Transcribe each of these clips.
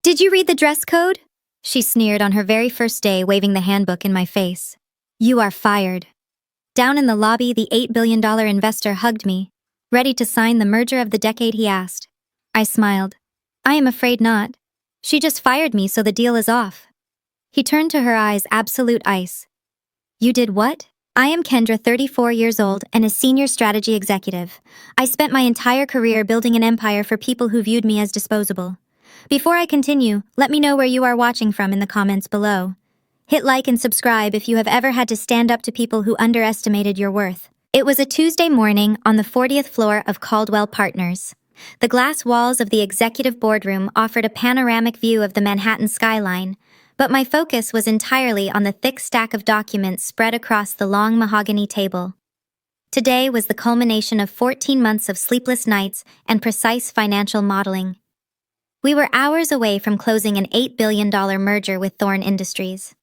Did you read the dress code? She sneered on her very first day, waving the handbook in my face. You are fired. Down in the lobby, the $8 billion investor hugged me. Ready to sign the merger of the decade, he asked. I smiled. I am afraid not. She just fired me, so the deal is off. He turned to her eyes, absolute ice. You did what? I am Kendra, 34 years old, and a senior strategy executive. I spent my entire career building an empire for people who viewed me as disposable. Before I continue, let me know where you are watching from in the comments below. Hit like and subscribe if you have ever had to stand up to people who underestimated your worth. It was a Tuesday morning on the 40th floor of Caldwell Partners. The glass walls of the executive boardroom offered a panoramic view of the Manhattan skyline, but my focus was entirely on the thick stack of documents spread across the long mahogany table. Today was the culmination of 14 months of sleepless nights and precise financial modeling. We were hours away from closing an $8 billion merger with Thorne Industries.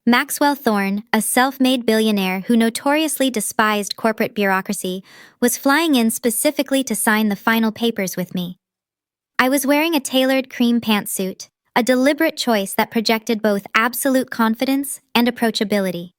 Maxwell Thorne, a self-made billionaire who notoriously despised corporate bureaucracy, was flying in specifically to sign the final papers with me. I was wearing a tailored cream pantsuit, a deliberate choice that projected both absolute confidence and approachability.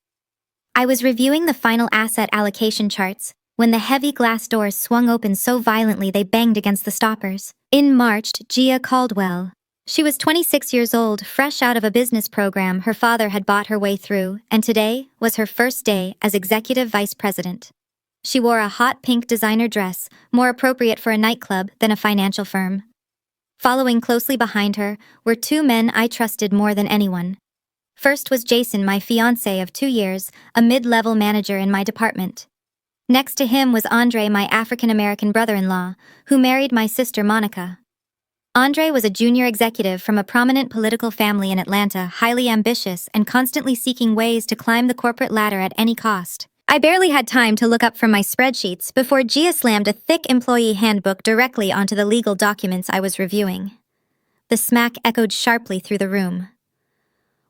I was reviewing the final asset allocation charts when the heavy glass doors swung open so violently they banged against the stoppers. In marched Gia Caldwell. She was 26 years old, fresh out of a business program her father had bought her way through, and today was her first day as executive vice president. She wore a hot pink designer dress, more appropriate for a nightclub than a financial firm. Following closely behind her were two men I trusted more than anyone. First was Jason, my fiancé of 2 years, a mid-level manager in my department. Next to him was Andre, my African-American brother-in-law, who married my sister Monica. Andre was a junior executive from a prominent political family in Atlanta, highly ambitious and constantly seeking ways to climb the corporate ladder at any cost. I barely had time to look up from my spreadsheets before Gia slammed a thick employee handbook directly onto the legal documents I was reviewing. The smack echoed sharply through the room.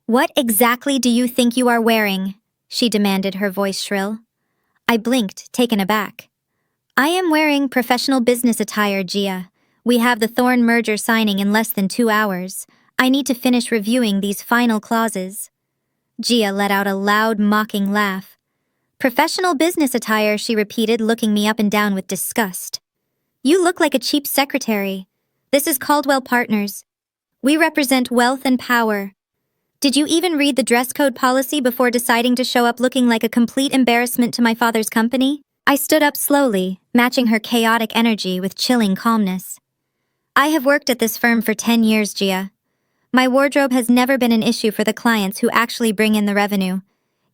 What exactly do you think you are wearing? She demanded, her voice shrill. I blinked, taken aback. I am wearing professional business attire, Gia. We have the Thorne merger signing in less than 2 hours. I need to finish reviewing these final clauses. Gia let out a loud, mocking laugh. Professional business attire, she repeated, looking me up and down with disgust. You look like a cheap secretary. This is Caldwell Partners. We represent wealth and power. Did you even read the dress code policy before deciding to show up looking like a complete embarrassment to my father's company? I stood up slowly, matching her chaotic energy with chilling calmness. I have worked at this firm for 10 years, Gia. My wardrobe has never been an issue for the clients who actually bring in the revenue.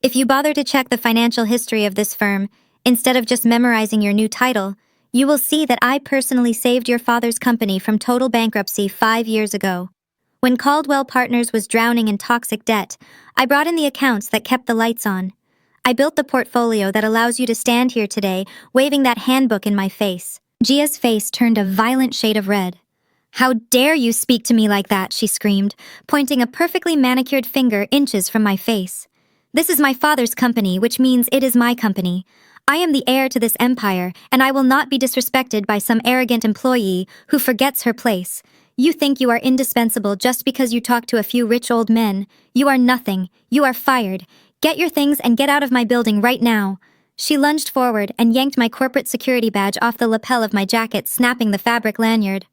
If you bother to check the financial history of this firm, instead of just memorizing your new title, you will see that I personally saved your father's company from total bankruptcy 5 years ago. When Caldwell Partners was drowning in toxic debt, I brought in the accounts that kept the lights on. I built the portfolio that allows you to stand here today, waving that handbook in my face. Gia's face turned a violent shade of red. How dare you speak to me like that, she screamed, pointing a perfectly manicured finger inches from my face. This is my father's company, which means it is my company. I am the heir to this empire, and I will not be disrespected by some arrogant employee who forgets her place. You think you are indispensable just because you talk to a few rich old men. You are nothing. You are fired. Get your things and get out of my building right now. She lunged forward and yanked my corporate security badge off the lapel of my jacket, snapping the fabric lanyard.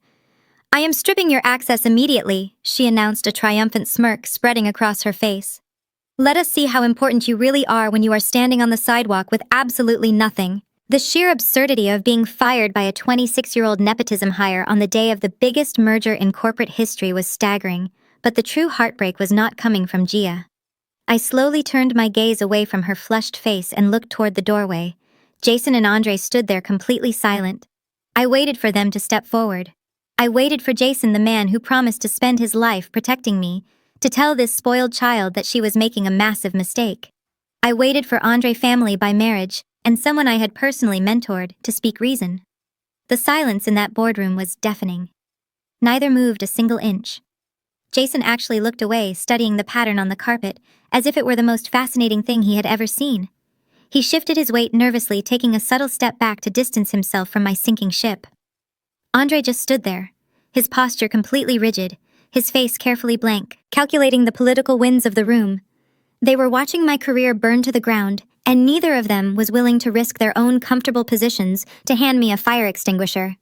I am stripping your access immediately, she announced, a triumphant smirk spreading across her face. Let us see how important you really are when you are standing on the sidewalk with absolutely nothing. The sheer absurdity of being fired by a 26-year-old nepotism hire on the day of the biggest merger in corporate history was staggering, but the true heartbreak was not coming from Gia. I slowly turned my gaze away from her flushed face and looked toward the doorway. Jason and Andre stood there completely silent. I waited for them to step forward. I waited for Jason, the man who promised to spend his life protecting me, to tell this spoiled child that she was making a massive mistake. I waited for Andre, family by marriage, and someone I had personally mentored, to speak reason. The silence in that boardroom was deafening. Neither moved a single inch. Jason actually looked away, studying the pattern on the carpet, as if it were the most fascinating thing he had ever seen. He shifted his weight nervously, taking a subtle step back to distance himself from my sinking ship. Andre just stood there, his posture completely rigid, his face carefully blank, calculating the political winds of the room. They were watching my career burn to the ground, and neither of them was willing to risk their own comfortable positions to hand me a fire extinguisher.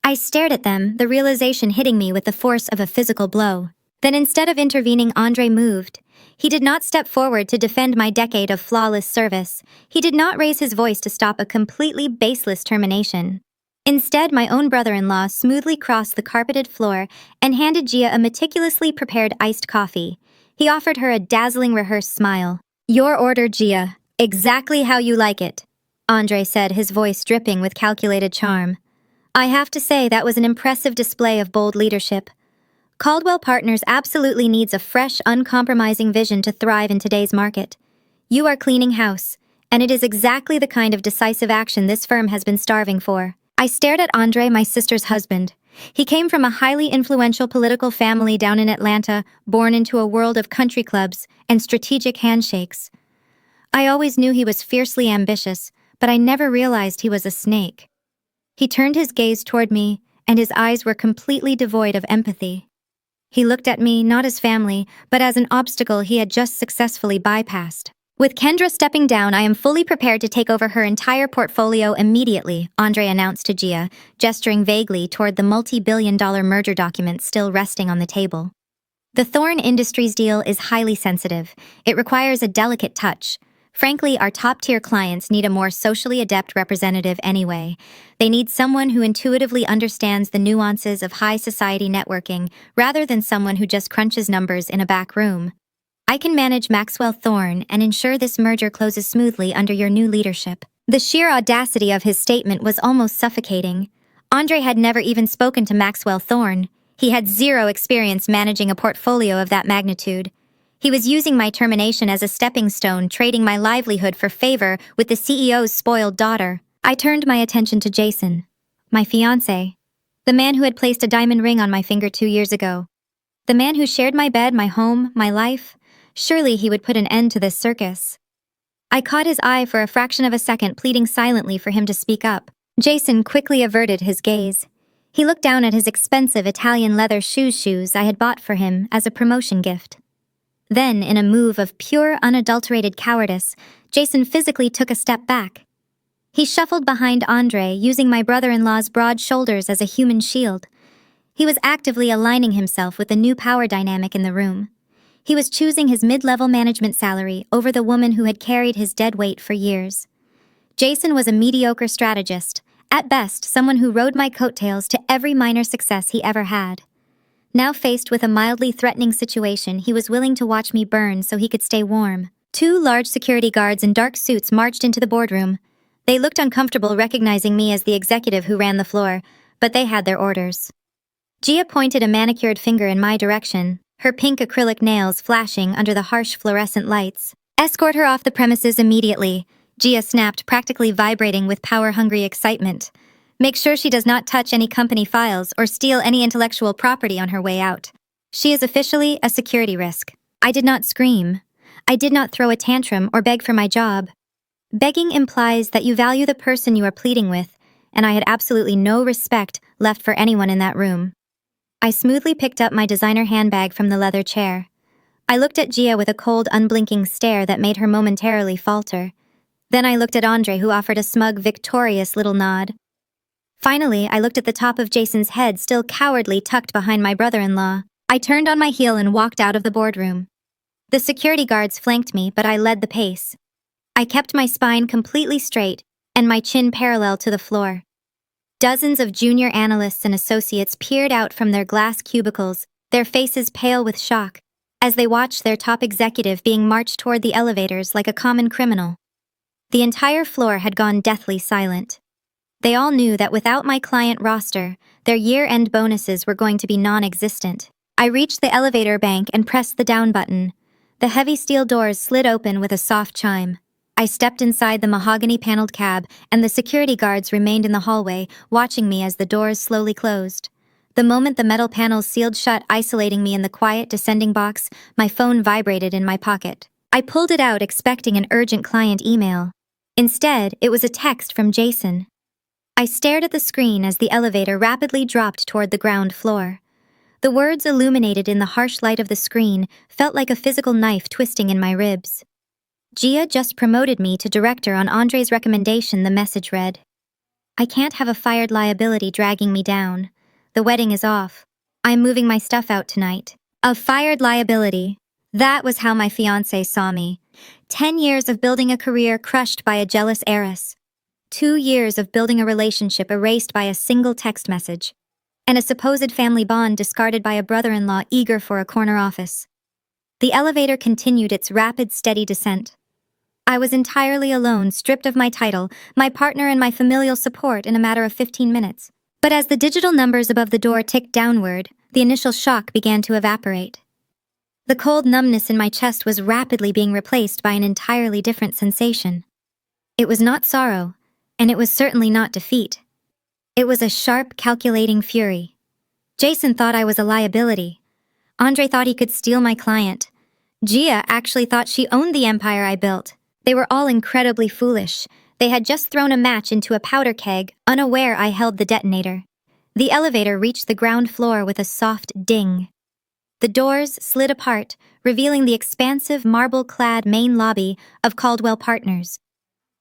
I stared at them, the realization hitting me with the force of a physical blow. Then instead of intervening, Andre moved. He did not step forward to defend my decade of flawless service. He did not raise his voice to stop a completely baseless termination. Instead, my own brother-in-law smoothly crossed the carpeted floor and handed Gia a meticulously prepared iced coffee. He offered her a dazzling rehearsed smile. "Your order, Gia. Exactly how you like it," Andre said, his voice dripping with calculated charm. I have to say that was an impressive display of bold leadership. Caldwell Partners absolutely needs a fresh, uncompromising vision to thrive in today's market. You are cleaning house, and it is exactly the kind of decisive action this firm has been starving for. I stared at Andre, my sister's husband. He came from a highly influential political family down in Atlanta, born into a world of country clubs and strategic handshakes. I always knew he was fiercely ambitious, but I never realized he was a snake. He turned his gaze toward me, and his eyes were completely devoid of empathy. He looked at me not as family, but as an obstacle he had just successfully bypassed. "With Kendra stepping down, I am fully prepared to take over her entire portfolio immediately," Andre announced to Gia, gesturing vaguely toward the multi-billion-dollar merger documents still resting on the table. The Thorne Industries deal is highly sensitive. It requires a delicate touch. Frankly, our top-tier clients need a more socially adept representative anyway. They need someone who intuitively understands the nuances of high society networking, rather than someone who just crunches numbers in a back room. I can manage Maxwell Thorne and ensure this merger closes smoothly under your new leadership. The sheer audacity of his statement was almost suffocating. Andre had never even spoken to Maxwell Thorne. He had zero experience managing a portfolio of that magnitude. He was using my termination as a stepping stone, trading my livelihood for favor with the CEO's spoiled daughter. I turned my attention to Jason, my fiancé, the man who had placed a diamond ring on my finger 2 years ago. The man who shared my bed, my home, my life. Surely he would put an end to this circus. I caught his eye for a fraction of a second, pleading silently for him to speak up. Jason quickly averted his gaze. He looked down at his expensive Italian leather shoes I had bought for him as a promotion gift. Then, in a move of pure, unadulterated cowardice, Jason physically took a step back. He shuffled behind Andre, using my brother-in-law's broad shoulders as a human shield. He was actively aligning himself with the new power dynamic in the room. He was choosing his mid-level management salary over the woman who had carried his dead weight for years. Jason was a mediocre strategist, at best someone who rode my coattails to every minor success he ever had. Now faced with a mildly threatening situation, he was willing to watch me burn so he could stay warm. 2 large security guards in dark suits marched into the boardroom. They looked uncomfortable recognizing me as the executive who ran the floor, but they had their orders. Gia pointed a manicured finger in my direction, her pink acrylic nails flashing under the harsh fluorescent lights. "Escort her off the premises immediately," Gia snapped, practically vibrating with power-hungry excitement. "Make sure she does not touch any company files or steal any intellectual property on her way out. She is officially a security risk." I did not scream. I did not throw a tantrum or beg for my job. Begging implies that you value the person you are pleading with, and I had absolutely no respect left for anyone in that room. I smoothly picked up my designer handbag from the leather chair. I looked at Gia with a cold, unblinking stare that made her momentarily falter. Then I looked at Andre, who offered a smug, victorious little nod. Finally, I looked at the top of Jason's head, still cowardly tucked behind my brother-in-law. I turned on my heel and walked out of the boardroom. The security guards flanked me, but I led the pace. I kept my spine completely straight and my chin parallel to the floor. Dozens of junior analysts and associates peered out from their glass cubicles, their faces pale with shock, as they watched their top executive being marched toward the elevators like a common criminal. The entire floor had gone deathly silent. They all knew that without my client roster, their year-end bonuses were going to be non-existent. I reached the elevator bank and pressed the down button. The heavy steel doors slid open with a soft chime. I stepped inside the mahogany-paneled cab, and the security guards remained in the hallway, watching me as the doors slowly closed. The moment the metal panels sealed shut, isolating me in the quiet, descending box, my phone vibrated in my pocket. I pulled it out, expecting an urgent client email. Instead, it was a text from Jason. I stared at the screen as the elevator rapidly dropped toward the ground floor. The words illuminated in the harsh light of the screen felt like a physical knife twisting in my ribs. Gia just promoted me to director on Andre's recommendation, the message read. I can't have a fired liability dragging me down. The wedding is off. I'm moving my stuff out tonight. A fired liability. That was how my fiancé saw me. 10 years of building a career crushed by a jealous heiress. 2 years of building a relationship erased by a single text message. And a supposed family bond discarded by a brother-in-law eager for a corner office. The elevator continued its rapid, steady descent. I was entirely alone, stripped of my title, my partner, and my familial support in a matter of 15 minutes. But as the digital numbers above the door ticked downward, the initial shock began to evaporate. The cold numbness in my chest was rapidly being replaced by an entirely different sensation. It was not sorrow, and it was certainly not defeat. It was a sharp, calculating fury. Jason thought I was a liability. Andre thought he could steal my client. Gia actually thought she owned the empire I built. They were all incredibly foolish. They had just thrown a match into a powder keg, unaware I held the detonator. The elevator reached the ground floor with a soft ding. The doors slid apart, revealing the expansive, marble-clad main lobby of Caldwell Partners.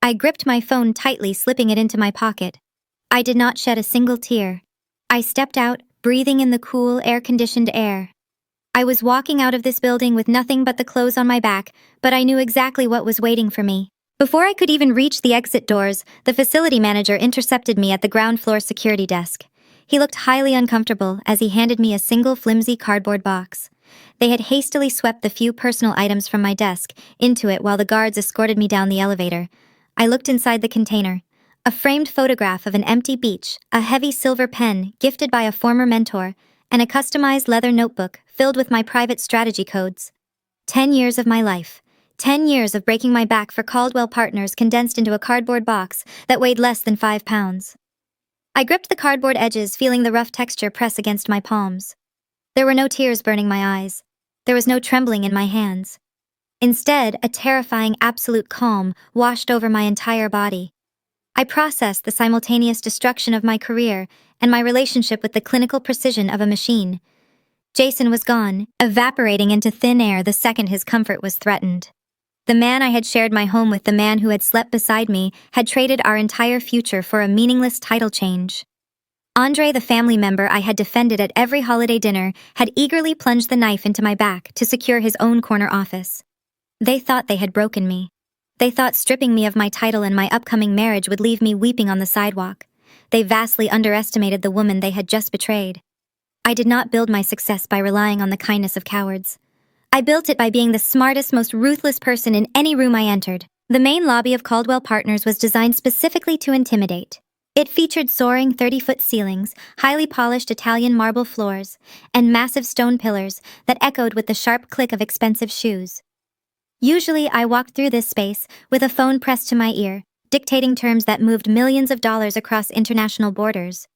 I gripped my phone tightly, slipping it into my pocket. I did not shed a single tear. I stepped out, breathing in the cool, air-conditioned air. I was walking out of this building with nothing but the clothes on my back, but I knew exactly what was waiting for me. Before I could even reach the exit doors, the facility manager intercepted me at the ground floor security desk. He looked highly uncomfortable as he handed me a single flimsy cardboard box. They had hastily swept the few personal items from my desk into it while the guards escorted me down the elevator. I looked inside the container. A framed photograph of an empty beach, a heavy silver pen gifted by a former mentor, and a customized leather notebook filled with my private strategy codes. 10 years of my life. 10 years of breaking my back for Caldwell Partners condensed into a cardboard box that weighed less than 5 pounds. I gripped the cardboard edges, feeling the rough texture press against my palms. There were no tears burning my eyes. There was no trembling in my hands. Instead, a terrifying absolute calm washed over my entire body. I processed the simultaneous destruction of my career and my relationship with the clinical precision of a machine. Jason was gone, evaporating into thin air the second his comfort was threatened. The man I had shared my home with, the man who had slept beside me, had traded our entire future for a meaningless title change. Andre, the family member I had defended at every holiday dinner, had eagerly plunged the knife into my back to secure his own corner office. They thought they had broken me. They thought stripping me of my title and my upcoming marriage would leave me weeping on the sidewalk. They vastly underestimated the woman they had just betrayed. I did not build my success by relying on the kindness of cowards. I built it by being the smartest, most ruthless person in any room I entered. The main lobby of Caldwell Partners was designed specifically to intimidate. It featured soaring 30-foot ceilings, highly polished Italian marble floors, and massive stone pillars that echoed with the sharp click of expensive shoes. Usually, I walked through this space with a phone pressed to my ear, dictating terms that moved millions of dollars across international borders.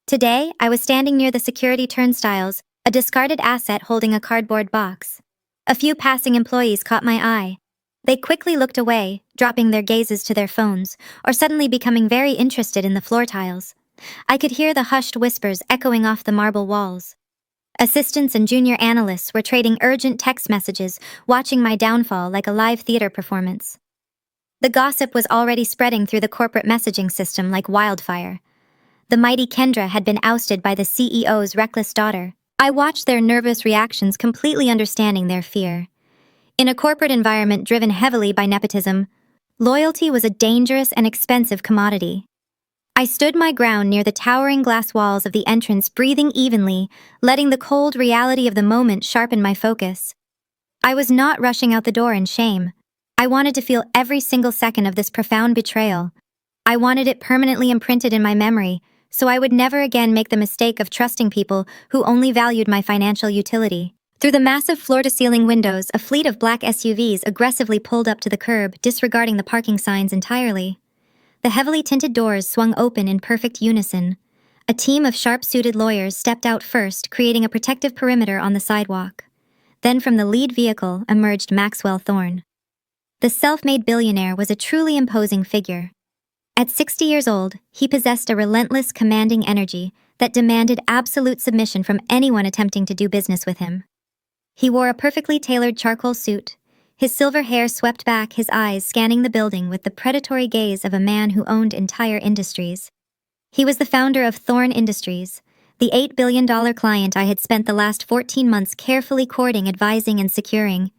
Today, I was standing near the security turnstiles, a discarded asset holding a cardboard box. A few passing employees caught my eye. They quickly looked away, dropping their gazes to their phones, or suddenly becoming very interested in the floor tiles. I could hear the hushed whispers echoing off the marble walls. Assistants and junior analysts were trading urgent text messages, watching my downfall like a live theater performance. The gossip was already spreading through the corporate messaging system like wildfire. The mighty Kendra had been ousted by the CEO's reckless daughter. I watched their nervous reactions, completely understanding their fear. In a corporate environment driven heavily by nepotism, loyalty was a dangerous and expensive commodity. I stood my ground near the towering glass walls of the entrance, breathing evenly, letting the cold reality of the moment sharpen my focus. I was not rushing out the door in shame. I wanted to feel every single second of this profound betrayal. I wanted it permanently imprinted in my memory, so I would never again make the mistake of trusting people who only valued my financial utility. Through the massive floor-to-ceiling windows, a fleet of black SUVs aggressively pulled up to the curb, disregarding the parking signs entirely. The heavily tinted doors swung open in perfect unison. A team of sharp-suited lawyers stepped out first, creating a protective perimeter on the sidewalk. Then from the lead vehicle emerged Maxwell Thorne. The self-made billionaire was a truly imposing figure. At 60 years old, he possessed a relentless, commanding energy that demanded absolute submission from anyone attempting to do business with him. He wore a perfectly tailored charcoal suit, his silver hair swept back, his eyes scanning the building with the predatory gaze of a man who owned entire industries. He was the founder of Thorn Industries, the $8 billion client I had spent the last 14 months carefully courting, advising, and securing.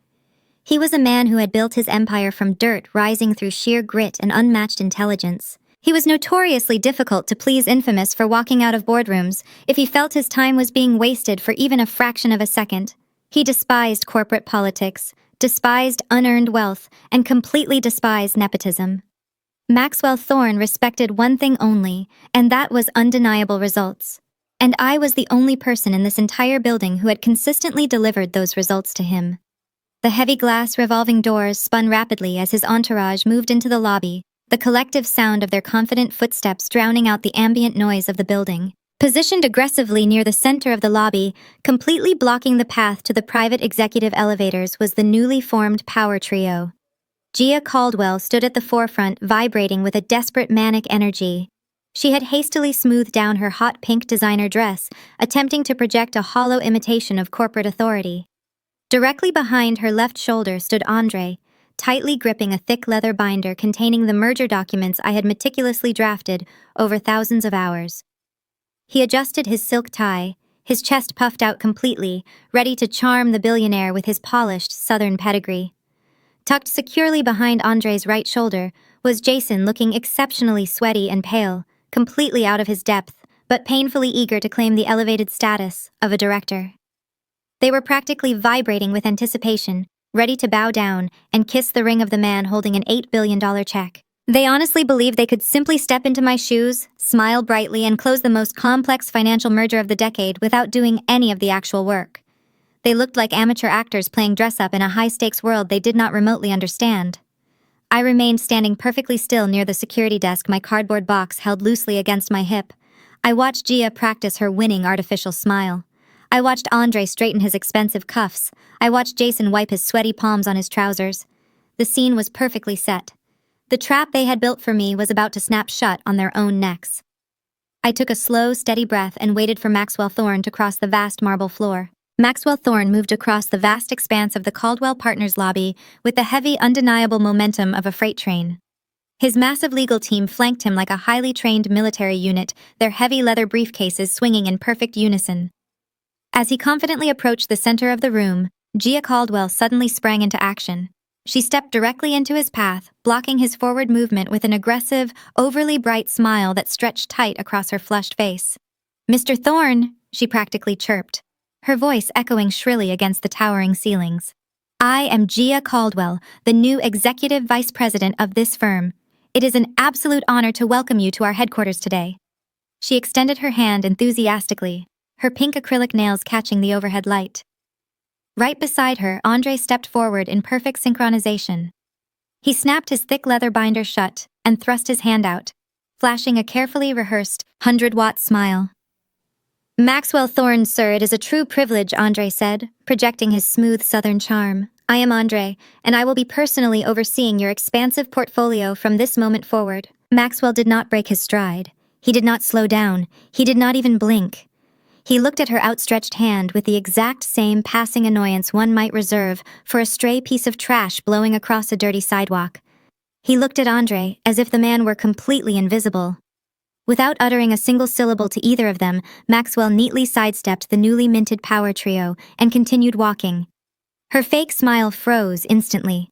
He was a man who had built his empire from dirt, rising through sheer grit and unmatched intelligence. He was notoriously difficult to please, infamous for walking out of boardrooms if he felt his time was being wasted for even a fraction of a second. He despised corporate politics, despised unearned wealth, and completely despised nepotism. Maxwell Thorne respected one thing only, and that was undeniable results. And I was the only person in this entire building who had consistently delivered those results to him. The heavy glass revolving doors spun rapidly as his entourage moved into the lobby, the collective sound of their confident footsteps drowning out the ambient noise of the building. Positioned aggressively near the center of the lobby, completely blocking the path to the private executive elevators, was the newly formed power trio. Gia Caldwell stood at the forefront, vibrating with a desperate manic energy. She had hastily smoothed down her hot pink designer dress, attempting to project a hollow imitation of corporate authority. Directly behind her left shoulder stood Andre, tightly gripping a thick leather binder containing the merger documents I had meticulously drafted over thousands of hours. He adjusted his silk tie, his chest puffed out completely, ready to charm the billionaire with his polished Southern pedigree. Tucked securely behind Andre's right shoulder was Jason, looking exceptionally sweaty and pale, completely out of his depth, but painfully eager to claim the elevated status of a director. They were practically vibrating with anticipation, ready to bow down and kiss the ring of the man holding an $8 billion check. They honestly believed they could simply step into my shoes, smile brightly, and close the most complex financial merger of the decade without doing any of the actual work. They looked like amateur actors playing dress-up in a high-stakes world they did not remotely understand. I remained standing perfectly still near the security desk, my cardboard box held loosely against my hip. I watched Gia practice her winning artificial smile. I watched Andre straighten his expensive cuffs. I watched Jason wipe his sweaty palms on his trousers. The scene was perfectly set. The trap they had built for me was about to snap shut on their own necks. I took a slow, steady breath and waited for Maxwell Thorne to cross the vast marble floor. Maxwell Thorne moved across the vast expanse of the Caldwell Partners lobby with the heavy, undeniable momentum of a freight train. His massive legal team flanked him like a highly trained military unit, their heavy leather briefcases swinging in perfect unison. As he confidently approached the center of the room, Gia Caldwell suddenly sprang into action. She stepped directly into his path, blocking his forward movement with an aggressive, overly bright smile that stretched tight across her flushed face. "Mr. Thorne," she practically chirped, her voice echoing shrilly against the towering ceilings. "I am Gia Caldwell, the new executive vice president of this firm. It is an absolute honor to welcome you to our headquarters today." She extended her hand enthusiastically, her pink acrylic nails catching the overhead light. Right beside her, Andre stepped forward in perfect synchronization. He snapped his thick leather binder shut and thrust his hand out, flashing a carefully rehearsed 100-watt smile. "Maxwell Thorne, sir, it is a true privilege," Andre said, projecting his smooth southern charm. "I am Andre, and I will be personally overseeing your expansive portfolio from this moment forward." Maxwell did not break his stride. He did not slow down. He did not even blink. He looked at her outstretched hand with the exact same passing annoyance one might reserve for a stray piece of trash blowing across a dirty sidewalk. He looked at Andre as if the man were completely invisible. Without uttering a single syllable to either of them, Maxwell neatly sidestepped the newly minted power trio and continued walking. Her fake smile froze instantly.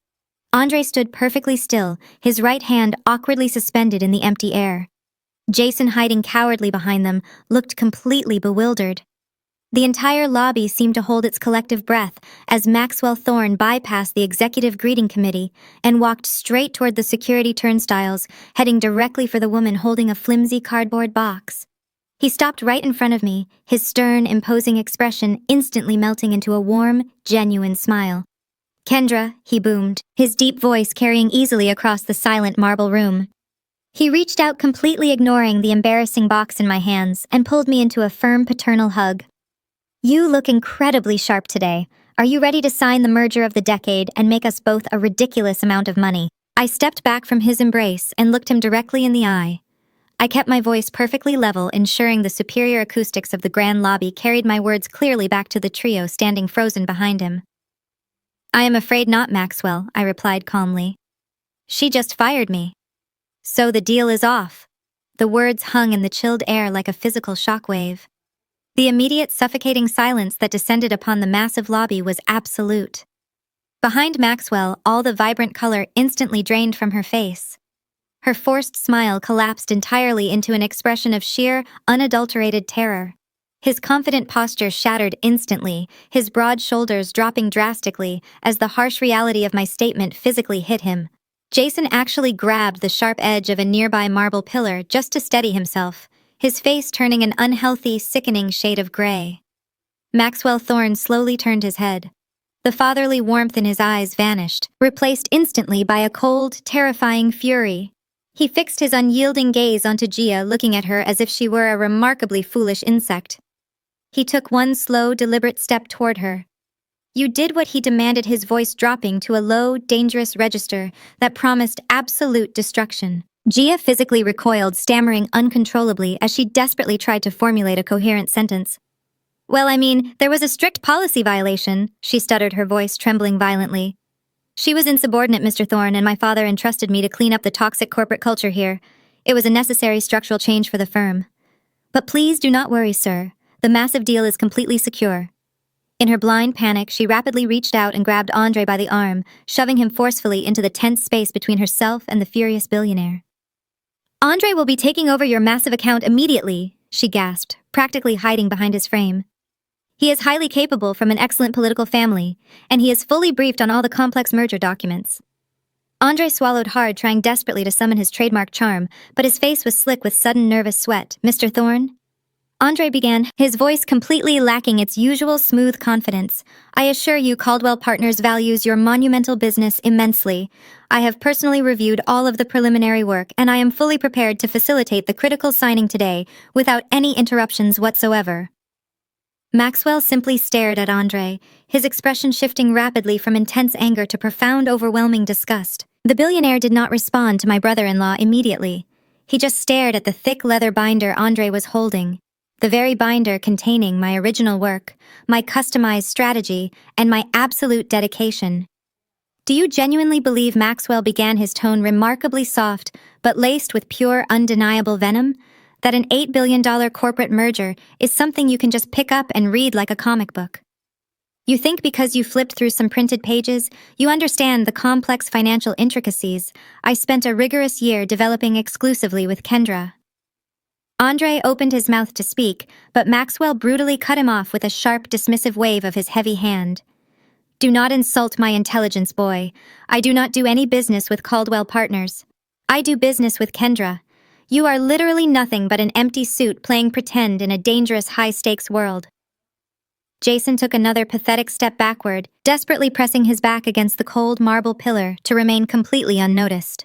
Andre stood perfectly still, his right hand awkwardly suspended in the empty air. Jason, hiding cowardly behind them, looked completely bewildered. The entire lobby seemed to hold its collective breath as Maxwell Thorne bypassed the executive greeting committee and walked straight toward the security turnstiles, heading directly for the woman holding a flimsy cardboard box. He stopped right in front of me, his stern, imposing expression instantly melting into a warm, genuine smile. "Kendra," he boomed, his deep voice carrying easily across the silent marble room. He reached out, completely ignoring the embarrassing box in my hands, and pulled me into a firm paternal hug. "You look incredibly sharp today. Are you ready to sign the merger of the decade and make us both a ridiculous amount of money?" I stepped back from his embrace and looked him directly in the eye. I kept my voice perfectly level, ensuring the superior acoustics of the grand lobby carried my words clearly back to the trio standing frozen behind him. I am afraid not, Maxwell, I replied calmly. She just fired me. So the deal is off. The words hung in the chilled air like a physical shockwave. The immediate suffocating silence that descended upon the massive lobby was absolute. Behind Maxwell, all the vibrant color instantly drained from her face. Her forced smile collapsed entirely into an expression of sheer, unadulterated terror. His confident posture shattered instantly, his broad shoulders dropping drastically as the harsh reality of my statement physically hit him. Jason actually grabbed the sharp edge of a nearby marble pillar just to steady himself, his face turning an unhealthy, sickening shade of gray. Maxwell Thorne slowly turned his head. The fatherly warmth in his eyes vanished, replaced instantly by a cold, terrifying fury. He fixed his unyielding gaze onto Gia, looking at her as if she were a remarkably foolish insect. He took one slow, deliberate step toward her. You did what he demanded, his voice dropping to a low, dangerous register that promised absolute destruction. Gia physically recoiled, stammering uncontrollably as she desperately tried to formulate a coherent sentence. Well, I mean, there was a strict policy violation, she stuttered, her voice trembling violently. She was insubordinate, Mr. Thorne, and my father entrusted me to clean up the toxic corporate culture here. It was a necessary structural change for the firm. But please do not worry, sir. The massive deal is completely secure. In her blind panic, she rapidly reached out and grabbed Andre by the arm, shoving him forcefully into the tense space between herself and the furious billionaire. Andre will be taking over your massive account immediately, she gasped, practically hiding behind his frame. He is highly capable, from an excellent political family, and he is fully briefed on all the complex merger documents. Andre swallowed hard, trying desperately to summon his trademark charm, but his face was slick with sudden nervous sweat. Mr. Thorne? Andre began, his voice completely lacking its usual smooth confidence. I assure you Caldwell Partners values your monumental business immensely. I have personally reviewed all of the preliminary work, and I am fully prepared to facilitate the critical signing today without any interruptions whatsoever. Maxwell simply stared at Andre, his expression shifting rapidly from intense anger to profound, overwhelming disgust. The billionaire did not respond to my brother-in-law immediately. He just stared at the thick leather binder Andre was holding, the very binder containing my original work, my customized strategy, and my absolute dedication. Do you genuinely believe, Maxwell began, his tone remarkably soft, but laced with pure, undeniable venom, that an $8 billion corporate merger is something you can just pick up and read like a comic book? You think because you flipped through some printed pages, you understand the complex financial intricacies I spent a rigorous year developing exclusively with Kendra. Andre opened his mouth to speak, but Maxwell brutally cut him off with a sharp, dismissive wave of his heavy hand. Do not insult my intelligence, boy. I do not do any business with Caldwell Partners. I do business with Kendra. You are literally nothing but an empty suit playing pretend in a dangerous high-stakes world. Jason took another pathetic step backward, desperately pressing his back against the cold marble pillar to remain completely unnoticed.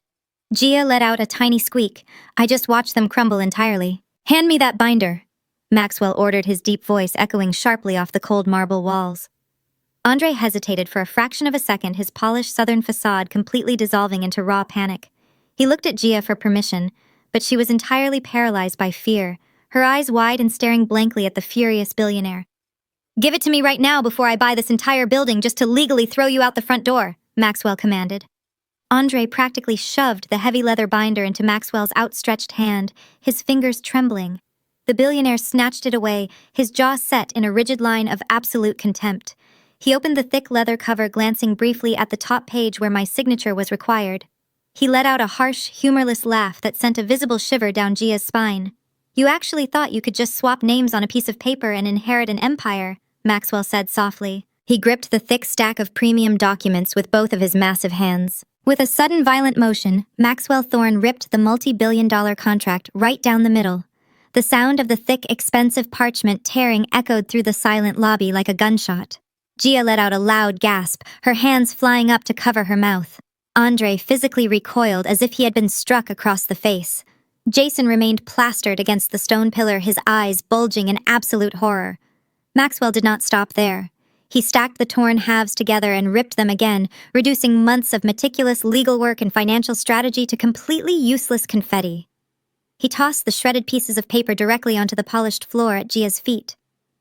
Gia let out a tiny squeak. I just watched them crumble entirely. Hand me that binder, Maxwell ordered, his deep voice echoing sharply off the cold marble walls. Andre hesitated for a fraction of a second, his polished southern facade completely dissolving into raw panic. He looked at Gia for permission, but she was entirely paralyzed by fear, her eyes wide and staring blankly at the furious billionaire. Give it to me right now before I buy this entire building just to legally throw you out the front door, Maxwell commanded. Andre practically shoved the heavy leather binder into Maxwell's outstretched hand, his fingers trembling. The billionaire snatched it away, his jaw set in a rigid line of absolute contempt. He opened the thick leather cover, glancing briefly at the top page where my signature was required. He let out a harsh, humorless laugh that sent a visible shiver down Gia's spine. You actually thought you could just swap names on a piece of paper and inherit an empire, Maxwell said softly. He gripped the thick stack of premium documents with both of his massive hands. With a sudden violent motion, Maxwell Thorne ripped the multi-billion-dollar contract right down the middle. The sound of the thick, expensive parchment tearing echoed through the silent lobby like a gunshot. Gia let out a loud gasp, her hands flying up to cover her mouth. Andre physically recoiled as if he had been struck across the face. Jason remained plastered against the stone pillar, his eyes bulging in absolute horror. Maxwell did not stop there. He stacked the torn halves together and ripped them again, reducing months of meticulous legal work and financial strategy to completely useless confetti. He tossed the shredded pieces of paper directly onto the polished floor at Gia's feet.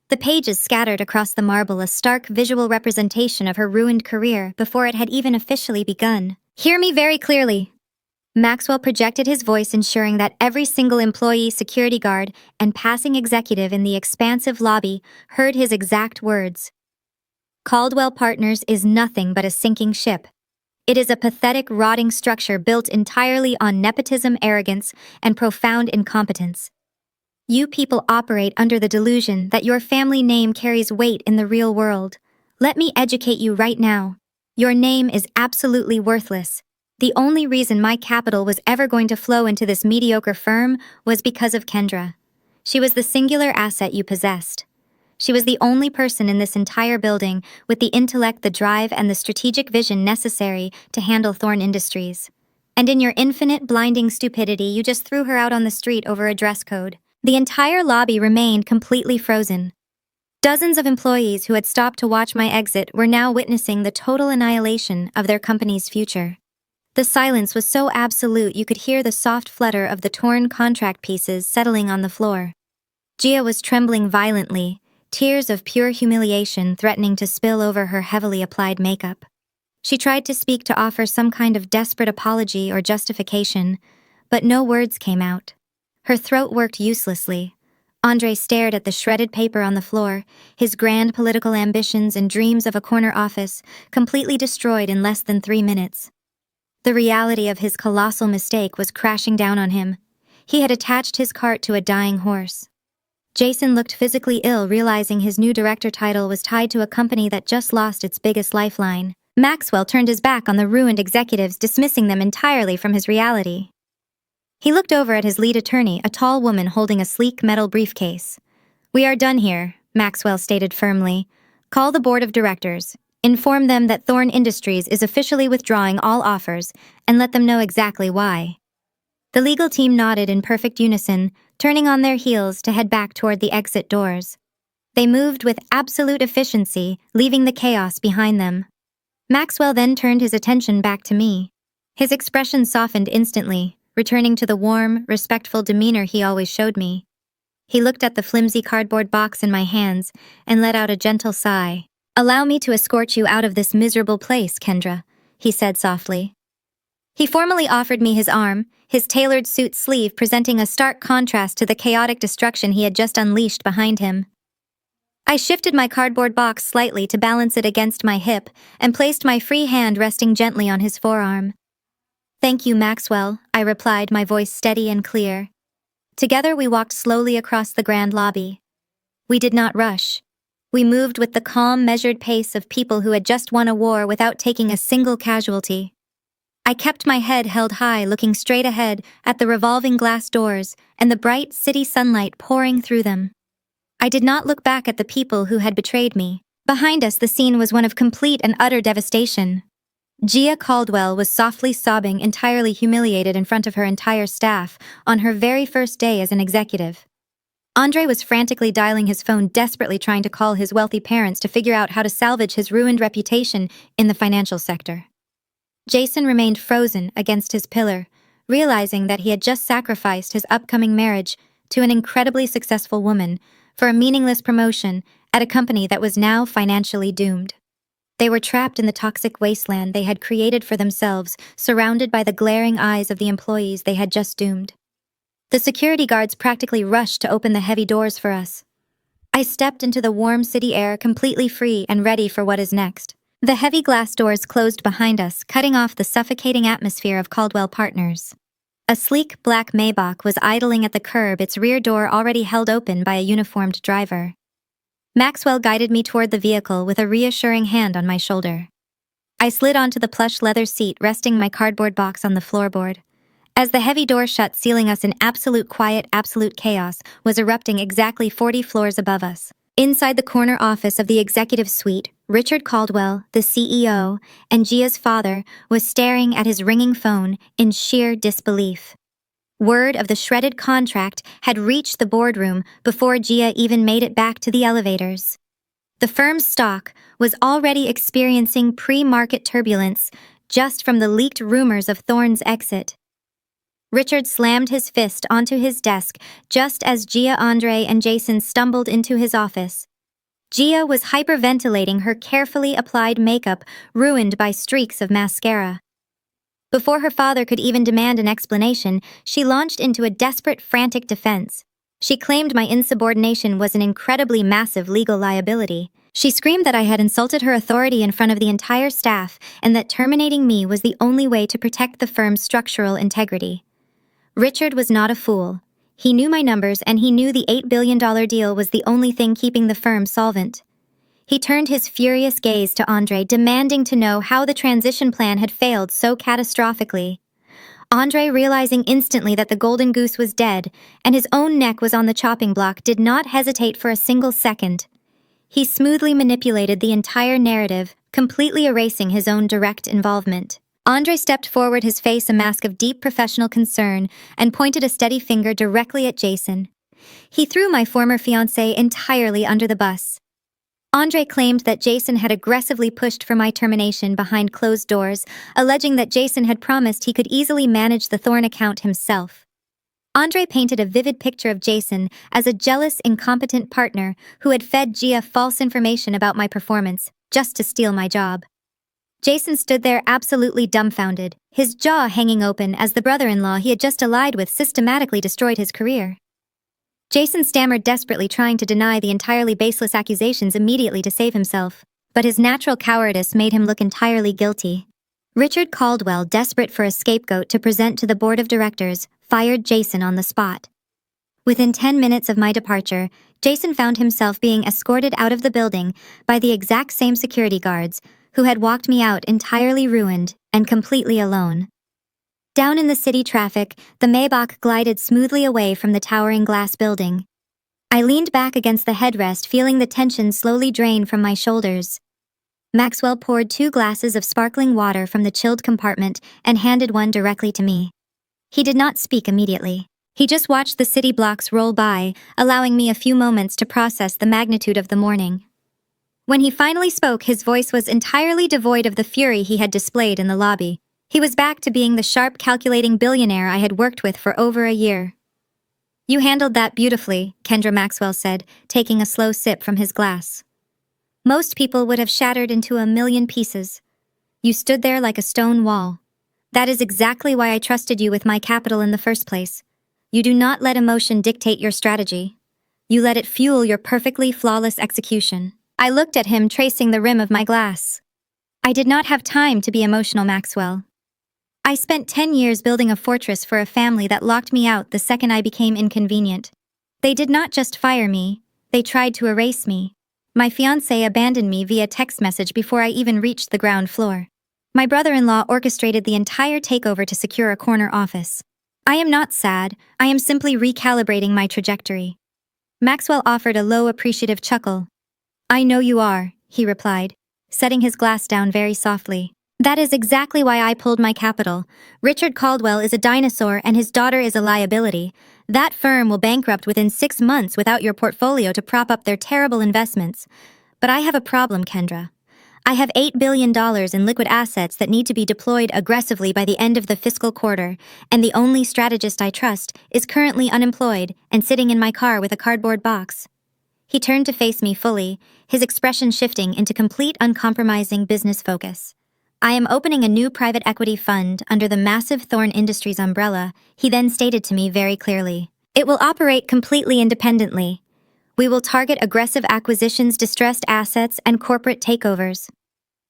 The pages scattered across the marble, a stark visual representation of her ruined career before it had even officially begun. "Hear me very clearly." Maxwell projected his voice, ensuring that every single employee, security guard, and passing executive in the expansive lobby heard his exact words. Caldwell Partners is nothing but a sinking ship. It is a pathetic, rotting structure built entirely on nepotism, arrogance, and profound incompetence. You people operate under the delusion that your family name carries weight in the real world. Let me educate you right now. Your name is absolutely worthless. The only reason my capital was ever going to flow into this mediocre firm was because of Kendra. She was the singular asset you possessed. She was the only person in this entire building with the intellect, the drive, and the strategic vision necessary to handle Thorn Industries. And in your infinite, blinding stupidity, you just threw her out on the street over a dress code. The entire lobby remained completely frozen. Dozens of employees who had stopped to watch my exit were now witnessing the total annihilation of their company's future. The silence was so absolute you could hear the soft flutter of the torn contract pieces settling on the floor. Gia was trembling violently, tears of pure humiliation threatening to spill over her heavily applied makeup. She tried to speak, to offer some kind of desperate apology or justification, but no words came out. Her throat worked uselessly. Andre stared at the shredded paper on the floor, his grand political ambitions and dreams of a corner office completely destroyed in less than 3 minutes. The reality of his colossal mistake was crashing down on him. He had attached his cart to a dying horse. Jason looked physically ill, realizing his new director title was tied to a company that just lost its biggest lifeline. Maxwell turned his back on the ruined executives, dismissing them entirely from his reality. He looked over at his lead attorney, a tall woman holding a sleek metal briefcase. "We are done here," Maxwell stated firmly. "Call the board of directors. Inform them that Thorn Industries is officially withdrawing all offers, and let them know exactly why." The legal team nodded in perfect unison, turning on their heels to head back toward the exit doors. They moved with absolute efficiency, leaving the chaos behind them. Maxwell then turned his attention back to me. His expression softened instantly, returning to the warm, respectful demeanor he always showed me. He looked at the flimsy cardboard box in my hands and let out a gentle sigh. "Allow me to escort you out of this miserable place, Kendra," he said softly. He formally offered me his arm, his tailored suit sleeve presenting a stark contrast to the chaotic destruction he had just unleashed behind him. I shifted my cardboard box slightly to balance it against my hip and placed my free hand resting gently on his forearm. "Thank you, Maxwell," I replied, my voice steady and clear. Together we walked slowly across the grand lobby. We did not rush. We moved with the calm, measured pace of people who had just won a war without taking a single casualty. I kept my head held high, looking straight ahead at the revolving glass doors and the bright city sunlight pouring through them. I did not look back at the people who had betrayed me. Behind us, the scene was one of complete and utter devastation. Gia Caldwell was softly sobbing, entirely humiliated in front of her entire staff on her very first day as an executive. Andre was frantically dialing his phone, desperately trying to call his wealthy parents to figure out how to salvage his ruined reputation in the financial sector. Jason remained frozen against his pillar, realizing that he had just sacrificed his upcoming marriage to an incredibly successful woman for a meaningless promotion at a company that was now financially doomed. They were trapped in the toxic wasteland they had created for themselves, surrounded by the glaring eyes of the employees they had just doomed. The security guards practically rushed to open the heavy doors for us. I stepped into the warm city air, completely free and ready for what is next. The heavy glass doors closed behind us, cutting off the suffocating atmosphere of Caldwell Partners. A sleek black Maybach was idling at the curb, its rear door already held open by a uniformed driver. Maxwell guided me toward the vehicle with a reassuring hand on my shoulder. I slid onto the plush leather seat, resting my cardboard box on the floorboard. As the heavy door shut, sealing us in absolute quiet, absolute chaos was erupting exactly 40 floors above us. Inside the corner office of the executive suite, Richard Caldwell, the CEO, and Gia's father was staring at his ringing phone in sheer disbelief. Word of the shredded contract had reached the boardroom before Gia even made it back to the elevators. The firm's stock was already experiencing pre-market turbulence just from the leaked rumors of Thorne's exit. Richard slammed his fist onto his desk just as Gia, Andre, and Jason stumbled into his office. Gia was hyperventilating, her carefully applied makeup ruined by streaks of mascara. Before her father could even demand an explanation, she launched into a desperate, frantic defense. She claimed my insubordination was an incredibly massive legal liability. She screamed that I had insulted her authority in front of the entire staff and that terminating me was the only way to protect the firm's structural integrity. Richard was not a fool. He knew my numbers and he knew the $8 billion deal was the only thing keeping the firm solvent. He turned his furious gaze to Andre, demanding to know how the transition plan had failed so catastrophically. Andre, realizing instantly that the golden goose was dead and his own neck was on the chopping block, did not hesitate for a single second. He smoothly manipulated the entire narrative, completely erasing his own direct involvement. Andre stepped forward, his face a mask of deep professional concern, and pointed a steady finger directly at Jason. He threw my former fiancé entirely under the bus. Andre claimed that Jason had aggressively pushed for my termination behind closed doors, alleging that Jason had promised he could easily manage the Thorn account himself. Andre painted a vivid picture of Jason as a jealous, incompetent partner who had fed Gia false information about my performance, just to steal my job. Jason stood there absolutely dumbfounded, his jaw hanging open as the brother-in-law he had just allied with systematically destroyed his career. Jason stammered desperately, trying to deny the entirely baseless accusations immediately to save himself, but his natural cowardice made him look entirely guilty. Richard Caldwell, desperate for a scapegoat to present to the board of directors, fired Jason on the spot. Within 10 minutes of my departure, Jason found himself being escorted out of the building by the exact same security guards who had walked me out entirely ruined and completely alone. Down in the city traffic, the Maybach glided smoothly away from the towering glass building. I leaned back against the headrest, feeling the tension slowly drain from my shoulders. Maxwell poured 2 glasses of sparkling water from the chilled compartment and handed one directly to me. He did not speak immediately. He just watched the city blocks roll by, allowing me a few moments to process the magnitude of the morning. When he finally spoke, his voice was entirely devoid of the fury he had displayed in the lobby. He was back to being the sharp, calculating billionaire I had worked with for over a year. "You handled that beautifully," Kendra Maxwell said, taking a slow sip from his glass. "Most people would have shattered into a million pieces. You stood there like a stone wall. That is exactly why I trusted you with my capital in the first place. You do not let emotion dictate your strategy. You let it fuel your perfectly flawless execution." I looked at him, tracing the rim of my glass. "I did not have time to be emotional, Maxwell. I spent 10 years building a fortress for a family that locked me out the second I became inconvenient. They did not just fire me, they tried to erase me. My fiancé abandoned me via text message before I even reached the ground floor. My brother-in-law orchestrated the entire takeover to secure a corner office. I am not sad, I am simply recalibrating my trajectory." Maxwell offered a low, appreciative chuckle. "I know you are," he replied, setting his glass down very softly. "That is exactly why I pulled my capital. Richard Caldwell is a dinosaur and his daughter is a liability. That firm will bankrupt within 6 months without your portfolio to prop up their terrible investments. But I have a problem, Kendra. I have $8 billion in liquid assets that need to be deployed aggressively by the end of the fiscal quarter, and the only strategist I trust is currently unemployed and sitting in my car with a cardboard box." He turned to face me fully, his expression shifting into complete uncompromising business focus. "I am opening a new private equity fund under the massive Thorn Industries umbrella," he then stated to me very clearly. "It will operate completely independently. We will target aggressive acquisitions, distressed assets, and corporate takeovers.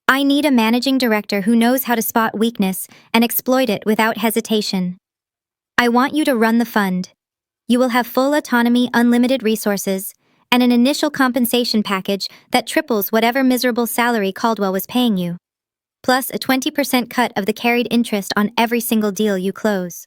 I need a managing director who knows how to spot weakness and exploit it without hesitation. I want you to run the fund. You will have full autonomy, unlimited resources, and an initial compensation package that triples whatever miserable salary Caldwell was paying you, plus a 20% cut of the carried interest on every single deal you close."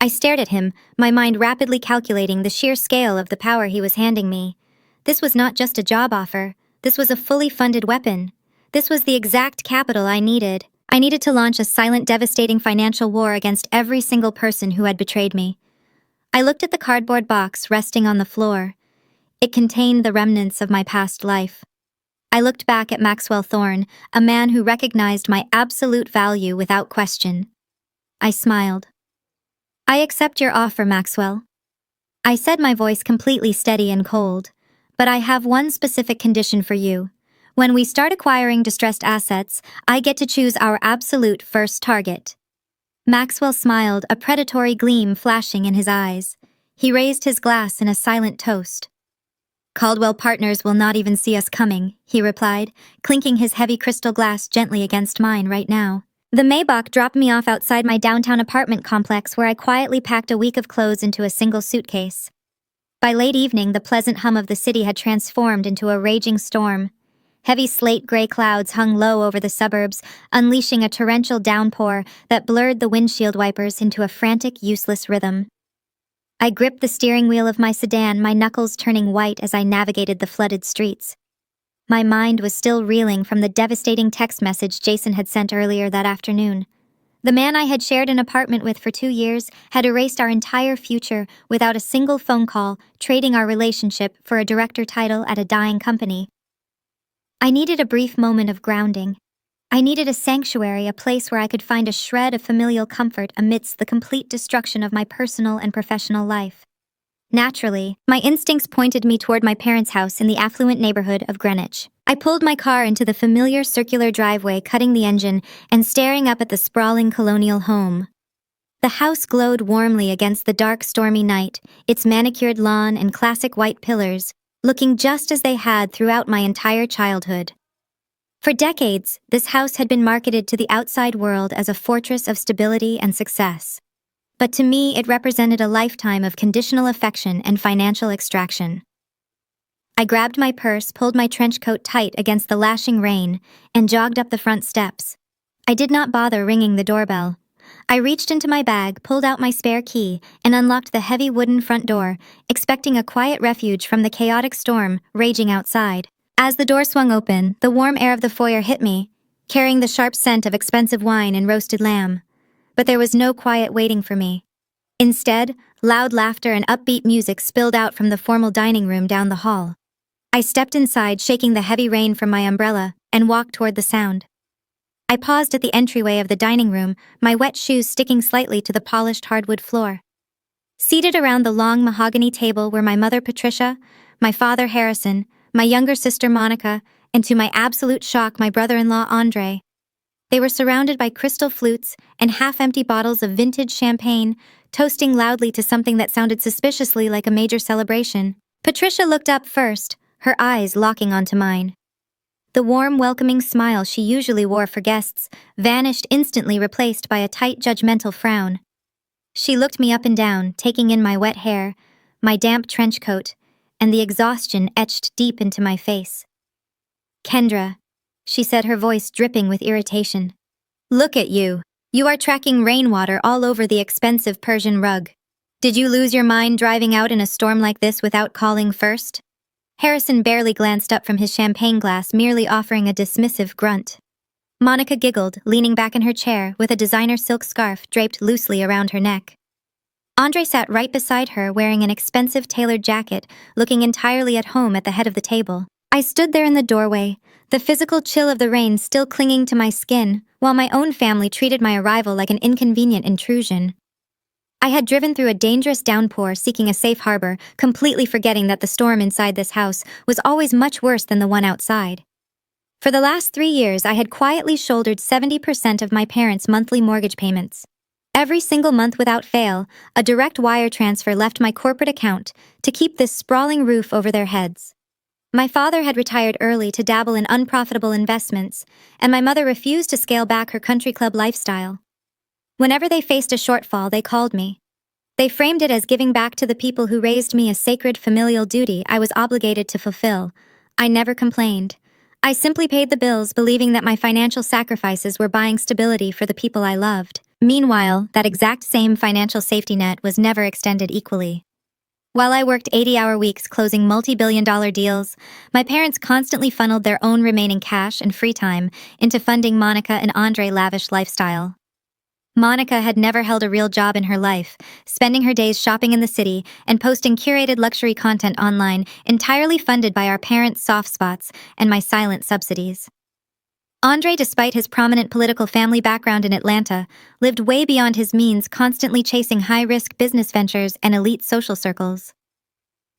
I stared at him, my mind rapidly calculating the sheer scale of the power he was handing me. This was not just a job offer, this was a fully funded weapon. This was the exact capital I needed. I needed to launch a silent, devastating financial war against every single person who had betrayed me. I looked at the cardboard box resting on the floor. It contained the remnants of my past life. I looked back at Maxwell Thorn, a man who recognized my absolute value without question. I smiled. I accept your offer, Maxwell. I said, my voice completely steady and cold. But I have one specific condition for you. When we start acquiring distressed assets, I get to choose our absolute first target. Maxwell smiled, a predatory gleam flashing in his eyes. He raised his glass in a silent toast. Caldwell Partners will not even see us coming, he replied, clinking his heavy crystal glass gently against mine right now. The Maybach dropped me off outside my downtown apartment complex where I quietly packed a week of clothes into a single suitcase. By late evening, the pleasant hum of the city had transformed into a raging storm. Heavy slate-gray clouds hung low over the suburbs, unleashing a torrential downpour that blurred the windshield wipers into a frantic, useless rhythm. I gripped the steering wheel of my sedan, my knuckles turning white as I navigated the flooded streets. My mind was still reeling from the devastating text message Jason had sent earlier that afternoon. The man I had shared an apartment with for 2 years had erased our entire future without a single phone call, trading our relationship for a director title at a dying company. I needed a brief moment of grounding. I needed a sanctuary, a place where I could find a shred of familial comfort amidst the complete destruction of my personal and professional life. Naturally, my instincts pointed me toward my parents' house in the affluent neighborhood of Greenwich. I pulled my car into the familiar circular driveway, cutting the engine and staring up at the sprawling colonial home. The house glowed warmly against the dark, stormy night, its manicured lawn and classic white pillars, looking just as they had throughout my entire childhood. For decades, this house had been marketed to the outside world as a fortress of stability and success. But to me, it represented a lifetime of conditional affection and financial extraction. I grabbed my purse, pulled my trench coat tight against the lashing rain, and jogged up the front steps. I did not bother ringing the doorbell. I reached into my bag, pulled out my spare key, and unlocked the heavy wooden front door, expecting a quiet refuge from the chaotic storm raging outside. As the door swung open, the warm air of the foyer hit me, carrying the sharp scent of expensive wine and roasted lamb. But there was no quiet waiting for me. Instead, loud laughter and upbeat music spilled out from the formal dining room down the hall. I stepped inside, shaking the heavy rain from my umbrella, and walked toward the sound. I paused at the entryway of the dining room, my wet shoes sticking slightly to the polished hardwood floor. Seated around the long mahogany table were my mother Patricia, my father Harrison, my younger sister Monica, and to my absolute shock, my brother-in-law Andre. They were surrounded by crystal flutes and half-empty bottles of vintage champagne, toasting loudly to something that sounded suspiciously like a major celebration. Patricia looked up first, her eyes locking onto mine. The warm, welcoming smile she usually wore for guests vanished instantly, replaced by a tight, judgmental frown. She looked me up and down, taking in my wet hair, my damp trench coat, and the exhaustion etched deep into my face. "Kendra," she said, her voice dripping with irritation. "Look at you. You are tracking rainwater all over the expensive Persian rug. Did you lose your mind driving out in a storm like this without calling first?" Harrison barely glanced up from his champagne glass, merely offering a dismissive grunt. Monica giggled, leaning back in her chair with a designer silk scarf draped loosely around her neck. Andre sat right beside her, wearing an expensive tailored jacket, looking entirely at home at the head of the table. I stood there in the doorway, the physical chill of the rain still clinging to my skin, while my own family treated my arrival like an inconvenient intrusion. I had driven through a dangerous downpour, seeking a safe harbor, completely forgetting that the storm inside this house was always much worse than the one outside. For the last 3 years, I had quietly shouldered 70% of my parents' monthly mortgage payments. Every single month without fail, a direct wire transfer left my corporate account to keep this sprawling roof over their heads. My father had retired early to dabble in unprofitable investments, and my mother refused to scale back her country club lifestyle. Whenever they faced a shortfall, they called me. They framed it as giving back to the people who raised me, a sacred familial duty I was obligated to fulfill. I never complained. I simply paid the bills, believing that my financial sacrifices were buying stability for the people I loved. Meanwhile, that exact same financial safety net was never extended equally. While I worked 80-hour weeks closing multi-billion-dollar deals, my parents constantly funneled their own remaining cash and free time into funding Monica and Andre's lavish lifestyle. Monica had never held a real job in her life, spending her days shopping in the city and posting curated luxury content online, entirely funded by our parents' soft spots and my silent subsidies. Andre, despite his prominent political family background in Atlanta, lived way beyond his means, constantly chasing high-risk business ventures and elite social circles.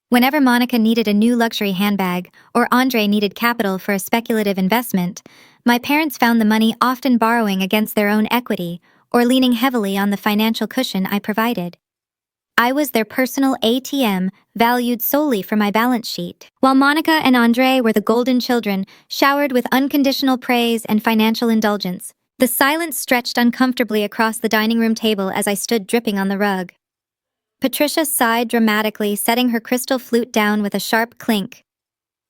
Whenever Monica needed a new luxury handbag, or Andre needed capital for a speculative investment, my parents found the money often borrowing against their own equity or leaning heavily on the financial cushion I provided. I was their personal ATM, valued solely for my balance sheet, while Monica and Andre were the golden children, showered with unconditional praise and financial indulgence. The silence stretched uncomfortably across the dining room table as I stood dripping on the rug. Patricia sighed dramatically, setting her crystal flute down with a sharp clink.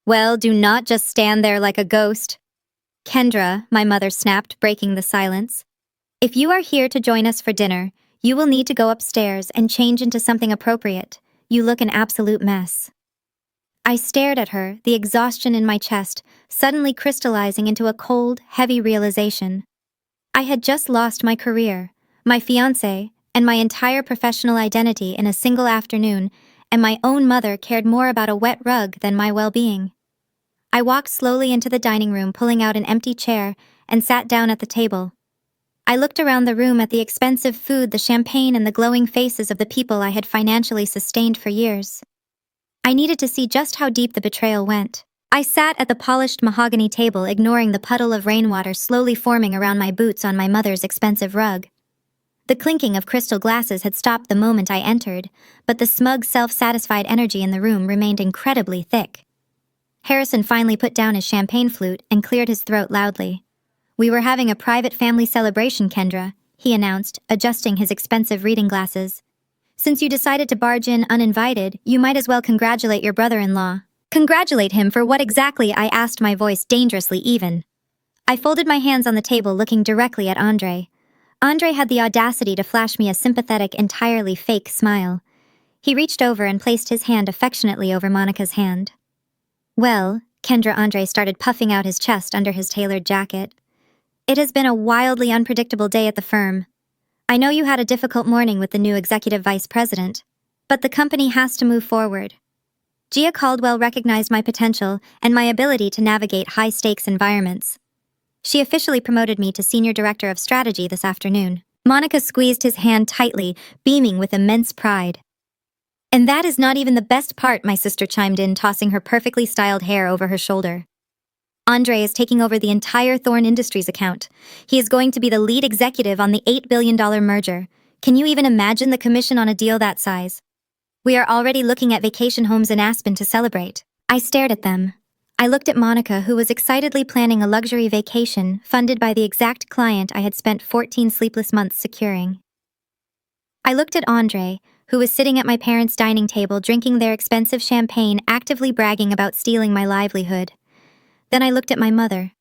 "Well, do not just stand there like a ghost." "Kendra," my mother snapped, breaking the silence. "If you are here to join us for dinner, you will need to go upstairs and change into something appropriate. You look an absolute mess." I stared at her, the exhaustion in my chest suddenly crystallizing into a cold, heavy realization. I had just lost my career, my fiancé, and my entire professional identity in a single afternoon, and my own mother cared more about a wet rug than my well-being. I walked slowly into the dining room, pulling out an empty chair, and sat down at the table. I looked around the room at the expensive food, the champagne, and the glowing faces of the people I had financially sustained for years. I needed to see just how deep the betrayal went. I sat at the polished mahogany table, ignoring the puddle of rainwater slowly forming around my boots on my mother's expensive rug. The clinking of crystal glasses had stopped the moment I entered, but the smug, self-satisfied energy in the room remained incredibly thick. Harrison finally put down his champagne flute and cleared his throat loudly. "We were having a private family celebration, Kendra," he announced, adjusting his expensive reading glasses. "Since you decided to barge in uninvited, you might as well congratulate your brother-in-law." "Congratulate him for what exactly?" I asked, my voice dangerously even. I folded my hands on the table, looking directly at Andre. Andre had the audacity to flash me a sympathetic, entirely fake smile. He reached over and placed his hand affectionately over Monica's hand. "Well," Andre started puffing out his chest under his tailored jacket. "It has been a wildly unpredictable day at the firm. I know you had a difficult morning with the new executive vice president, but the company has to move forward. Gia Caldwell recognized my potential and my ability to navigate high-stakes environments. She officially promoted me to Senior Director of Strategy this afternoon." Monica squeezed his hand tightly, beaming with immense pride. "And that is not even the best part," my sister chimed in, tossing her perfectly styled hair over her shoulder. "Andre is taking over the entire Thorne Industries account. He is going to be the lead executive on the $8 billion merger. Can you even imagine the commission on a deal that size? We are already looking at vacation homes in Aspen to celebrate." I stared at them. I looked at Monica, who was excitedly planning a luxury vacation funded by the exact client I had spent 14 sleepless months securing. I looked at Andre, who was sitting at my parents' dining table drinking their expensive champagne, actively bragging about stealing my livelihood. Then I looked at my mother.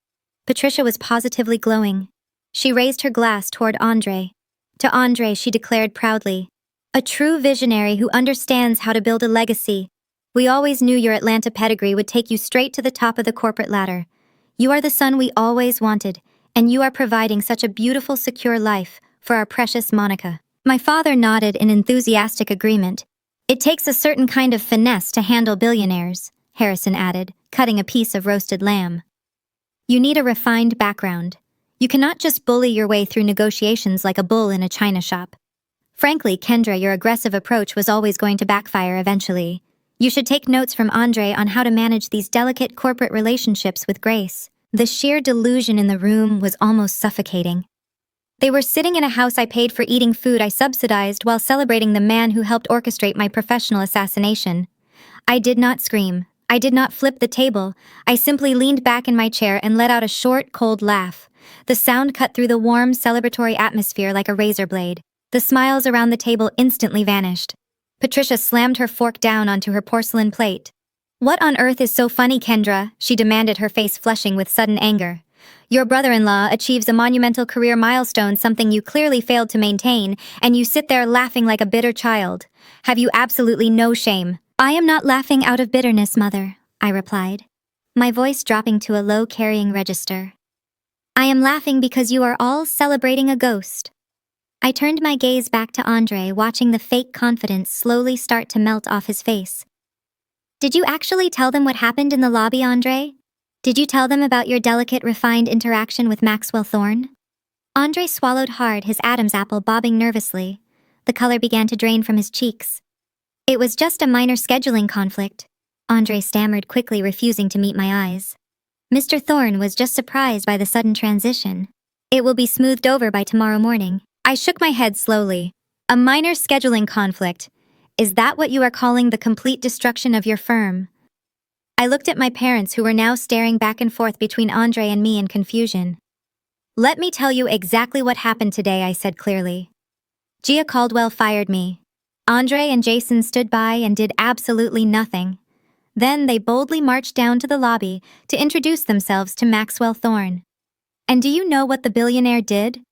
Patricia was positively glowing. She raised her glass toward Andre. To Andre, she declared proudly, "A true visionary who understands how to build a legacy. We always knew your Atlanta pedigree would take you straight to the top of the corporate ladder. You are the son we always wanted, and you are providing such a beautiful, secure life for our precious Monica." My father nodded in enthusiastic agreement. "It takes a certain kind of finesse to handle billionaires," Harrison added, cutting a piece of roasted lamb. "You need a refined background. You cannot just bully your way through negotiations like a bull in a china shop. Frankly, Kendra, your aggressive approach was always going to backfire eventually. You should take notes from Andre on how to manage these delicate corporate relationships with grace." The sheer delusion in the room was almost suffocating. They were sitting in a house I paid for, eating food I subsidized, while celebrating the man who helped orchestrate my professional assassination. I did not scream. I did not flip the table. I simply leaned back in my chair and let out a short, cold laugh. The sound cut through the warm, celebratory atmosphere like a razor blade. The smiles around the table instantly vanished. Patricia slammed her fork down onto her porcelain plate. "What on earth is so funny, Kendra?" she demanded, her face flushing with sudden anger. "Your brother-in-law achieves a monumental career milestone, something you clearly failed to maintain, and you sit there laughing like a bitter child. Have you absolutely no shame?" "I am not laughing out of bitterness, Mother," I replied, my voice dropping to a low carrying register. "I am laughing because you are all celebrating a ghost." I turned my gaze back to Andre, watching the fake confidence slowly start to melt off his face. "Did you actually tell them what happened in the lobby, Andre?" Did you tell them about your delicate, refined interaction with Maxwell Thorne? Andre swallowed hard, his Adam's apple bobbing nervously. The color began to drain from his cheeks. It was just a minor scheduling conflict. Andre stammered, quickly refusing to meet my eyes. Mr. Thorne was just surprised by the sudden transition. It will be smoothed over by tomorrow morning. I shook my head slowly. A minor scheduling conflict. Is that what you are calling the complete destruction of your firm? I looked at my parents, who were now staring back and forth between Andre and me in confusion. Let me tell you exactly what happened today, I said clearly. Gia Caldwell fired me. Andre and Jason stood by and did absolutely nothing. Then they boldly marched down to the lobby to introduce themselves to Maxwell Thorne. And do you know what the billionaire did?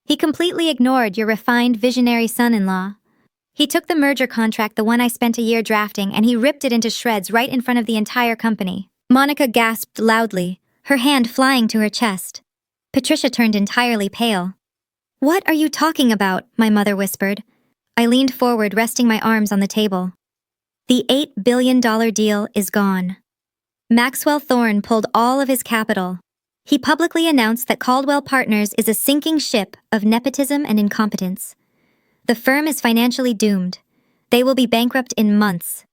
He completely ignored your refined, visionary son-in-law. He took the merger contract, the one I spent a year drafting, and he ripped it into shreds right in front of the entire company. Monica gasped loudly, her hand flying to her chest. Patricia turned entirely pale. What are you talking about? My mother whispered. I leaned forward, resting my arms on the table. The $8 billion deal is gone. Maxwell Thorne pulled all of his capital. He publicly announced that Caldwell Partners is a sinking ship of nepotism and incompetence. The firm is financially doomed. They will be bankrupt in months.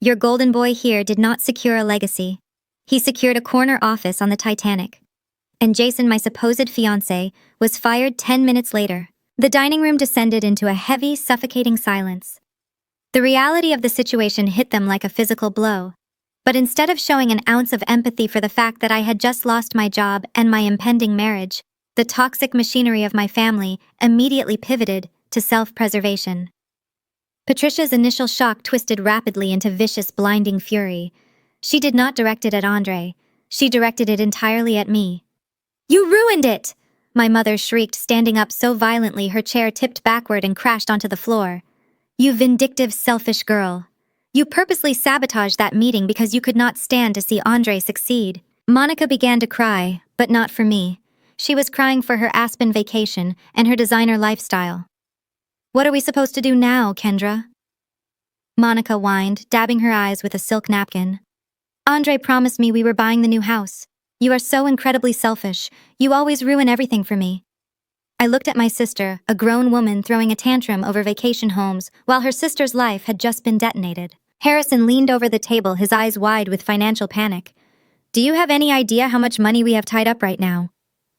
Your golden boy here did not secure a legacy. He secured a corner office on the Titanic. And Jason, my supposed fiancé, was fired 10 minutes later. The dining room descended into a heavy, suffocating silence. The reality of the situation hit them like a physical blow. But instead of showing an ounce of empathy for the fact that I had just lost my job and my impending marriage, the toxic machinery of my family immediately pivoted to self-preservation. Patricia's initial shock twisted rapidly into vicious, blinding fury. She did not direct it at Andre. She directed it entirely at me. You ruined it! My mother shrieked, standing up so violently her chair tipped backward and crashed onto the floor. You vindictive, selfish girl. You purposely sabotaged that meeting because you could not stand to see Andre succeed. Monica began to cry, but not for me. She was crying for her Aspen vacation and her designer lifestyle. What are we supposed to do now, Kendra? Monica whined, dabbing her eyes with a silk napkin. Andre promised me we were buying the new house. You are so incredibly selfish. You always ruin everything for me. I looked at my sister, a grown woman throwing a tantrum over vacation homes, while her sister's life had just been detonated. Harrison leaned over the table, his eyes wide with financial panic. Do you have any idea how much money we have tied up right now?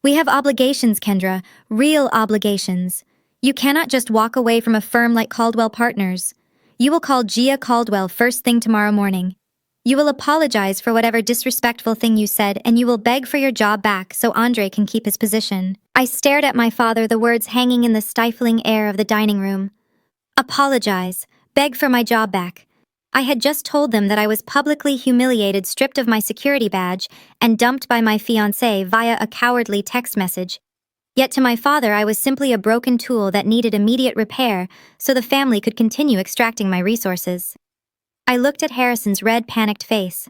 We have obligations, Kendra, real obligations. You cannot just walk away from a firm like Caldwell Partners. You will call Gia Caldwell first thing tomorrow morning. You will apologize for whatever disrespectful thing you said, and you will beg for your job back so Andre can keep his position. I stared at my father, the words hanging in the stifling air of the dining room. Apologize. Beg for my job back. I had just told them that I was publicly humiliated, stripped of my security badge, and dumped by my fiancé via a cowardly text message. Yet to my father, I was simply a broken tool that needed immediate repair so the family could continue extracting my resources. I looked at Harrison's red, panicked face.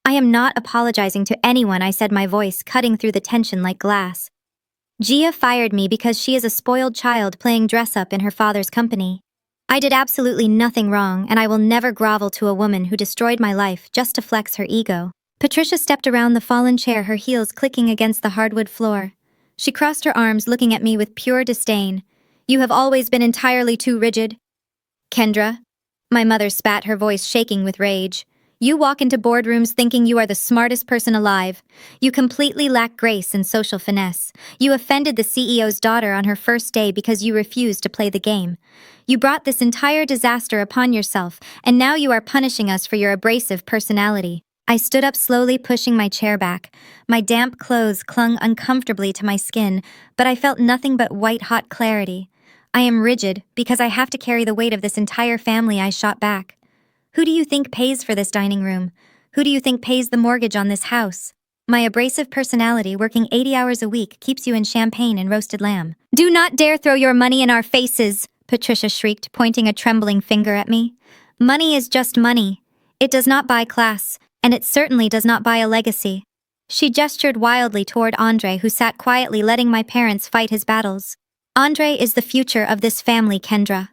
I am not apologizing to anyone, I said, my voice cutting through the tension like glass. Gia fired me because she is a spoiled child playing dress-up in her father's company. I did absolutely nothing wrong, and I will never grovel to a woman who destroyed my life just to flex her ego. Patricia stepped around the fallen chair, her heels clicking against the hardwood floor. She crossed her arms, looking at me with pure disdain. You have always been entirely too rigid. Kendra, my mother spat, her voice shaking with rage. You walk into boardrooms thinking you are the smartest person alive. You completely lack grace and social finesse. You offended the CEO's daughter on her first day because you refused to play the game. You brought this entire disaster upon yourself, and now you are punishing us for your abrasive personality. I stood up slowly, pushing my chair back. My damp clothes clung uncomfortably to my skin, but I felt nothing but white-hot clarity. I am rigid because I have to carry the weight of this entire family, I shot back. Who do you think pays for this dining room? Who do you think pays the mortgage on this house? My abrasive personality, working 80 hours a week, keeps you in champagne and roasted lamb. Do not dare throw your money in our faces, Patricia shrieked, pointing a trembling finger at me. Money is just money. It does not buy class, and it certainly does not buy a legacy. She gestured wildly toward Andre, who sat quietly letting my parents fight his battles. Andre is the future of this family, Kendra.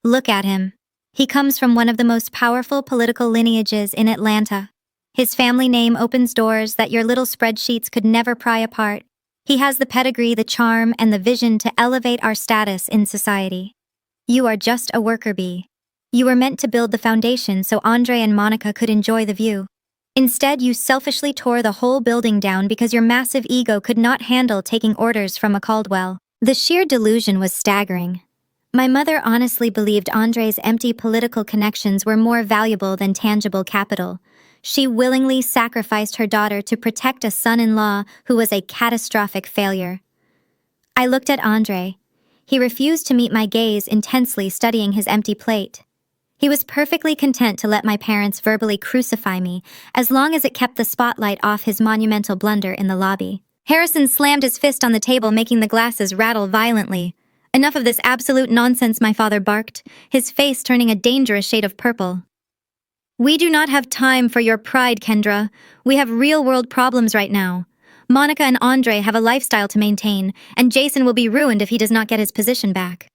Look at him. He comes from one of the most powerful political lineages in Atlanta. His family name opens doors that your little spreadsheets could never pry apart. He has the pedigree, the charm, and the vision to elevate our status in society. You are just a worker bee. You were meant to build the foundation so Andre and Monica could enjoy the view. Instead, you selfishly tore the whole building down because your massive ego could not handle taking orders from a Caldwell. The sheer delusion was staggering. My mother honestly believed Andre's empty political connections were more valuable than tangible capital. She willingly sacrificed her daughter to protect a son-in-law who was a catastrophic failure. I looked at Andre. He refused to meet my gaze, intensely studying his empty plate. He was perfectly content to let my parents verbally crucify me, as long as it kept the spotlight off his monumental blunder in the lobby. Harrison slammed his fist on the table, making the glasses rattle violently. "Enough of this absolute nonsense," my father barked, his face turning a dangerous shade of purple. "We do not have time for your pride, Kendra. We have real-world problems right now. Monica and Andre have a lifestyle to maintain, and Jason will be ruined if he does not get his position back.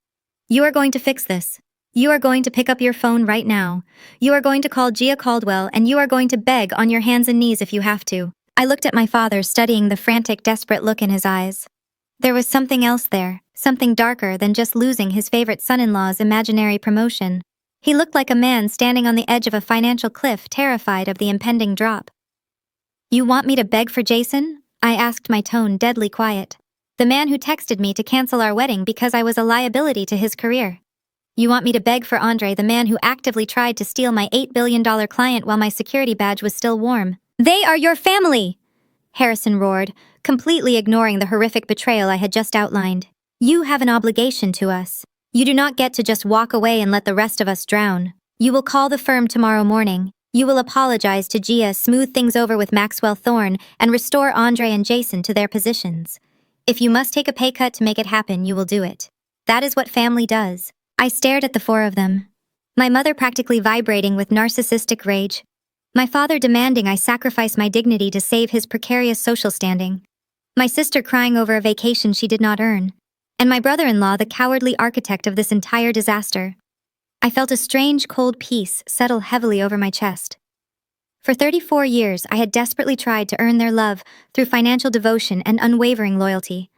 You are going to fix this. You are going to pick up your phone right now. You are going to call Gia Caldwell, and you are going to beg on your hands and knees if you have to." I looked at my father, studying the frantic, desperate look in his eyes. There was something else there, something darker than just losing his favorite son-in-law's imaginary promotion. He looked like a man standing on the edge of a financial cliff, terrified of the impending drop. "You want me to beg for Jason?" I asked, my tone deadly quiet. "The man who texted me to cancel our wedding because I was a liability to his career. You want me to beg for Andre, the man who actively tried to steal my $8 billion client while my security badge was still warm?" "They are your family!" Harrison roared, completely ignoring the horrific betrayal I had just outlined. "You have an obligation to us. You do not get to just walk away and let the rest of us drown. You will call the firm tomorrow morning. You will apologize to Gia, smooth things over with Maxwell Thorne, and restore Andre and Jason to their positions. If you must take a pay cut to make it happen, you will do it. That is what family does." I stared at the four of them. My mother practically vibrating with narcissistic rage. My father demanding I sacrifice my dignity to save his precarious social standing. My sister crying over a vacation she did not earn. And my brother-in-law the cowardly architect of this entire disaster. I felt a strange, cold peace settle heavily over my chest. For 34 years, I had desperately tried to earn their love through financial devotion and unwavering loyalty.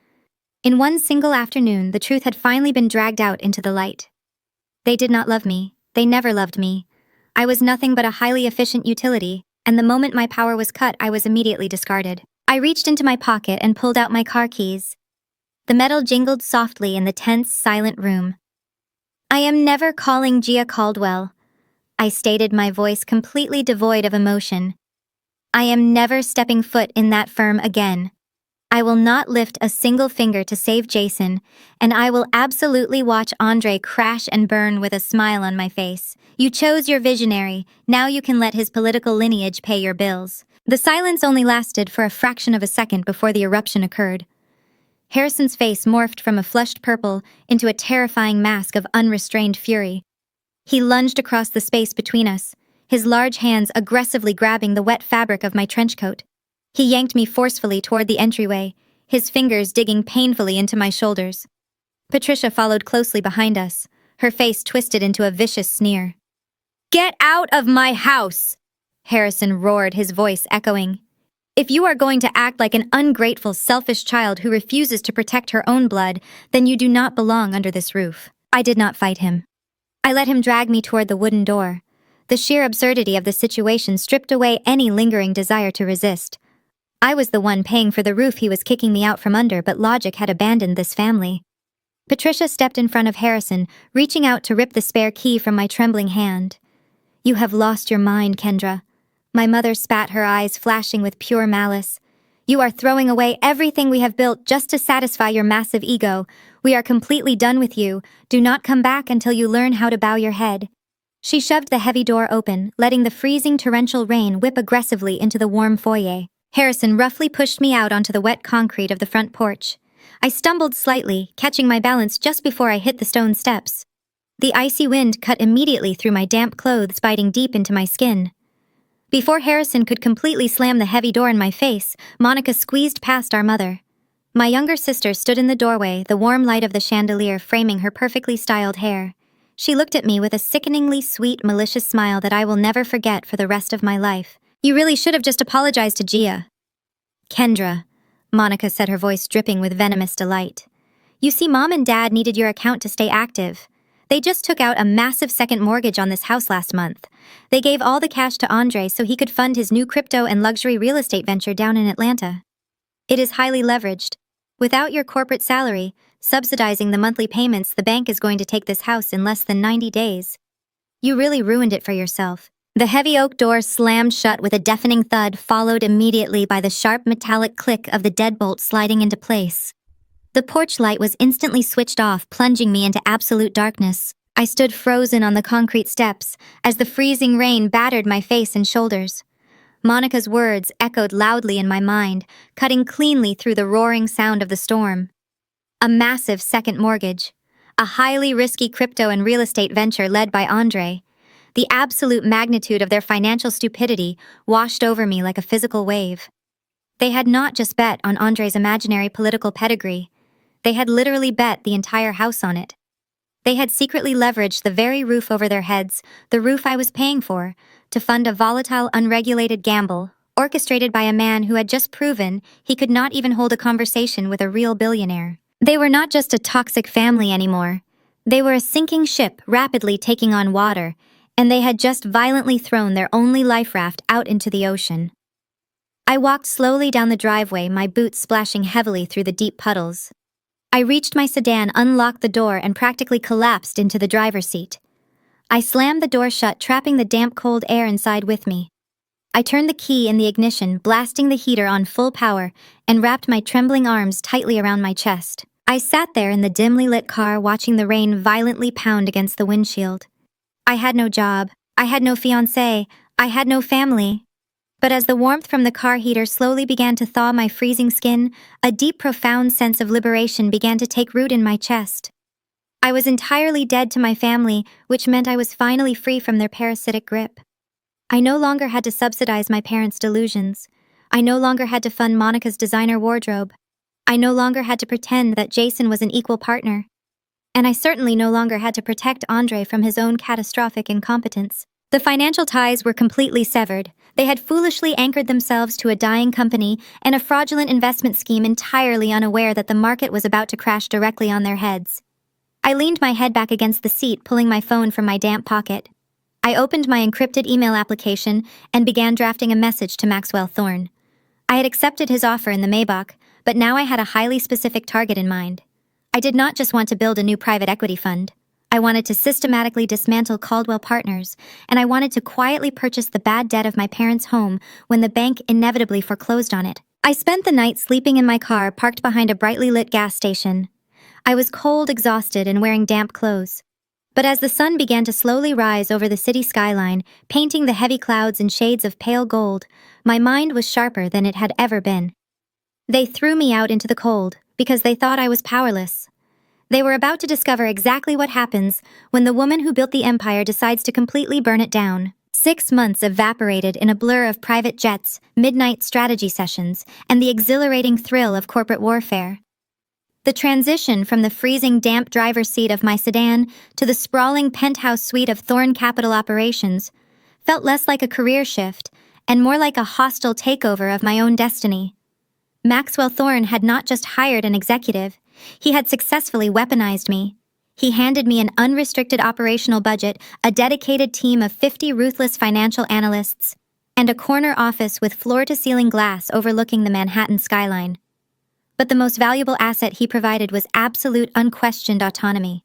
In one single afternoon, the truth had finally been dragged out into the light. They did not love me. They never loved me. I was nothing but a highly efficient utility, and the moment my power was cut, I was immediately discarded. I reached into my pocket and pulled out my car keys. The metal jingled softly in the tense, silent room. "I am never calling Gia Caldwell," I stated, my voice completely devoid of emotion. "I am never stepping foot in that firm again. I will not lift a single finger to save Jason, and I will absolutely watch Andre crash and burn with a smile on my face. You chose your visionary, now you can let his political lineage pay your bills." The silence only lasted for a fraction of a second before the eruption occurred. Harrison's face morphed from a flushed purple into a terrifying mask of unrestrained fury. He lunged across the space between us, his large hands aggressively grabbing the wet fabric of my trench coat. He yanked me forcefully toward the entryway, his fingers digging painfully into my shoulders. Patricia followed closely behind us, her face twisted into a vicious sneer. "Get out of my house!" Harrison roared, his voice echoing. "If you are going to act like an ungrateful, selfish child who refuses to protect her own blood, then you do not belong under this roof." I did not fight him. I let him drag me toward the wooden door. The sheer absurdity of the situation stripped away any lingering desire to resist. I was the one paying for the roof he was kicking me out from under, but logic had abandoned this family. Patricia stepped in front of Harrison, reaching out to rip the spare key from my trembling hand. "You have lost your mind, Kendra." My mother spat, her eyes flashing with pure malice. "You are throwing away everything we have built just to satisfy your massive ego. We are completely done with you. Do not come back until you learn how to bow your head." She shoved the heavy door open, letting the freezing torrential rain whip aggressively into the warm foyer. Harrison roughly pushed me out onto the wet concrete of the front porch. I stumbled slightly, catching my balance just before I hit the stone steps. The icy wind cut immediately through my damp clothes, biting deep into my skin. Before Harrison could completely slam the heavy door in my face, Monica squeezed past our mother. My younger sister stood in the doorway, the warm light of the chandelier framing her perfectly styled hair. She looked at me with a sickeningly sweet, malicious smile that I will never forget for the rest of my life. You really should have just apologized to Gia. Kendra, Monica said, her voice dripping with venomous delight. You see, Mom and Dad needed your account to stay active. They just took out a massive second mortgage on this house last month. They gave all the cash to Andre so he could fund his new crypto and luxury real estate venture down in Atlanta. It is highly leveraged. Without your corporate salary, subsidizing the monthly payments, the bank is going to take this house in less than 90 days. You really ruined it for yourself. The heavy oak door slammed shut with a deafening thud, followed immediately by the sharp metallic click of the deadbolt sliding into place. The porch light was instantly switched off, plunging me into absolute darkness. I stood frozen on the concrete steps as the freezing rain battered my face and shoulders. Monica's words echoed loudly in my mind, cutting cleanly through the roaring sound of the storm. A massive second mortgage. A highly risky crypto and real estate venture led by Andre. The absolute magnitude of their financial stupidity washed over me like a physical wave. They had not just bet on Andre's imaginary political pedigree. They had literally bet the entire house on it. They had secretly leveraged the very roof over their heads, the roof I was paying for, to fund a volatile, unregulated gamble, orchestrated by a man who had just proven he could not even hold a conversation with a real billionaire. They were not just a toxic family anymore. They were a sinking ship rapidly taking on water, and they had just violently thrown their only life raft out into the ocean. I walked slowly down the driveway, my boots splashing heavily through the deep puddles. I reached my sedan, unlocked the door, and practically collapsed into the driver's seat. I slammed the door shut, trapping the damp, cold air inside with me. I turned the key in the ignition, blasting the heater on full power, and wrapped my trembling arms tightly around my chest. I sat there in the dimly lit car, watching the rain violently pound against the windshield. I had no job. I had no fiancé. I had no family. But as the warmth from the car heater slowly began to thaw my freezing skin, a deep, profound sense of liberation began to take root in my chest. I was entirely dead to my family, which meant I was finally free from their parasitic grip. I no longer had to subsidize my parents' delusions. I no longer had to fund Monica's designer wardrobe. I no longer had to pretend that Jason was an equal partner. And I certainly no longer had to protect Andre from his own catastrophic incompetence. The financial ties were completely severed. They had foolishly anchored themselves to a dying company and a fraudulent investment scheme, entirely unaware that the market was about to crash directly on their heads. I leaned my head back against the seat, pulling my phone from my damp pocket. I opened my encrypted email application and began drafting a message to Maxwell Thorne. I had accepted his offer in the Maybach, but now I had a highly specific target in mind. I did not just want to build a new private equity fund. I wanted to systematically dismantle Caldwell Partners, and I wanted to quietly purchase the bad debt of my parents' home when the bank inevitably foreclosed on it. I spent the night sleeping in my car parked behind a brightly lit gas station. I was cold, exhausted, and wearing damp clothes. But as the sun began to slowly rise over the city skyline, painting the heavy clouds in shades of pale gold, my mind was sharper than it had ever been. They threw me out into the cold because they thought I was powerless. They were about to discover exactly what happens when the woman who built the empire decides to completely burn it down. 6 months evaporated in a blur of private jets, midnight strategy sessions, and the exhilarating thrill of corporate warfare. The transition from the freezing damp driver's seat of my sedan to the sprawling penthouse suite of Thorne Capital Operations felt less like a career shift and more like a hostile takeover of my own destiny. Maxwell Thorne had not just hired an executive, he had successfully weaponized me. He handed me an unrestricted operational budget, a dedicated team of 50 ruthless financial analysts, and a corner office with floor-to-ceiling glass overlooking the Manhattan skyline. But the most valuable asset he provided was absolute, unquestioned autonomy.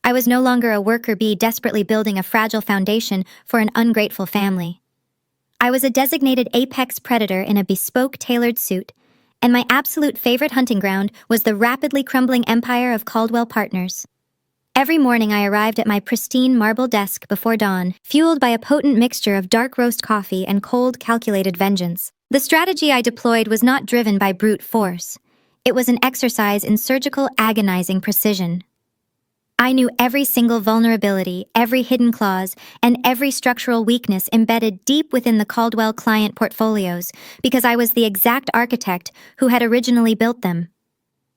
I was no longer a worker bee desperately building a fragile foundation for an ungrateful family. I was a designated apex predator in a bespoke, tailored suit, and my absolute favorite hunting ground was the rapidly crumbling empire of Caldwell Partners. Every morning I arrived at my pristine marble desk before dawn, fueled by a potent mixture of dark roast coffee and cold, calculated vengeance. The strategy I deployed was not driven by brute force. It was an exercise in surgical, agonizing precision. I knew every single vulnerability, every hidden clause, and every structural weakness embedded deep within the Caldwell client portfolios because I was the exact architect who had originally built them.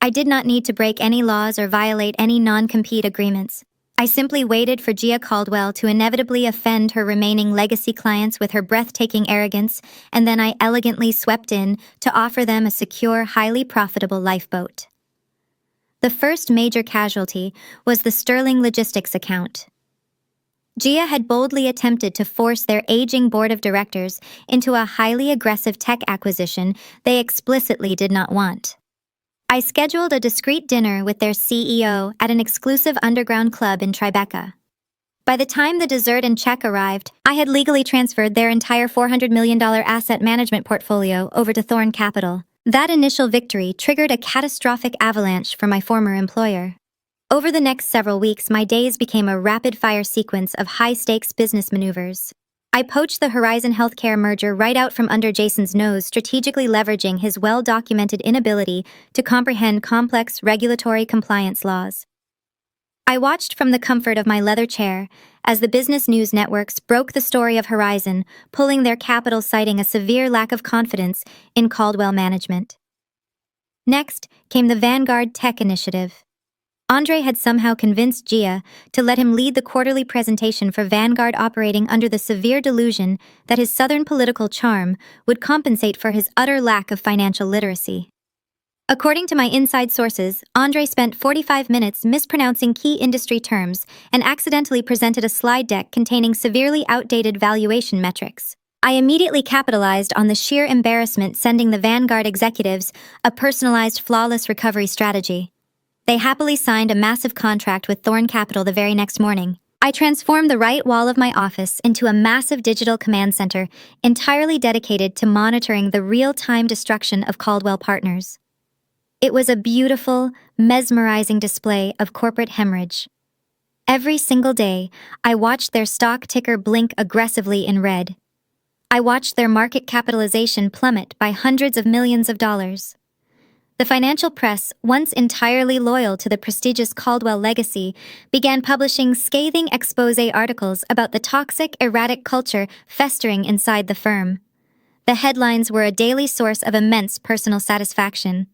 I did not need to break any laws or violate any non-compete agreements. I simply waited for Gia Caldwell to inevitably offend her remaining legacy clients with her breathtaking arrogance, and then I elegantly swept in to offer them a secure, highly profitable lifeboat. The first major casualty was the Sterling Logistics account. Gia had boldly attempted to force their aging board of directors into a highly aggressive tech acquisition they explicitly did not want. I scheduled a discreet dinner with their CEO at an exclusive underground club in Tribeca. By the time the dessert and check arrived, I had legally transferred their entire $400 million asset management portfolio over to Thorn Capital. That initial victory triggered a catastrophic avalanche for my former employer. Over the next several weeks, my days became a rapid-fire sequence of high-stakes business maneuvers. I poached the Horizon Healthcare merger right out from under Jason's nose, strategically leveraging his well-documented inability to comprehend complex regulatory compliance laws. I watched from the comfort of my leather chair as the business news networks broke the story of Horizon, pulling their capital, citing a severe lack of confidence in Caldwell management. Next came the Vanguard Tech Initiative. Andre had somehow convinced Gia to let him lead the quarterly presentation for Vanguard, operating under the severe delusion that his Southern political charm would compensate for his utter lack of financial literacy. According to my inside sources, Andre spent 45 minutes mispronouncing key industry terms and accidentally presented a slide deck containing severely outdated valuation metrics. I immediately capitalized on the sheer embarrassment, sending the Vanguard executives a personalized, flawless recovery strategy. They happily signed a massive contract with Thorn Capital the very next morning. I transformed the right wall of my office into a massive digital command center entirely dedicated to monitoring the real-time destruction of Caldwell Partners. It was a beautiful, mesmerizing display of corporate hemorrhage. Every single day, I watched their stock ticker blink aggressively in red. I watched their market capitalization plummet by hundreds of millions of dollars. The financial press, once entirely loyal to the prestigious Caldwell legacy, began publishing scathing exposé articles about the toxic, erratic culture festering inside the firm. The headlines were a daily source of immense personal satisfaction.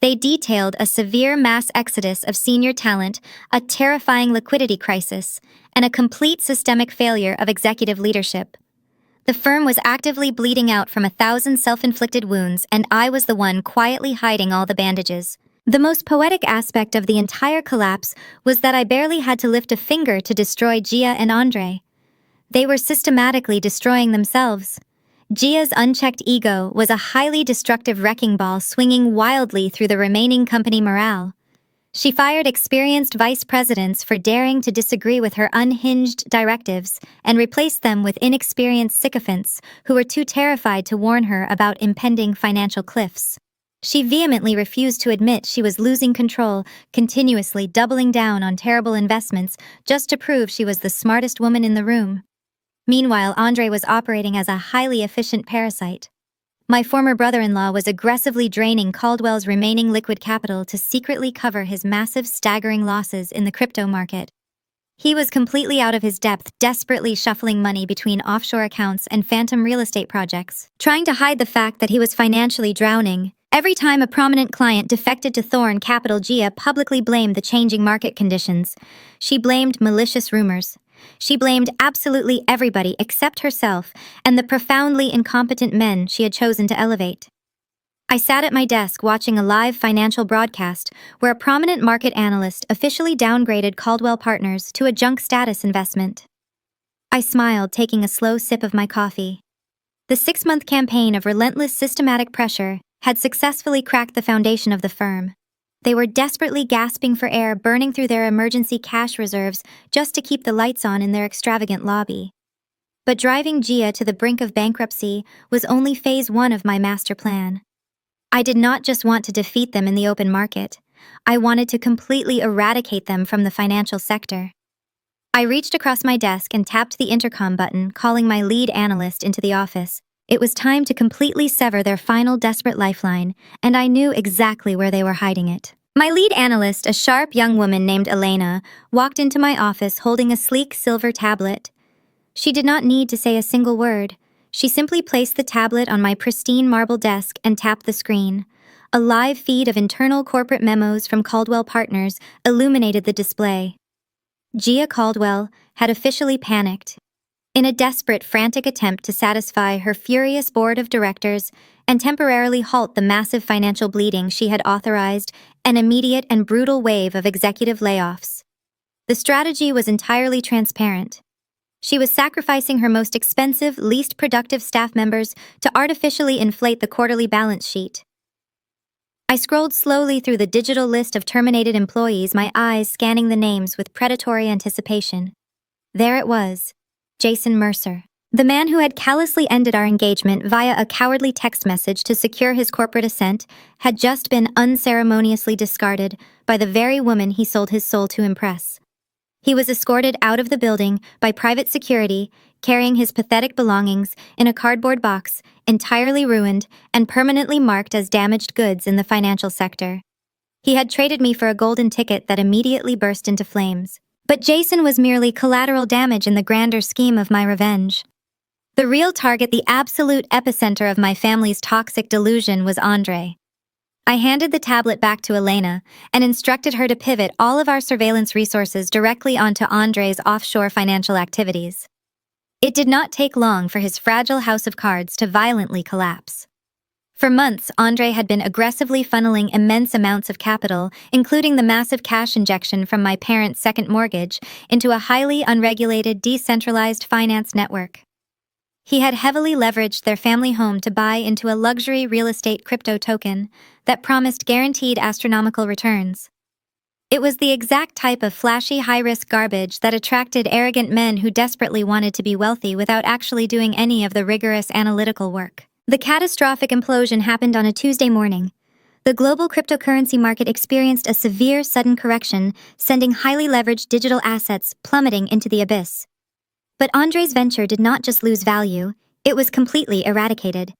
They detailed a severe mass exodus of senior talent, a terrifying liquidity crisis, and a complete systemic failure of executive leadership. The firm was actively bleeding out from 1,000 self-inflicted wounds, and I was the one quietly hiding all the bandages. The most poetic aspect of the entire collapse was that I barely had to lift a finger to destroy Gia and Andre. They were systematically destroying themselves. Gia's unchecked ego was a highly destructive wrecking ball swinging wildly through the remaining company morale. She fired experienced vice presidents for daring to disagree with her unhinged directives and replaced them with inexperienced sycophants who were too terrified to warn her about impending financial cliffs. She vehemently refused to admit she was losing control, continuously doubling down on terrible investments just to prove she was the smartest woman in the room. Meanwhile, Andre was operating as a highly efficient parasite. My former brother-in-law was aggressively draining Caldwell's remaining liquid capital to secretly cover his massive, staggering losses in the crypto market. He was completely out of his depth, desperately shuffling money between offshore accounts and phantom real estate projects, trying to hide the fact that he was financially drowning. Every time a prominent client defected to Thorn Capital, Gia publicly blamed the changing market conditions. She blamed malicious rumors. She blamed absolutely everybody except herself and the profoundly incompetent men she had chosen to elevate. I sat at my desk watching a live financial broadcast where a prominent market analyst officially downgraded Caldwell Partners to a junk status investment. I smiled, taking a slow sip of my coffee. The 6-month campaign of relentless systematic pressure had successfully cracked the foundation of the firm. They were desperately gasping for air, burning through their emergency cash reserves just to keep the lights on in their extravagant lobby. But driving Gia to the brink of bankruptcy was only phase 1 of my master plan. I did not just want to defeat them in the open market. I wanted to completely eradicate them from the financial sector. I reached across my desk and tapped the intercom button, calling my lead analyst into the office. It was time to completely sever their final desperate lifeline, and I knew exactly where they were hiding it. My lead analyst, a sharp young woman named Elena, walked into my office holding a sleek silver tablet. She did not need to say a single word. She simply placed the tablet on my pristine marble desk and tapped the screen. A live feed of internal corporate memos from Caldwell Partners illuminated the display. Gia Caldwell had officially panicked. In a desperate, frantic attempt to satisfy her furious board of directors and temporarily halt the massive financial bleeding, she had authorized an immediate and brutal wave of executive layoffs. The strategy was entirely transparent. She was sacrificing her most expensive, least productive staff members to artificially inflate the quarterly balance sheet. I scrolled slowly through the digital list of terminated employees, my eyes scanning the names with predatory anticipation. There it was, Jason Mercer. The man who had callously ended our engagement via a cowardly text message to secure his corporate ascent had just been unceremoniously discarded by the very woman he sold his soul to impress. He was escorted out of the building by private security, carrying his pathetic belongings in a cardboard box, entirely ruined and permanently marked as damaged goods in the financial sector. He had traded me for a golden ticket that immediately burst into flames. But Jason was merely collateral damage in the grander scheme of my revenge. The real target, the absolute epicenter of my family's toxic delusion, was Andre. I handed the tablet back to Elena and instructed her to pivot all of our surveillance resources directly onto Andre's offshore financial activities. It did not take long for his fragile house of cards to violently collapse. For months, Andre had been aggressively funneling immense amounts of capital, including the massive cash injection from my parents' second mortgage, into a highly unregulated, decentralized finance network. He had heavily leveraged their family home to buy into a luxury real estate crypto token that promised guaranteed astronomical returns. It was the exact type of flashy, high-risk garbage that attracted arrogant men who desperately wanted to be wealthy without actually doing any of the rigorous analytical work. The catastrophic implosion happened on a Tuesday morning. The global cryptocurrency market experienced a severe, sudden correction, sending highly leveraged digital assets plummeting into the abyss. But Andre's venture did not just lose value, it was completely eradicated.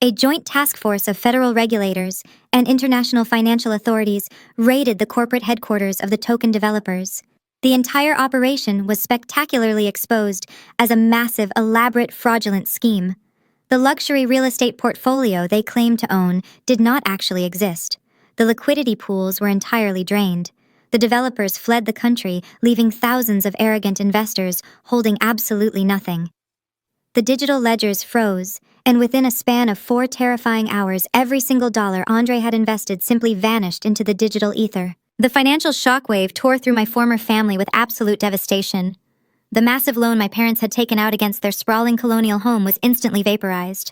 A joint task force of federal regulators and international financial authorities raided the corporate headquarters of the token developers. The entire operation was spectacularly exposed as a massive, elaborate, fraudulent scheme. The luxury real estate portfolio they claimed to own did not actually exist. The liquidity pools were entirely drained. The developers fled the country, leaving thousands of arrogant investors holding absolutely nothing. The digital ledgers froze, and within a span of 4 terrifying hours, every single dollar Andre had invested simply vanished into the digital ether. The financial shockwave tore through my former family with absolute devastation. The massive loan my parents had taken out against their sprawling colonial home was instantly vaporized.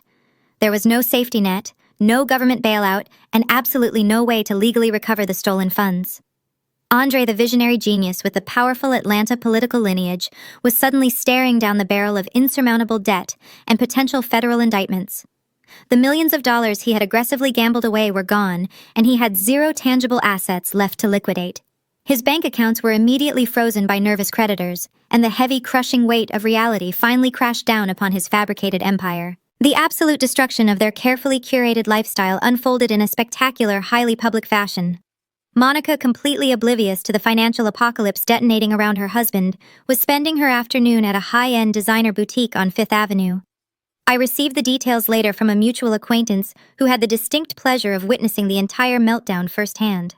There was no safety net, no government bailout, and absolutely no way to legally recover the stolen funds. Andre, the visionary genius with the powerful Atlanta political lineage, was suddenly staring down the barrel of insurmountable debt and potential federal indictments. The millions of dollars he had aggressively gambled away were gone, and he had zero tangible assets left to liquidate. His bank accounts were immediately frozen by nervous creditors, and the heavy, crushing weight of reality finally crashed down upon his fabricated empire. The absolute destruction of their carefully curated lifestyle unfolded in a spectacular, highly public fashion. Monica, completely oblivious to the financial apocalypse detonating around her husband, was spending her afternoon at a high-end designer boutique on Fifth Avenue. I received the details later from a mutual acquaintance who had the distinct pleasure of witnessing the entire meltdown firsthand.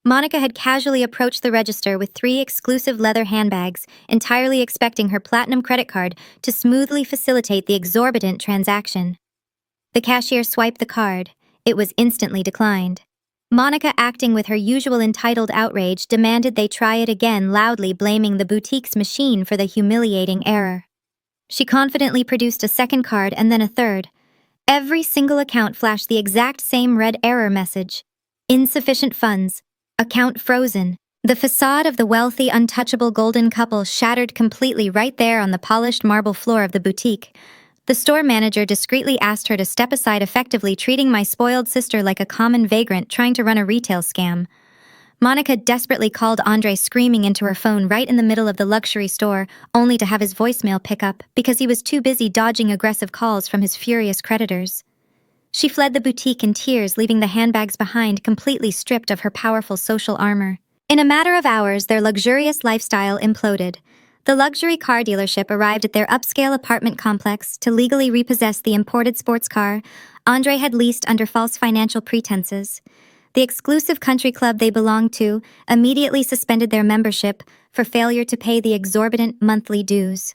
Monica had casually approached the register with 3 exclusive leather handbags, entirely expecting her platinum credit card to smoothly facilitate the exorbitant transaction. The cashier swiped the card. It was instantly declined. Monica, acting with her usual entitled outrage, demanded they try it again, loudly blaming the boutique's machine for the humiliating error. She confidently produced a second card and then a third. Every single account flashed the exact same red error message. Insufficient funds. Account frozen. The facade of the wealthy, untouchable golden couple shattered completely right there on the polished marble floor of the boutique. The store manager discreetly asked her to step aside, effectively treating my spoiled sister like a common vagrant trying to run a retail scam. Monica desperately called Andre, screaming into her phone right in the middle of the luxury store, only to have his voicemail pick up because he was too busy dodging aggressive calls from his furious creditors. She fled the boutique in tears, leaving the handbags behind, completely stripped of her powerful social armor. In a matter of hours, their luxurious lifestyle imploded. The luxury car dealership arrived at their upscale apartment complex to legally repossess the imported sports car Andre had leased under false financial pretenses. The exclusive country club they belonged to immediately suspended their membership for failure to pay the exorbitant monthly dues.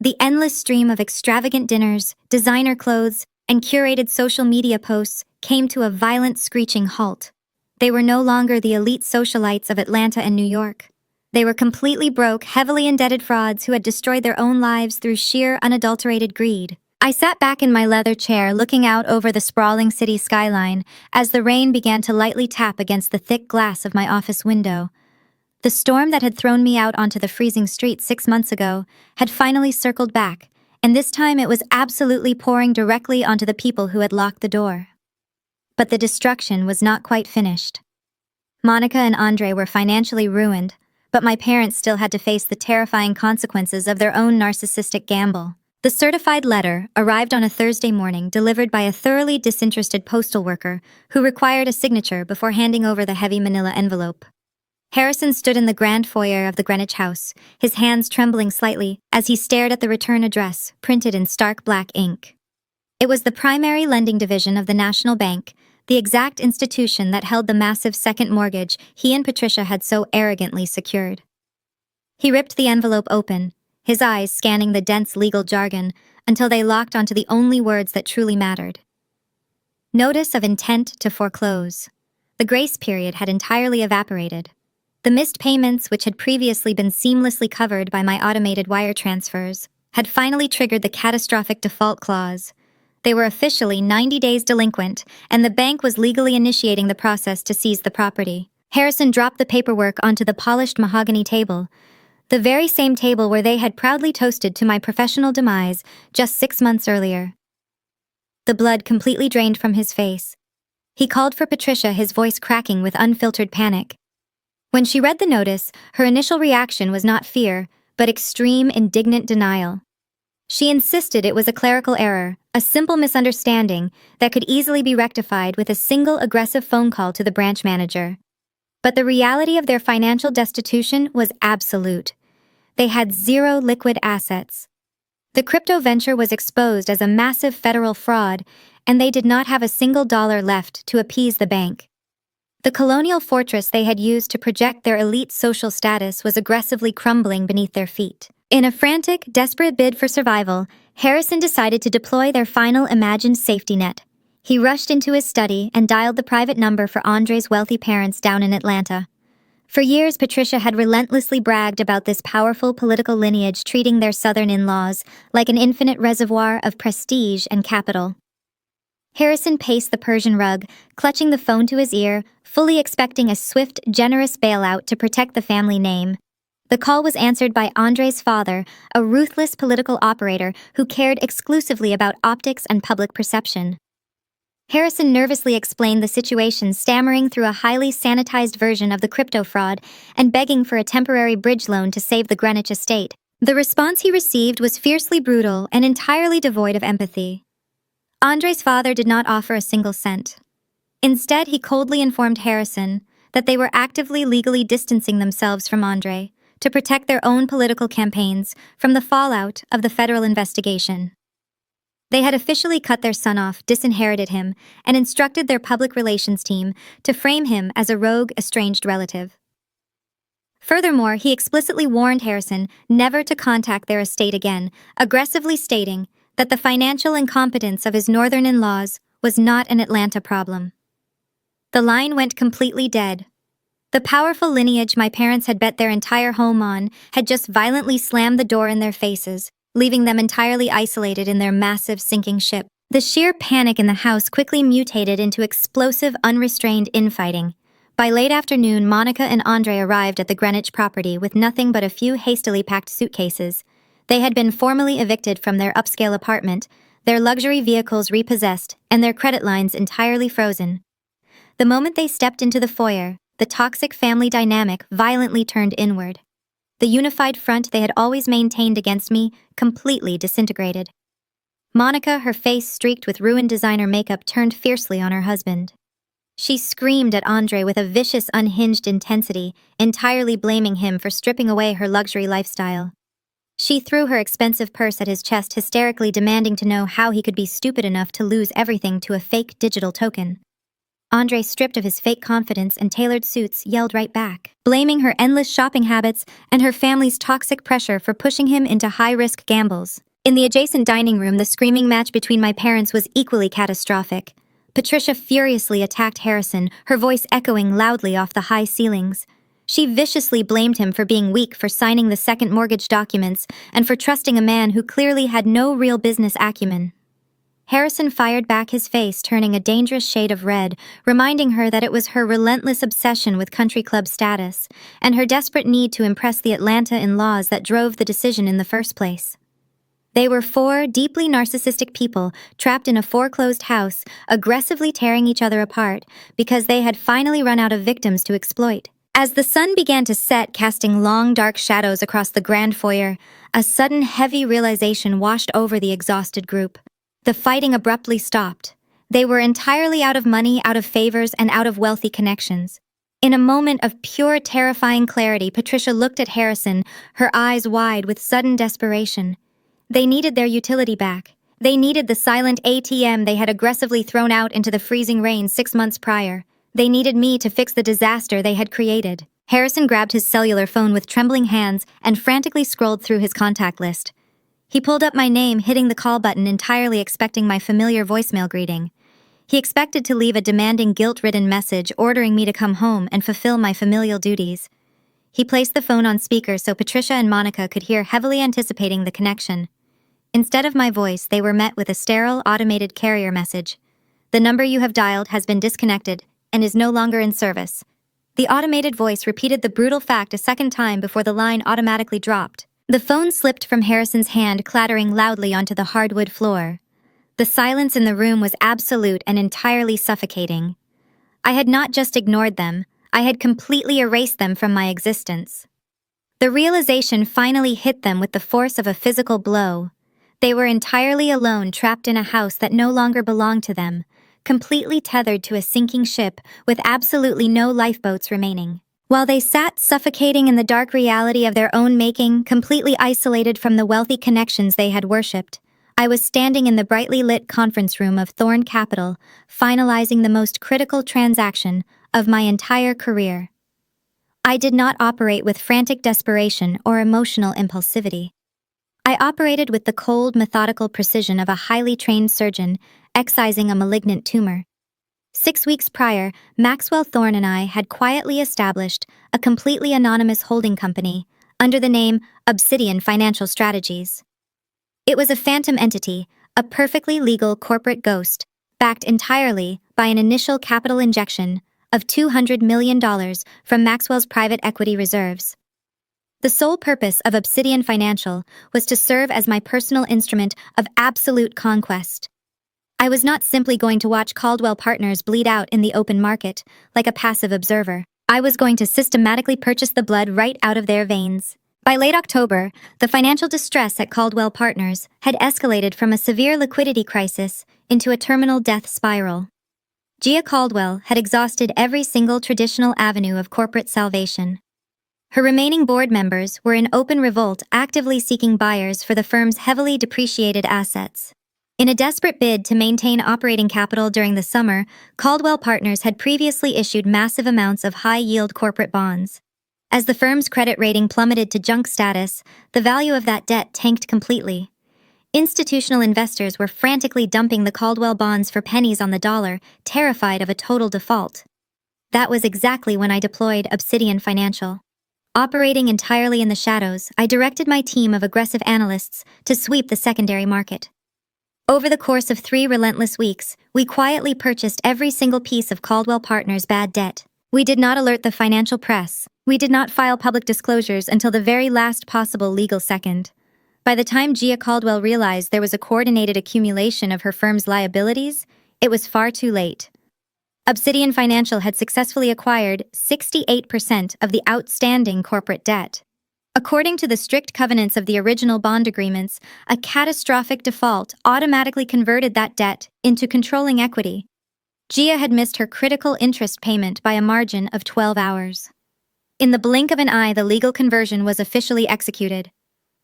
The endless stream of extravagant dinners, designer clothes, and curated social media posts came to a violent screeching halt. They were no longer the elite socialites of Atlanta and New York. They were completely broke, heavily indebted frauds who had destroyed their own lives through sheer, unadulterated greed. I sat back in my leather chair looking out over the sprawling city skyline as the rain began to lightly tap against the thick glass of my office window. The storm that had thrown me out onto the freezing street 6 months ago had finally circled back, and this time it was absolutely pouring directly onto the people who had locked the door. But the destruction was not quite finished. Monica and Andre were financially ruined, but my parents still had to face the terrifying consequences of their own narcissistic gamble. The certified letter arrived on a Thursday morning, delivered by a thoroughly disinterested postal worker who required a signature before handing over the heavy manila envelope. Harrison stood in the grand foyer of the Greenwich House, his hands trembling slightly as he stared at the return address, printed in stark black ink. It was the primary lending division of the National Bank, the exact institution that held the massive second mortgage he and Patricia had so arrogantly secured. He ripped the envelope open, his eyes scanning the dense legal jargon until they locked onto the only words that truly mattered. Notice of intent to foreclose. The grace period had entirely evaporated. The missed payments, which had previously been seamlessly covered by my automated wire transfers, had finally triggered the catastrophic default clause. They were officially 90 days delinquent, and the bank was legally initiating the process to seize the property. Harrison dropped the paperwork onto the polished mahogany table, the very same table where they had proudly toasted to my professional demise just 6 months earlier. The blood completely drained from his face. He called for Patricia, his voice cracking with unfiltered panic. When she read the notice, her initial reaction was not fear, but extreme, indignant denial. She insisted it was a clerical error, a simple misunderstanding that could easily be rectified with a single aggressive phone call to the branch manager. But the reality of their financial destitution was absolute. They had zero liquid assets. The crypto venture was exposed as a massive federal fraud, and they did not have a single dollar left to appease the bank. The colonial fortress they had used to project their elite social status was aggressively crumbling beneath their feet. In a frantic, desperate bid for survival, Harrison decided to deploy their final imagined safety net. He rushed into his study and dialed the private number for Andre's wealthy parents down in Atlanta. For years, Patricia had relentlessly bragged about this powerful political lineage treating their southern in-laws like an infinite reservoir of prestige and capital. Harrison paced the Persian rug, clutching the phone to his ear, fully expecting a swift, generous bailout to protect the family name. The call was answered by Andre's father, a ruthless political operator who cared exclusively about optics and public perception. Harrison nervously explained the situation, stammering through a highly sanitized version of the crypto fraud and begging for a temporary bridge loan to save the Greenwich estate. The response he received was fiercely brutal and entirely devoid of empathy. Andre's father did not offer a single cent. Instead, he coldly informed Harrison that they were actively legally distancing themselves from Andre to protect their own political campaigns from the fallout of the federal investigation. They had officially cut their son off, disinherited him, and instructed their public relations team to frame him as a rogue, estranged relative. Furthermore, he explicitly warned Harrison never to contact their estate again, aggressively stating that the financial incompetence of his northern in-laws was not an Atlanta problem. The line went completely dead. The powerful lineage my parents had bet their entire home on had just violently slammed the door in their faces, leaving them entirely isolated in their massive sinking ship. The sheer panic in the house quickly mutated into explosive, unrestrained infighting. By late afternoon, Monica and Andre arrived at the Greenwich property with nothing but a few hastily packed suitcases. They had been formally evicted from their upscale apartment, their luxury vehicles repossessed, and their credit lines entirely frozen. The moment they stepped into the foyer, the toxic family dynamic violently turned inward. The unified front they had always maintained against me completely disintegrated. Monica, her face streaked with ruined designer makeup, turned fiercely on her husband. She screamed at Andre with a vicious, unhinged intensity, entirely blaming him for stripping away her luxury lifestyle. She threw her expensive purse at his chest, hysterically demanding to know how he could be stupid enough to lose everything to a fake digital token. Andre, stripped of his fake confidence and tailored suits, yelled right back, blaming her endless shopping habits and her family's toxic pressure for pushing him into high-risk gambles. In the adjacent dining room, the screaming match between my parents was equally catastrophic. Patricia furiously attacked Harrison, her voice echoing loudly off the high ceilings. She viciously blamed him for being weak for signing the second mortgage documents and for trusting a man who clearly had no real business acumen. Harrison fired back, his face turning a dangerous shade of red, reminding her that it was her relentless obsession with country club status and her desperate need to impress the Atlanta in-laws that drove the decision in the first place. They were four deeply narcissistic people trapped in a foreclosed house, aggressively tearing each other apart because they had finally run out of victims to exploit. As the sun began to set, casting long, dark shadows across the grand foyer, a sudden heavy realization washed over the exhausted group. The fighting abruptly stopped. They were entirely out of money, out of favors, and out of wealthy connections. In a moment of pure, terrifying clarity, Patricia looked at Harrison, her eyes wide with sudden desperation. They needed their utility back. They needed the silent ATM they had aggressively thrown out into the freezing rain 6 months prior. They needed me to fix the disaster they had created. Harrison grabbed his cellular phone with trembling hands and frantically scrolled through his contact list. He pulled up my name, hitting the call button, entirely expecting my familiar voicemail greeting. He expected to leave a demanding, guilt-ridden message ordering me to come home and fulfill my familial duties. He placed the phone on speaker so Patricia and Monica could hear, heavily anticipating the connection. Instead of my voice, they were met with a sterile, automated carrier message. The number you have dialed has been disconnected and is no longer in service. The automated voice repeated the brutal fact a second time before the line automatically dropped. The phone slipped from Harrison's hand, clattering loudly onto the hardwood floor. The silence in the room was absolute and entirely suffocating. I had not just ignored them, I had completely erased them from my existence. The realization finally hit them with the force of a physical blow. They were entirely alone, trapped in a house that no longer belonged to them, completely tethered to a sinking ship with absolutely no lifeboats remaining. While they sat suffocating in the dark reality of their own making, completely isolated from the wealthy connections they had worshipped, I was standing in the brightly lit conference room of Thorn Capital, finalizing the most critical transaction of my entire career. I did not operate with frantic desperation or emotional impulsivity. I operated with the cold, methodical precision of a highly trained surgeon excising a malignant tumor. 6 weeks prior, Maxwell Thorne and I had quietly established a completely anonymous holding company under the name Obsidian Financial Strategies. It was a phantom entity, a perfectly legal corporate ghost, backed entirely by an initial capital injection of $200 million from Maxwell's private equity reserves. The sole purpose of Obsidian Financial was to serve as my personal instrument of absolute conquest. I was not simply going to watch Caldwell Partners bleed out in the open market, like a passive observer. I was going to systematically purchase the blood right out of their veins. By late October, the financial distress at Caldwell Partners had escalated from a severe liquidity crisis into a terminal death spiral. Gia Caldwell had exhausted every single traditional avenue of corporate salvation. Her remaining board members were in open revolt, actively seeking buyers for the firm's heavily depreciated assets. In a desperate bid to maintain operating capital during the summer, Caldwell Partners had previously issued massive amounts of high-yield corporate bonds. As the firm's credit rating plummeted to junk status, the value of that debt tanked completely. Institutional investors were frantically dumping the Caldwell bonds for pennies on the dollar, terrified of a total default. That was exactly when I deployed Obsidian Financial. Operating entirely in the shadows, I directed my team of aggressive analysts to sweep the secondary market. Over the course of 3 relentless weeks, we quietly purchased every single piece of Caldwell Partners' bad debt. We did not alert the financial press. We did not file public disclosures until the very last possible legal second. By the time Gia Caldwell realized there was a coordinated accumulation of her firm's liabilities, it was far too late. Obsidian Financial had successfully acquired 68% of the outstanding corporate debt. According to the strict covenants of the original bond agreements, a catastrophic default automatically converted that debt into controlling equity. Gia had missed her critical interest payment by a margin of 12 hours. In the blink of an eye, the legal conversion was officially executed.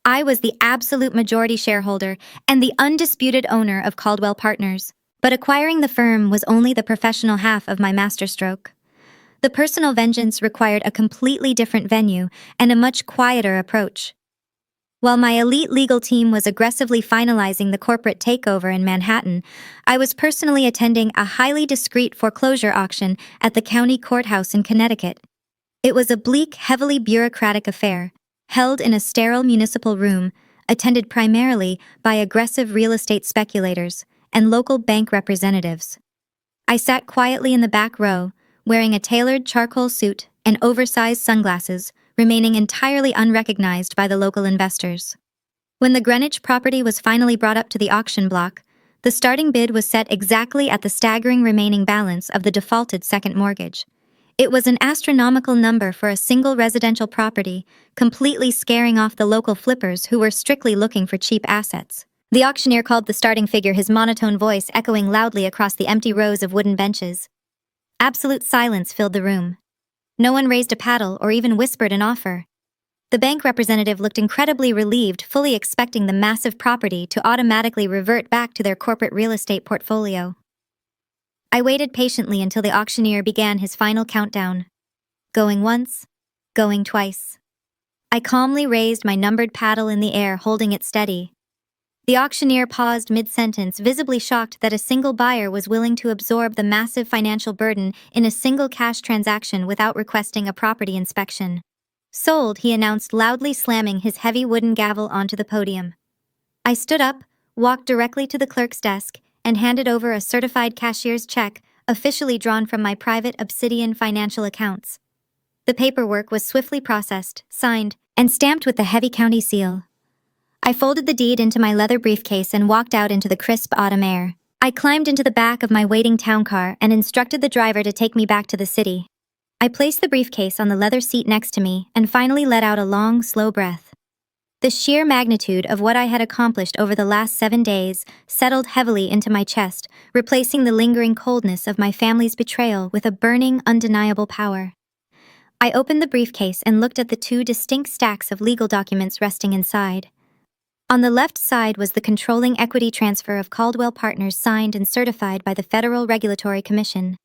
I was the absolute majority shareholder and the undisputed owner of Caldwell Partners. But acquiring the firm was only the professional half of my masterstroke. The personal vengeance required a completely different venue and a much quieter approach. While my elite legal team was aggressively finalizing the corporate takeover in Manhattan, I was personally attending a highly discreet foreclosure auction at the county courthouse in Connecticut. It was a bleak, heavily bureaucratic affair, held in a sterile municipal room, attended primarily by aggressive real estate speculators and local bank representatives. I sat quietly in the back row, wearing a tailored charcoal suit and oversized sunglasses, remaining entirely unrecognized by the local investors. When the Greenwich property was finally brought up to the auction block, the starting bid was set exactly at the staggering remaining balance of the defaulted second mortgage. It was an astronomical number for a single residential property, completely scaring off the local flippers who were strictly looking for cheap assets. The auctioneer called the starting figure, his monotone voice echoing loudly across the empty rows of wooden benches. Absolute silence filled the room. No one raised a paddle or even whispered an offer. The bank representative looked incredibly relieved, fully expecting the massive property to automatically revert back to their corporate real estate portfolio. I waited patiently until the auctioneer began his final countdown. Going once, going twice. I calmly raised my numbered paddle in the air, holding it steady. The auctioneer paused mid-sentence, visibly shocked that a single buyer was willing to absorb the massive financial burden in a single cash transaction without requesting a property inspection. Sold, he announced, loudly slamming his heavy wooden gavel onto the podium. I stood up, walked directly to the clerk's desk, and handed over a certified cashier's check, officially drawn from my private Obsidian financial accounts. The paperwork was swiftly processed, signed, and stamped with the heavy county seal. I folded the deed into my leather briefcase and walked out into the crisp autumn air. I climbed into the back of my waiting town car and instructed the driver to take me back to the city. I placed the briefcase on the leather seat next to me and finally let out a long, slow breath. The sheer magnitude of what I had accomplished over the last 7 days settled heavily into my chest, replacing the lingering coldness of my family's betrayal with a burning, undeniable power. I opened the briefcase and looked at the 2 distinct stacks of legal documents resting inside. On the left side was the controlling equity transfer of Caldwell Partners signed and certified by the Federal Regulatory Commission.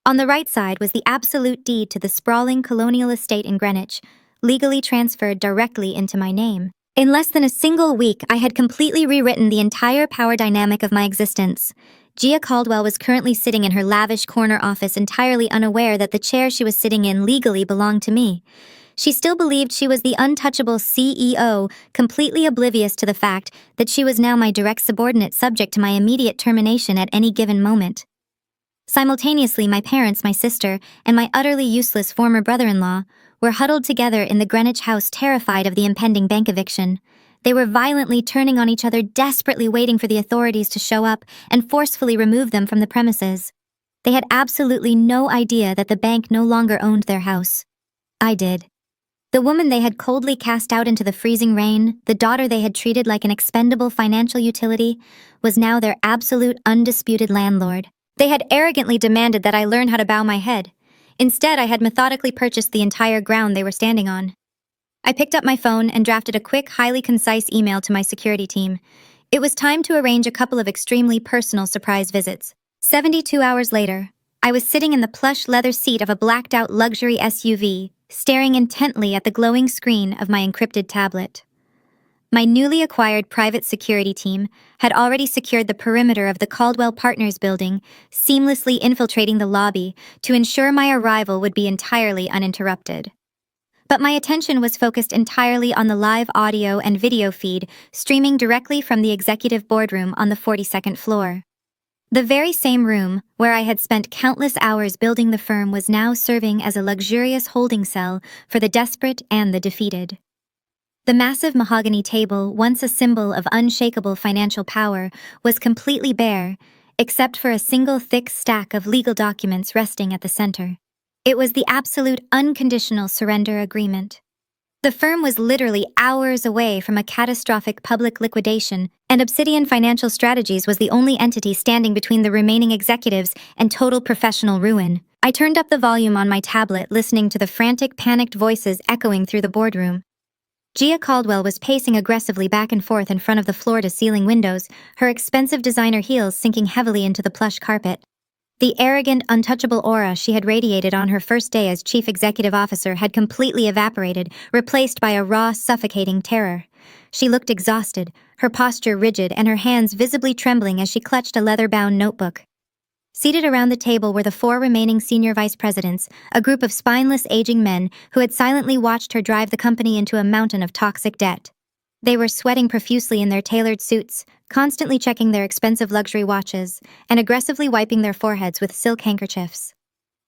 On the right side was the absolute deed to the sprawling colonial estate in Greenwich, legally transferred directly into my name. In less than a single week, I had completely rewritten the entire power dynamic of my existence. Gia Caldwell was currently sitting in her lavish corner office, entirely unaware that the chair she was sitting in legally belonged to me. She still believed she was the untouchable CEO, completely oblivious to the fact that she was now my direct subordinate, subject to my immediate termination at any given moment. Simultaneously, my parents, my sister, and my utterly useless former brother-in-law were huddled together in the Greenwich house, terrified of the impending bank eviction. They were violently turning on each other, desperately waiting for the authorities to show up and forcefully remove them from the premises. They had absolutely no idea that the bank no longer owned their house. I did. The woman they had coldly cast out into the freezing rain, the daughter they had treated like an expendable financial utility, was now their absolute, undisputed landlord. They had arrogantly demanded that I learn how to bow my head. Instead, I had methodically purchased the entire ground they were standing on. I picked up my phone and drafted a quick, highly concise email to my security team. It was time to arrange a couple of extremely personal surprise visits. 72 hours later, I was sitting in the plush leather seat of a blacked-out luxury SUV, staring intently at the glowing screen of my encrypted tablet. My newly acquired private security team had already secured the perimeter of the Caldwell Partners building, seamlessly infiltrating the lobby to ensure my arrival would be entirely uninterrupted. But my attention was focused entirely on the live audio and video feed streaming directly from the executive boardroom on the 42nd floor. The very same room where I had spent countless hours building the firm was now serving as a luxurious holding cell for the desperate and the defeated. The massive mahogany table, once a symbol of unshakable financial power, was completely bare, except for a single thick stack of legal documents resting at the center. It was the absolute unconditional surrender agreement. The firm was literally hours away from a catastrophic public liquidation, and Obsidian Financial Strategies was the only entity standing between the remaining executives and total professional ruin. I turned up the volume on my tablet, listening to the frantic, panicked voices echoing through the boardroom. Gia Caldwell was pacing aggressively back and forth in front of the floor-to-ceiling windows, her expensive designer heels sinking heavily into the plush carpet. The arrogant, untouchable aura she had radiated on her first day as chief executive officer had completely evaporated, replaced by a raw, suffocating terror. She looked exhausted, her posture rigid and her hands visibly trembling as she clutched a leather-bound notebook. Seated around the table were the 4 remaining senior vice presidents, a group of spineless aging men who had silently watched her drive the company into a mountain of toxic debt. They were sweating profusely in their tailored suits, constantly checking their expensive luxury watches, and aggressively wiping their foreheads with silk handkerchiefs.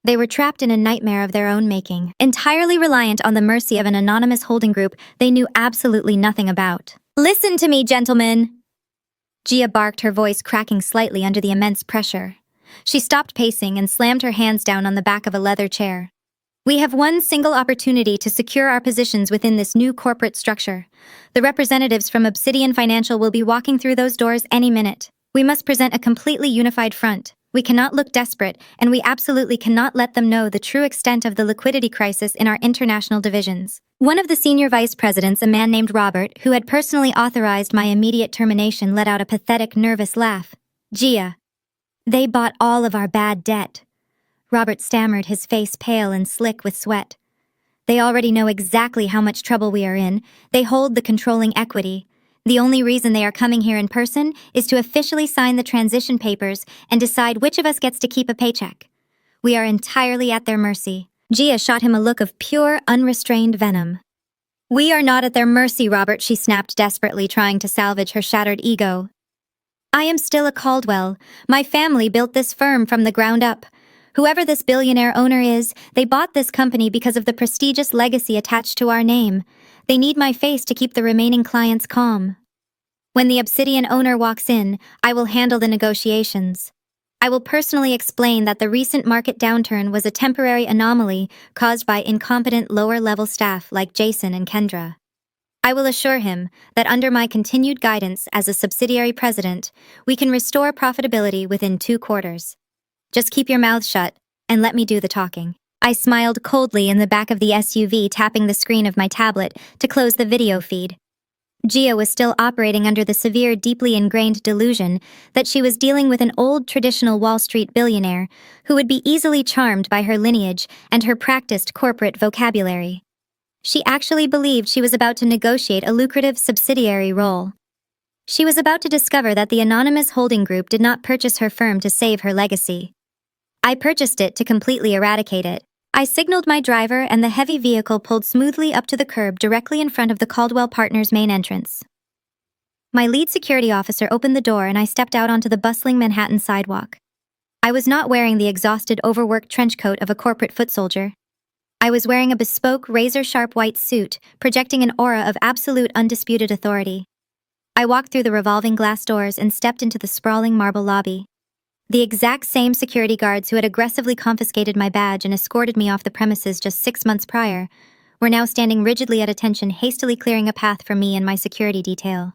They were trapped in a nightmare of their own making, entirely reliant on the mercy of an anonymous holding group they knew absolutely nothing about. "Listen to me, gentlemen!" Gia barked, her voice cracking slightly under the immense pressure. She stopped pacing and slammed her hands down on the back of a leather chair. "We have one single opportunity to secure our positions within this new corporate structure. The representatives from Obsidian Financial will be walking through those doors any minute. We must present a completely unified front. We cannot look desperate, and we absolutely cannot let them know the true extent of the liquidity crisis in our international divisions." One of the senior vice presidents, a man named Robert, who had personally authorized my immediate termination, let out a pathetic, nervous laugh. "Gia, they bought all of our bad debt." Robert stammered, his face pale and slick with sweat. "They already know exactly how much trouble we are in. They hold the controlling equity. The only reason they are coming here in person is to officially sign the transition papers and decide which of us gets to keep a paycheck. We are entirely at their mercy." Gia shot him a look of pure, unrestrained venom. "We are not at their mercy, Robert," she snapped, desperately trying to salvage her shattered ego. "I am still a Caldwell. My family built this firm from the ground up. Whoever this billionaire owner is, they bought this company because of the prestigious legacy attached to our name. They need my face to keep the remaining clients calm. When the Obsidian owner walks in, I will handle the negotiations. I will personally explain that the recent market downturn was a temporary anomaly caused by incompetent lower-level staff like Jason and Kendra. I will assure him that under my continued guidance as a subsidiary president, we can restore profitability within 2 quarters. Just keep your mouth shut and let me do the talking." I smiled coldly in the back of the SUV, tapping the screen of my tablet to close the video feed. Gia was still operating under the severe, deeply ingrained delusion that she was dealing with an old, traditional Wall Street billionaire who would be easily charmed by her lineage and her practiced corporate vocabulary. She actually believed she was about to negotiate a lucrative subsidiary role. She was about to discover that the anonymous holding group did not purchase her firm to save her legacy. I purchased it to completely eradicate it. I signaled my driver and the heavy vehicle pulled smoothly up to the curb directly in front of the Caldwell Partners' main entrance. My lead security officer opened the door and I stepped out onto the bustling Manhattan sidewalk. I was not wearing the exhausted, overworked trench coat of a corporate foot soldier. I was wearing a bespoke, razor-sharp white suit, projecting an aura of absolute, undisputed authority. I walked through the revolving glass doors and stepped into the sprawling marble lobby. The exact same security guards who had aggressively confiscated my badge and escorted me off the premises just 6 months prior were now standing rigidly at attention, hastily clearing a path for me and my security detail.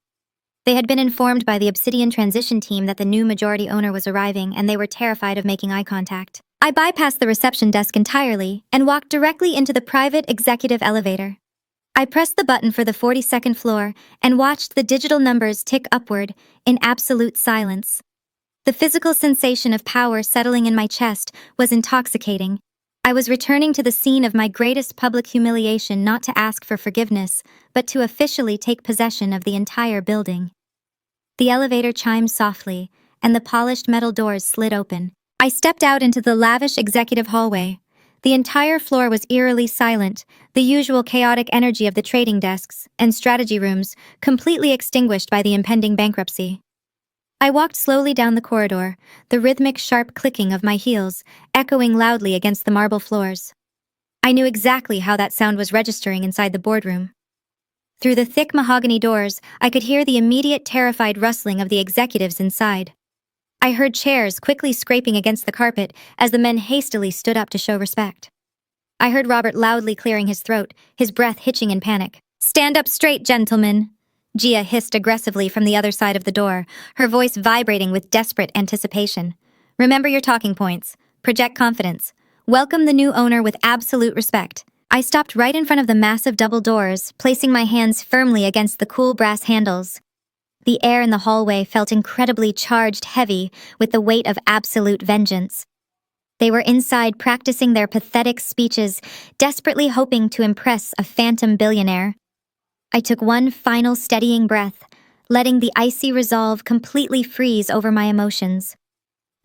They had been informed by the Obsidian transition team that the new majority owner was arriving, and they were terrified of making eye contact. I bypassed the reception desk entirely and walked directly into the private executive elevator. I pressed the button for the 42nd floor and watched the digital numbers tick upward in absolute silence. The physical sensation of power settling in my chest was intoxicating. I was returning to the scene of my greatest public humiliation, not to ask for forgiveness, but to officially take possession of the entire building. The elevator chimed softly, and the polished metal doors slid open. I stepped out into the lavish executive hallway. The entire floor was eerily silent, the usual chaotic energy of the trading desks and strategy rooms completely extinguished by the impending bankruptcy. I walked slowly down the corridor, the rhythmic, sharp clicking of my heels echoing loudly against the marble floors. I knew exactly how that sound was registering inside the boardroom. Through the thick mahogany doors, I could hear the immediate terrified rustling of the executives inside. I heard chairs quickly scraping against the carpet as the men hastily stood up to show respect. I heard Robert loudly clearing his throat, his breath hitching in panic. "Stand up straight, gentlemen," Gia hissed aggressively from the other side of the door, her voice vibrating with desperate anticipation. "Remember your talking points. Project confidence. Welcome the new owner with absolute respect. I stopped right in front of the massive double doors, placing my hands firmly against the cool brass handles. The air in the hallway felt incredibly charged heavy with the weight of absolute vengeance. They were inside practicing their pathetic speeches, desperately hoping to impress a phantom billionaire. I took one final steadying breath, letting the icy resolve completely freeze over my emotions.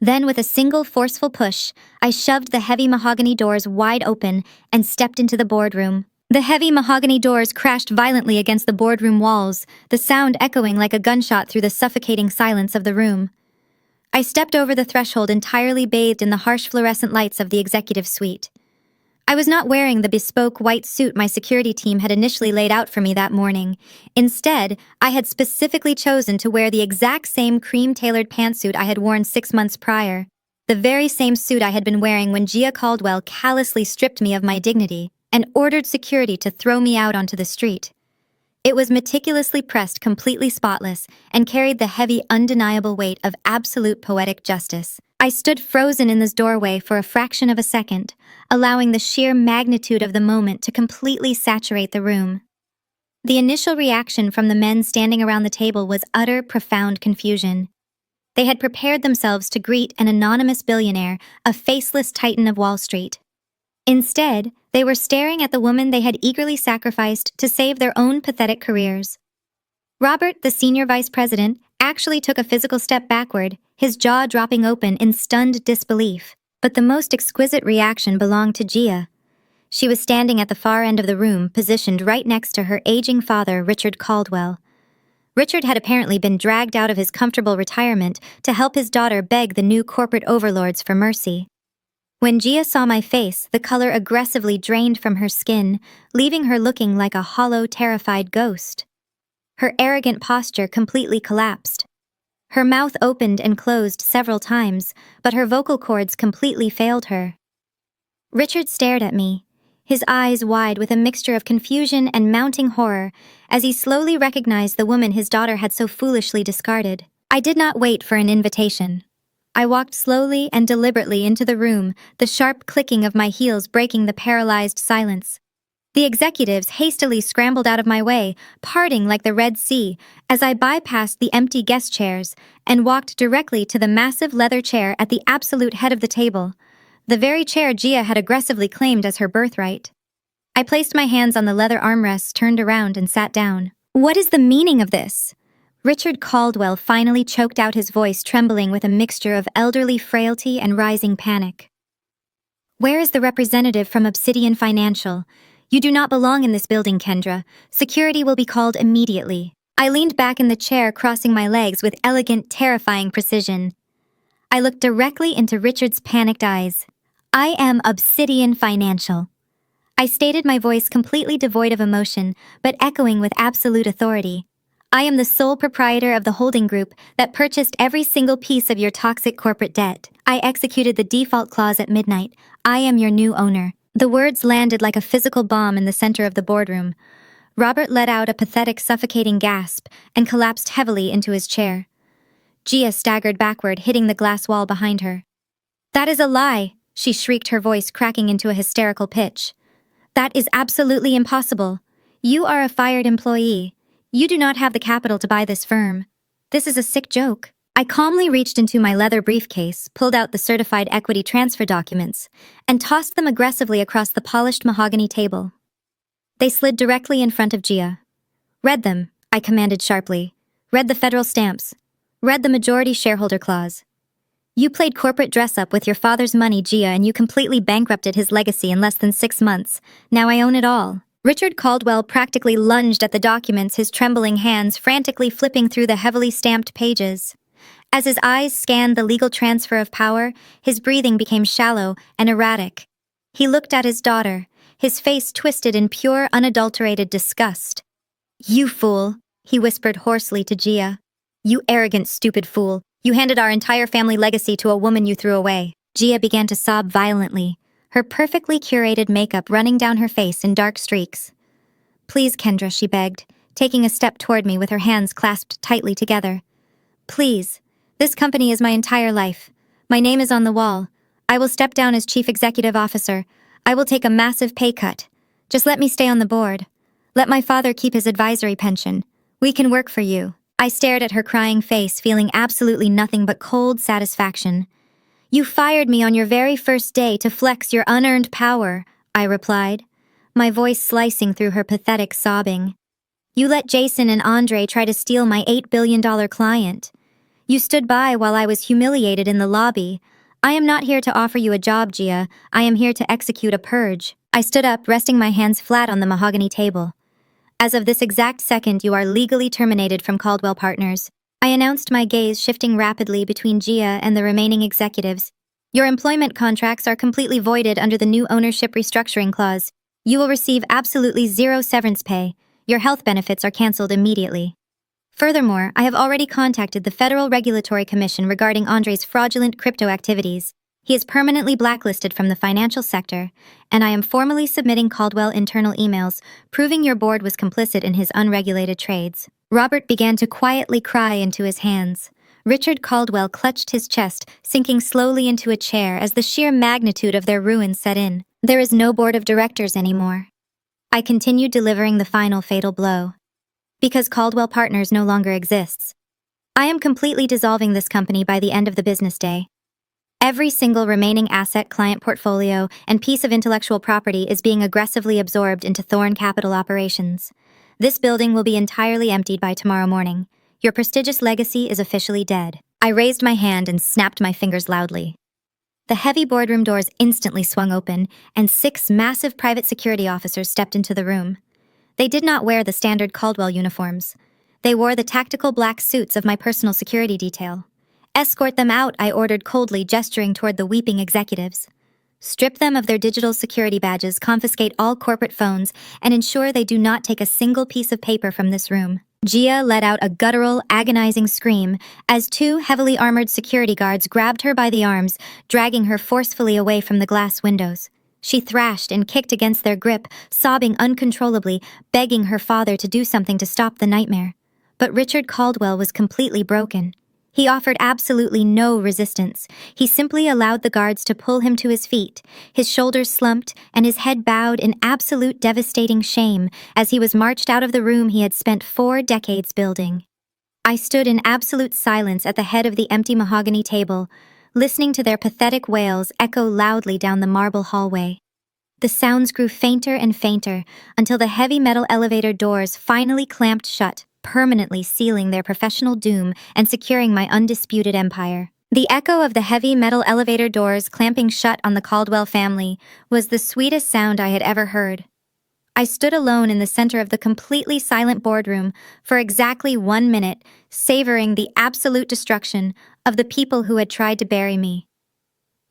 Then, with a single forceful push, I shoved the heavy mahogany doors wide open and stepped into the boardroom. The heavy mahogany doors crashed violently against the boardroom walls, the sound echoing like a gunshot through the suffocating silence of the room. I stepped over the threshold entirely bathed in the harsh fluorescent lights of the executive suite. I was not wearing the bespoke white suit my security team had initially laid out for me that morning. Instead, I had specifically chosen to wear the exact same cream-tailored pantsuit I had worn 6 months prior. The very same suit I had been wearing when Gia Caldwell callously stripped me of my dignity and ordered security to throw me out onto the street. It was meticulously pressed completely spotless and carried the heavy, undeniable weight of absolute poetic justice. I stood frozen in this doorway for a fraction of a second, allowing the sheer magnitude of the moment to completely saturate the room. The initial reaction from the men standing around the table was utter, profound confusion. They had prepared themselves to greet an anonymous billionaire, a faceless titan of Wall Street. Instead, they were staring at the woman they had eagerly sacrificed to save their own pathetic careers. Robert, the senior vice president, actually took a physical step backward, his jaw dropping open in stunned disbelief. But the most exquisite reaction belonged to Gia. She was standing at the far end of the room, positioned right next to her aging father, Richard Caldwell. Richard had apparently been dragged out of his comfortable retirement to help his daughter beg the new corporate overlords for mercy. When Gia saw my face, the color aggressively drained from her skin, leaving her looking like a hollow, terrified ghost. Her arrogant posture completely collapsed. Her mouth opened and closed several times, but her vocal cords completely failed her. Richard stared at me, his eyes wide with a mixture of confusion and mounting horror, as he slowly recognized the woman his daughter had so foolishly discarded. I did not wait for an invitation. I walked slowly and deliberately into the room, the sharp clicking of my heels breaking the paralyzed silence. The executives hastily scrambled out of my way, parting like the Red Sea, as I bypassed the empty guest chairs and walked directly to the massive leather chair at the absolute head of the table, the very chair Gia had aggressively claimed as her birthright. I placed my hands on the leather armrests, turned around, and sat down. "What is the meaning of this?" Richard Caldwell finally choked out, his voice trembling with a mixture of elderly frailty and rising panic. "Where is the representative from Obsidian Financial? You do not belong in this building, Kendra. Security will be called immediately." I leaned back in the chair, crossing my legs with elegant, terrifying precision. I looked directly into Richard's panicked eyes. "I am Obsidian Financial." I stated, my voice completely devoid of emotion, but echoing with absolute authority. "I am the sole proprietor of the holding group that purchased every single piece of your toxic corporate debt. I executed the default clause at midnight. I am your new owner." The words landed like a physical bomb in the center of the boardroom. Robert let out a pathetic, suffocating gasp and collapsed heavily into his chair. Gia staggered backward, hitting the glass wall behind her. "That is a lie," she shrieked, her voice cracking into a hysterical pitch. "That is absolutely impossible. You are a fired employee. You do not have the capital to buy this firm. This is a sick joke." I calmly reached into my leather briefcase, pulled out the certified equity transfer documents, and tossed them aggressively across the polished mahogany table. They slid directly in front of Gia. "Read them," I commanded sharply. "Read the federal stamps. Read the majority shareholder clause. You played corporate dress-up with your father's money, Gia, and you completely bankrupted his legacy in less than 6 months. Now I own it all." Richard Caldwell practically lunged at the documents, his trembling hands frantically flipping through the heavily stamped pages. As his eyes scanned the legal transfer of power, his breathing became shallow and erratic. He looked at his daughter, his face twisted in pure, unadulterated disgust. "You fool," he whispered hoarsely to Gia. "You arrogant, stupid fool. You handed our entire family legacy to a woman you threw away." Gia began to sob violently, her perfectly curated makeup running down her face in dark streaks. "Please, Kendra," she begged, taking a step toward me with her hands clasped tightly together. "Please. This company is my entire life. My name is on the wall. I will step down as chief executive officer. I will take a massive pay cut. Just let me stay on the board. Let my father keep his advisory pension. We can work for you. I stared at her crying face, feeling absolutely nothing but cold satisfaction. You fired me on your very first day to flex your unearned power, I replied, my voice slicing through her pathetic sobbing. You let Jason and Andre try to steal my $8 billion client. You stood by while I was humiliated in the lobby. I am not here to offer you a job, Gia. I am here to execute a purge. I stood up, resting my hands flat on the mahogany table. As of this exact second, you are legally terminated from Caldwell Partners. I announced, my gaze shifting rapidly between Gia and the remaining executives. Your employment contracts are completely voided under the new ownership restructuring clause. You will receive absolutely zero severance pay. Your health benefits are canceled immediately. Furthermore, I have already contacted the Federal Regulatory Commission regarding Andre's fraudulent crypto activities. He is permanently blacklisted from the financial sector, and I am formally submitting Caldwell internal emails proving your board was complicit in his unregulated trades. Robert began to quietly cry into his hands. Richard Caldwell clutched his chest, sinking slowly into a chair as the sheer magnitude of their ruin set in. There is no board of directors anymore. I continued delivering the final fatal blow. Because Caldwell Partners no longer exists. I am completely dissolving this company by the end of the business day. Every single remaining asset, client portfolio, and piece of intellectual property is being aggressively absorbed into Thorn Capital operations. This building will be entirely emptied by tomorrow morning. Your prestigious legacy is officially dead. I raised my hand and snapped my fingers loudly. The heavy boardroom doors instantly swung open, and 6 massive private security officers stepped into the room. They did not wear the standard Caldwell uniforms. They wore the tactical black suits of my personal security detail. Escort them out, I ordered coldly, gesturing toward the weeping executives. Strip them of their digital security badges, confiscate all corporate phones, and ensure they do not take a single piece of paper from this room. Gia let out a guttural, agonizing scream as 2 heavily armored security guards grabbed her by the arms, dragging her forcefully away from the glass windows. She thrashed and kicked against their grip, sobbing uncontrollably, begging her father to do something to stop the nightmare. But Richard Caldwell was completely broken. He offered absolutely no resistance. He simply allowed the guards to pull him to his feet, his shoulders slumped and his head bowed in absolute devastating shame as he was marched out of the room he had spent 4 decades building. I stood in absolute silence at the head of the empty mahogany table, listening to their pathetic wails echo loudly down the marble hallway. The sounds grew fainter and fainter until the heavy metal elevator doors finally clamped shut, permanently sealing their professional doom and securing my undisputed empire. The echo of the heavy metal elevator doors clamping shut on the Caldwell family was the sweetest sound I had ever heard. I stood alone in the center of the completely silent boardroom for exactly 1 minute, savoring the absolute destruction of the people who had tried to bury me.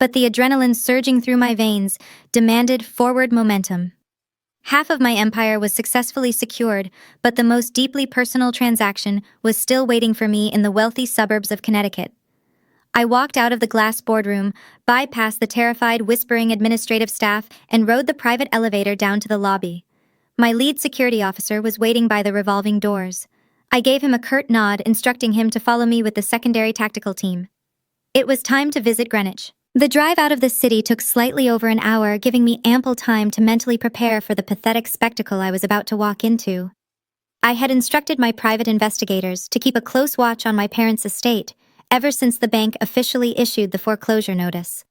But the adrenaline surging through my veins demanded forward momentum. Half of my empire was successfully secured, but the most deeply personal transaction was still waiting for me in the wealthy suburbs of Connecticut. I walked out of the glass boardroom, bypassed the terrified, whispering administrative staff, and rode the private elevator down to the lobby. My lead security officer was waiting by the revolving doors. I gave him a curt nod, instructing him to follow me with the secondary tactical team. It was time to visit Greenwich. The drive out of the city took slightly over an hour, giving me ample time to mentally prepare for the pathetic spectacle I was about to walk into. I had instructed my private investigators to keep a close watch on my parents' estate ever since the bank officially issued the foreclosure notice.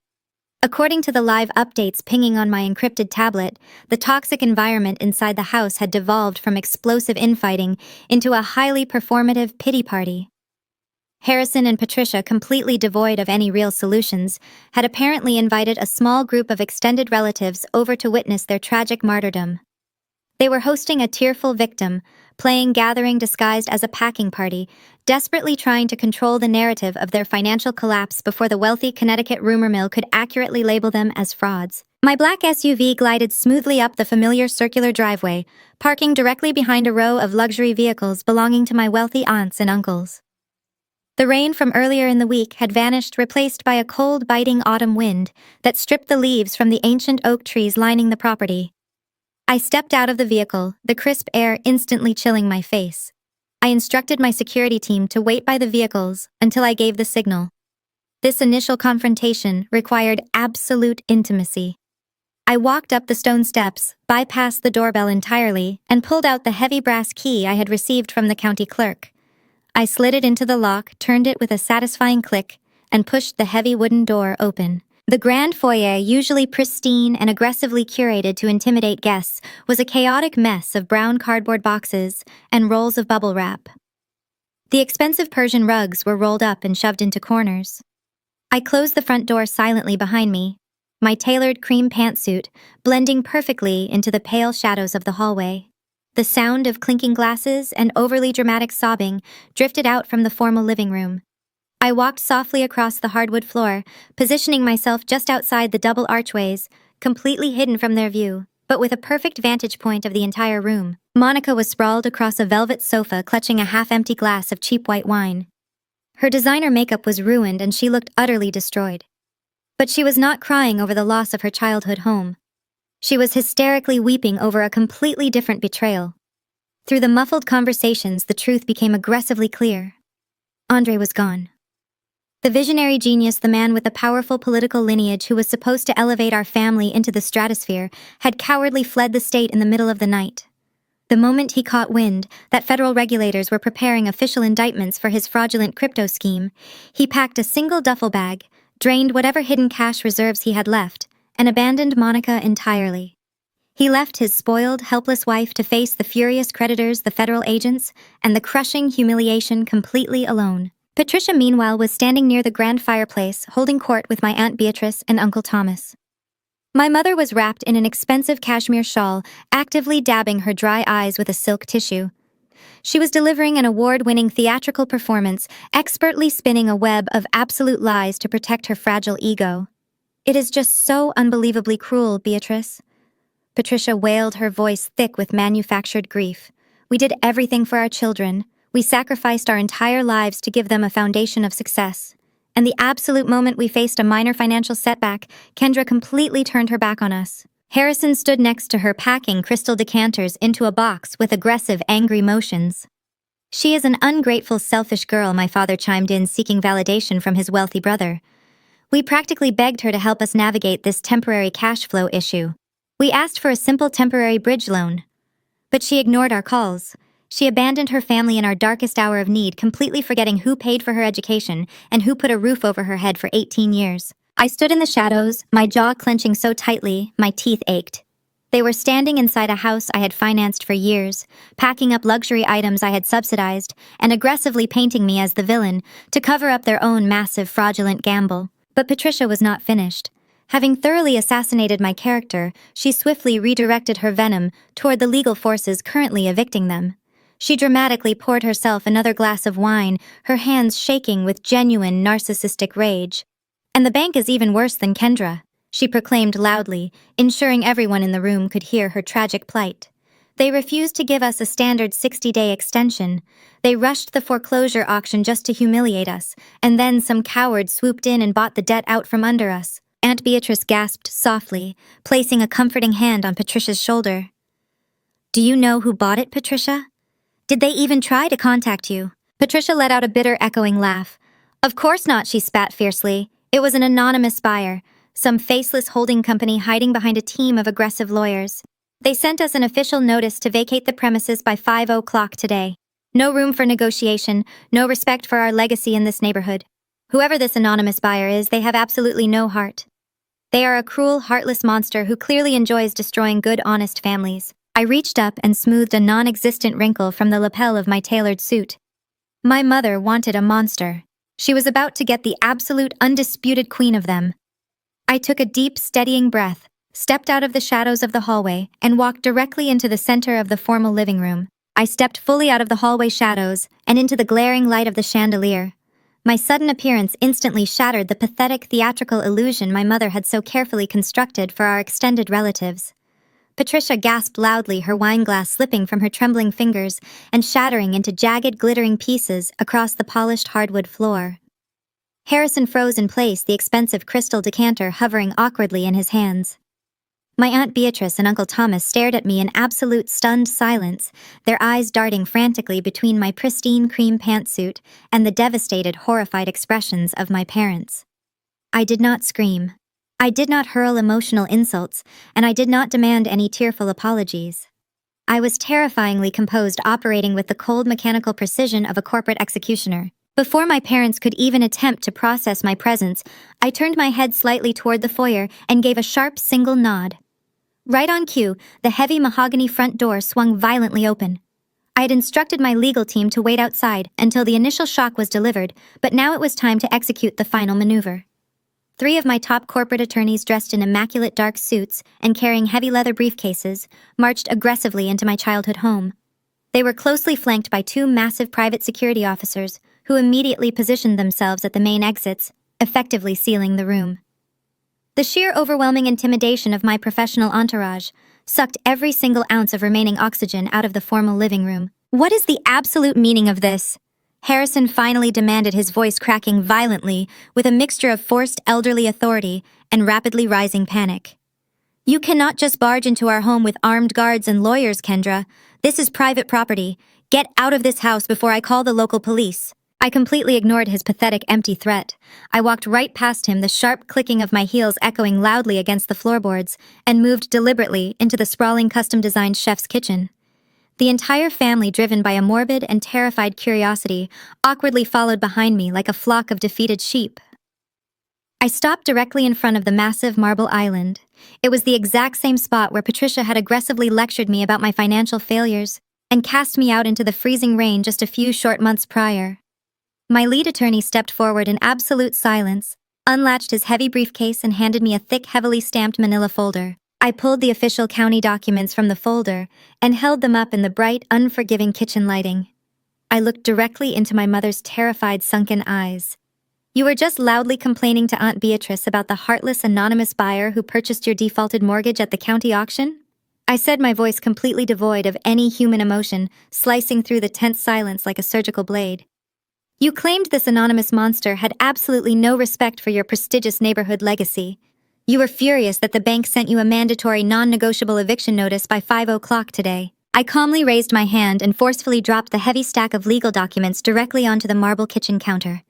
According to the live updates pinging on my encrypted tablet, the toxic environment inside the house had devolved from explosive infighting into a highly performative pity party. Harrison and Patricia, completely devoid of any real solutions, had apparently invited a small group of extended relatives over to witness their tragic martyrdom. They were hosting a tearful victim, playing gathering disguised as a packing party, desperately trying to control the narrative of their financial collapse before the wealthy Connecticut rumor mill could accurately label them as frauds. My black SUV glided smoothly up the familiar circular driveway, parking directly behind a row of luxury vehicles belonging to my wealthy aunts and uncles. The rain from earlier in the week had vanished, replaced by a cold, biting autumn wind that stripped the leaves from the ancient oak trees lining the property. I stepped out of the vehicle, the crisp air instantly chilling my face. I instructed my security team to wait by the vehicles until I gave the signal. This initial confrontation required absolute intimacy. I walked up the stone steps, bypassed the doorbell entirely, and pulled out the heavy brass key I had received from the county clerk. I slid it into the lock, turned it with a satisfying click, and pushed the heavy wooden door open. The grand foyer, usually pristine and aggressively curated to intimidate guests, was a chaotic mess of brown cardboard boxes and rolls of bubble wrap. The expensive Persian rugs were rolled up and shoved into corners. I closed the front door silently behind me, my tailored cream pantsuit blending perfectly into the pale shadows of the hallway. The sound of clinking glasses and overly dramatic sobbing drifted out from the formal living room. I walked softly across the hardwood floor, positioning myself just outside the double archways, completely hidden from their view, but with a perfect vantage point of the entire room. Monica was sprawled across a velvet sofa, clutching a half-empty glass of cheap white wine. Her designer makeup was ruined and she looked utterly destroyed. But she was not crying over the loss of her childhood home. She was hysterically weeping over a completely different betrayal. Through the muffled conversations, the truth became aggressively clear. Andre was gone. The visionary genius, the man with the powerful political lineage who was supposed to elevate our family into the stratosphere, had cowardly fled the state in the middle of the night. The moment he caught wind that federal regulators were preparing official indictments for his fraudulent crypto scheme, he packed a single duffel bag, drained whatever hidden cash reserves he had left, and abandoned Monica entirely. He left his spoiled, helpless wife to face the furious creditors, the federal agents, and the crushing humiliation completely alone. Patricia, meanwhile, was standing near the grand fireplace, holding court with my Aunt Beatrice and Uncle Thomas. My mother was wrapped in an expensive cashmere shawl, actively dabbing her dry eyes with a silk tissue. She was delivering an award-winning theatrical performance, expertly spinning a web of absolute lies to protect her fragile ego. "It is just so unbelievably cruel, Beatrice." Patricia wailed, her voice thick with manufactured grief. "We did everything for our children. We sacrificed our entire lives to give them a foundation of success. And the absolute moment we faced a minor financial setback, Kendra completely turned her back on us." Harrison stood next to her, packing crystal decanters into a box with aggressive, angry motions. "She is an ungrateful, selfish girl," my father chimed in, seeking validation from his wealthy brother. "We practically begged her to help us navigate this temporary cash flow issue. We asked for a simple temporary bridge loan. But she ignored our calls. She abandoned her family in our darkest hour of need, completely forgetting who paid for her education and who put a roof over her head for 18 years. I stood in the shadows, my jaw clenching so tightly, my teeth ached. They were standing inside a house I had financed for years, packing up luxury items I had subsidized, and aggressively painting me as the villain to cover up their own massive, fraudulent gamble. But Patricia was not finished. Having thoroughly assassinated my character, she swiftly redirected her venom toward the legal forces currently evicting them. She dramatically poured herself another glass of wine, her hands shaking with genuine narcissistic rage. "And the bank is even worse than Kendra," she proclaimed loudly, ensuring everyone in the room could hear her tragic plight. "They refused to give us a standard 60-day extension. They rushed the foreclosure auction just to humiliate us, and then some coward swooped in and bought the debt out from under us." Aunt Beatrice gasped softly, placing a comforting hand on Patricia's shoulder. "Do you know who bought it, Patricia? Did they even try to contact you?" Patricia let out a bitter, echoing laugh. "Of course not," she spat fiercely. "It was an anonymous buyer, some faceless holding company hiding behind a team of aggressive lawyers. They sent us an official notice to vacate the premises by 5 o'clock today. No room for negotiation, no respect for our legacy in this neighborhood. Whoever this anonymous buyer is, they have absolutely no heart. They are a cruel, heartless monster who clearly enjoys destroying good, honest families." I reached up and smoothed a non-existent wrinkle from the lapel of my tailored suit. My mother wanted a monster. She was about to get the absolute, undisputed queen of them. I took a deep, steadying breath, stepped out of the shadows of the hallway, and walked directly into the center of the formal living room. I stepped fully out of the hallway shadows and into the glaring light of the chandelier. My sudden appearance instantly shattered the pathetic theatrical illusion my mother had so carefully constructed for our extended relatives. Patricia gasped loudly, her wineglass slipping from her trembling fingers and shattering into jagged, glittering pieces across the polished hardwood floor. Harrison froze in place, the expensive crystal decanter hovering awkwardly in his hands. My Aunt Beatrice and Uncle Thomas stared at me in absolute stunned silence, their eyes darting frantically between my pristine cream pantsuit and the devastated, horrified expressions of my parents. I did not scream. I did not hurl emotional insults, and I did not demand any tearful apologies. I was terrifyingly composed, operating with the cold mechanical precision of a corporate executioner. Before my parents could even attempt to process my presence, I turned my head slightly toward the foyer and gave a sharp single nod. Right on cue, the heavy mahogany front door swung violently open. I had instructed my legal team to wait outside until the initial shock was delivered, but now it was time to execute the final maneuver. 3 of my top corporate attorneys, dressed in immaculate dark suits and carrying heavy leather briefcases, marched aggressively into my childhood home. They were closely flanked by 2 massive private security officers, who immediately positioned themselves at the main exits, effectively sealing the room. The sheer overwhelming intimidation of my professional entourage sucked every single ounce of remaining oxygen out of the formal living room. "What is the absolute meaning of this?" Harrison finally demanded, his voice cracking violently with a mixture of forced elderly authority and rapidly rising panic. "You cannot just barge into our home with armed guards and lawyers, Kendra. This is private property. Get out of this house before I call the local police." I completely ignored his pathetic, empty threat. I walked right past him, the sharp clicking of my heels echoing loudly against the floorboards, and moved deliberately into the sprawling custom-designed chef's kitchen. The entire family, driven by a morbid and terrified curiosity, awkwardly followed behind me like a flock of defeated sheep. I stopped directly in front of the massive marble island. It was the exact same spot where Patricia had aggressively lectured me about my financial failures and cast me out into the freezing rain just a few short months prior. My lead attorney stepped forward in absolute silence, unlatched his heavy briefcase, and handed me a thick, heavily stamped manila folder. I pulled the official county documents from the folder and held them up in the bright, unforgiving kitchen lighting. I looked directly into my mother's terrified, sunken eyes. "You were just loudly complaining to Aunt Beatrice about the heartless, anonymous buyer who purchased your defaulted mortgage at the county auction?" I said, my voice completely devoid of any human emotion, slicing through the tense silence like a surgical blade. "You claimed this anonymous monster had absolutely no respect for your prestigious neighborhood legacy. You were furious that the bank sent you a mandatory non-negotiable eviction notice by 5 o'clock today." I calmly raised my hand and forcefully dropped the heavy stack of legal documents directly onto the marble kitchen counter.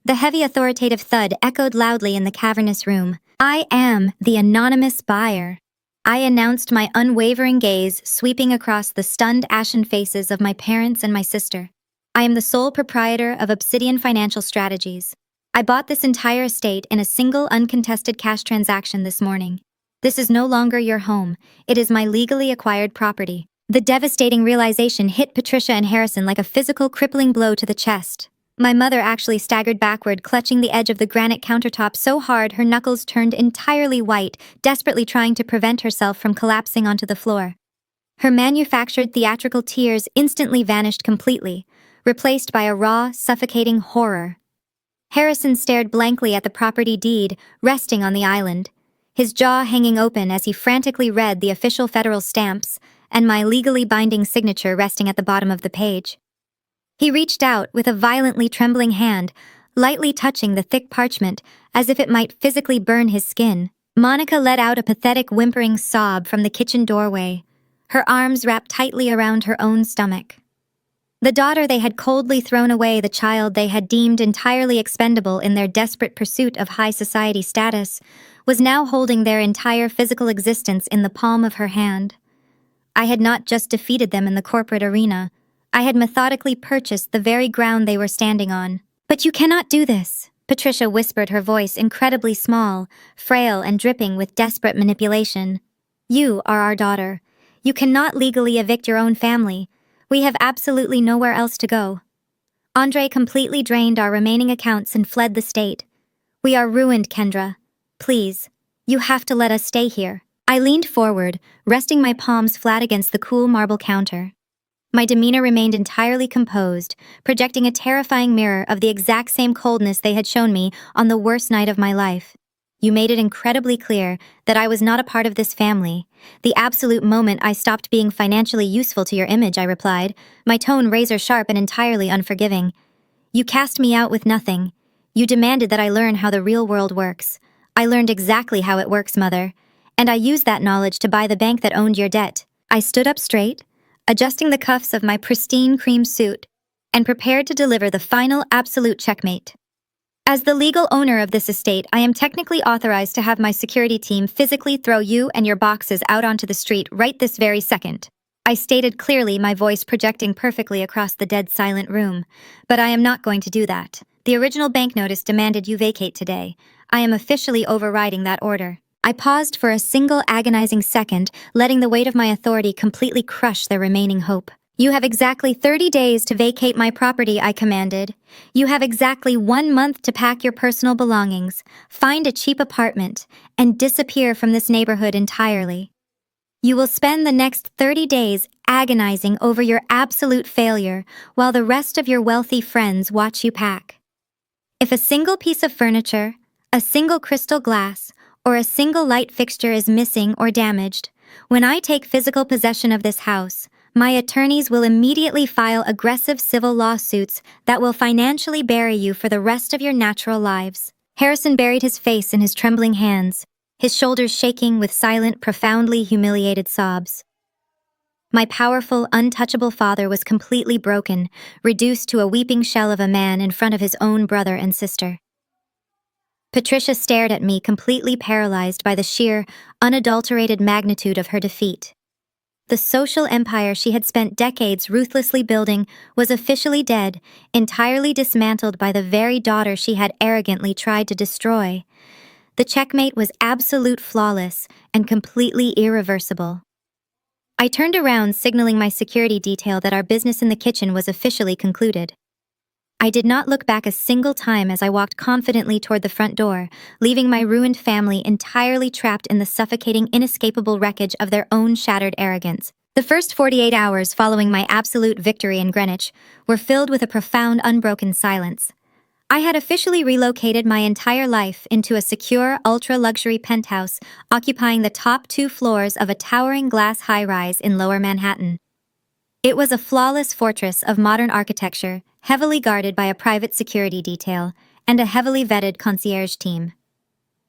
The heavy, authoritative thud echoed loudly in the cavernous room. "I am the anonymous buyer," I announced, my unwavering gaze sweeping across the stunned, ashen faces of my parents and my sister. "I am the sole proprietor of Obsidian Financial Strategies. I bought this entire estate in a single, uncontested cash transaction this morning. This is no longer your home. It is my legally acquired property." The devastating realization hit Patricia and Harrison like a physical, crippling blow to the chest. My mother actually staggered backward, clutching the edge of the granite countertop so hard her knuckles turned entirely white, desperately trying to prevent herself from collapsing onto the floor. Her manufactured theatrical tears instantly vanished completely, replaced by a raw, suffocating horror. Harrison stared blankly at the property deed resting on the island, his jaw hanging open as he frantically read the official federal stamps and my legally binding signature resting at the bottom of the page. He reached out with a violently trembling hand, lightly touching the thick parchment as if it might physically burn his skin. Monica let out a pathetic, whimpering sob from the kitchen doorway, her arms wrapped tightly around her own stomach. The daughter they had coldly thrown away, the child they had deemed entirely expendable in their desperate pursuit of high society status, was now holding their entire physical existence in the palm of her hand. I had not just defeated them in the corporate arena. I had methodically purchased the very ground they were standing on. "But you cannot do this," Patricia whispered, her voice incredibly small, frail, and dripping with desperate manipulation. "You are our daughter. You cannot legally evict your own family. We have absolutely nowhere else to go. Andre completely drained our remaining accounts and fled the state. We are ruined, Kendra. Please, you have to let us stay here." I leaned forward, resting my palms flat against the cool marble counter. My demeanor remained entirely composed, projecting a terrifying mirror of the exact same coldness they had shown me on the worst night of my life. "You made it incredibly clear that I was not a part of this family. The absolute moment I stopped being financially useful to your image," I replied, my tone razor-sharp and entirely unforgiving. "You cast me out with nothing. You demanded that I learn how the real world works. I learned exactly how it works, Mother. And I used that knowledge to buy the bank that owned your debt." I stood up straight, adjusting the cuffs of my pristine cream suit, and prepared to deliver the final absolute checkmate. As the legal owner of this estate, I am technically authorized to have my security team physically throw you and your boxes out onto the street right this very second. I stated clearly, my voice projecting perfectly across the dead silent room. But I am not going to do that. The original bank notice demanded you vacate today. I am officially overriding that order. I paused for a single agonizing second, letting the weight of my authority completely crush their remaining hope. You have exactly 30 days to vacate my property, I commanded. You have exactly 1 month to pack your personal belongings, find a cheap apartment, and disappear from this neighborhood entirely. You will spend the next 30 days agonizing over your absolute failure while the rest of your wealthy friends watch you pack. If a single piece of furniture, a single crystal glass, or a single light fixture is missing or damaged, when I take physical possession of this house, my attorneys will immediately file aggressive civil lawsuits that will financially bury you for the rest of your natural lives. Harrison buried his face in his trembling hands, his shoulders shaking with silent, profoundly humiliated sobs. My powerful, untouchable father was completely broken, reduced to a weeping shell of a man in front of his own brother and sister. Patricia stared at me, completely paralyzed by the sheer, unadulterated magnitude of her defeat. The social empire she had spent decades ruthlessly building was officially dead, entirely dismantled by the very daughter she had arrogantly tried to destroy. The checkmate was absolute, flawless, and completely irreversible. I turned around, signaling my security detail that our business in the kitchen was officially concluded. I did not look back a single time as I walked confidently toward the front door, leaving my ruined family entirely trapped in the suffocating, inescapable wreckage of their own shattered arrogance. The first 48 hours following my absolute victory in Greenwich were filled with a profound, unbroken silence. I had officially relocated my entire life into a secure, ultra-luxury penthouse occupying the top 2 floors of a towering glass high-rise in Lower Manhattan. It was a flawless fortress of modern architecture, heavily guarded by a private security detail and a heavily vetted concierge team.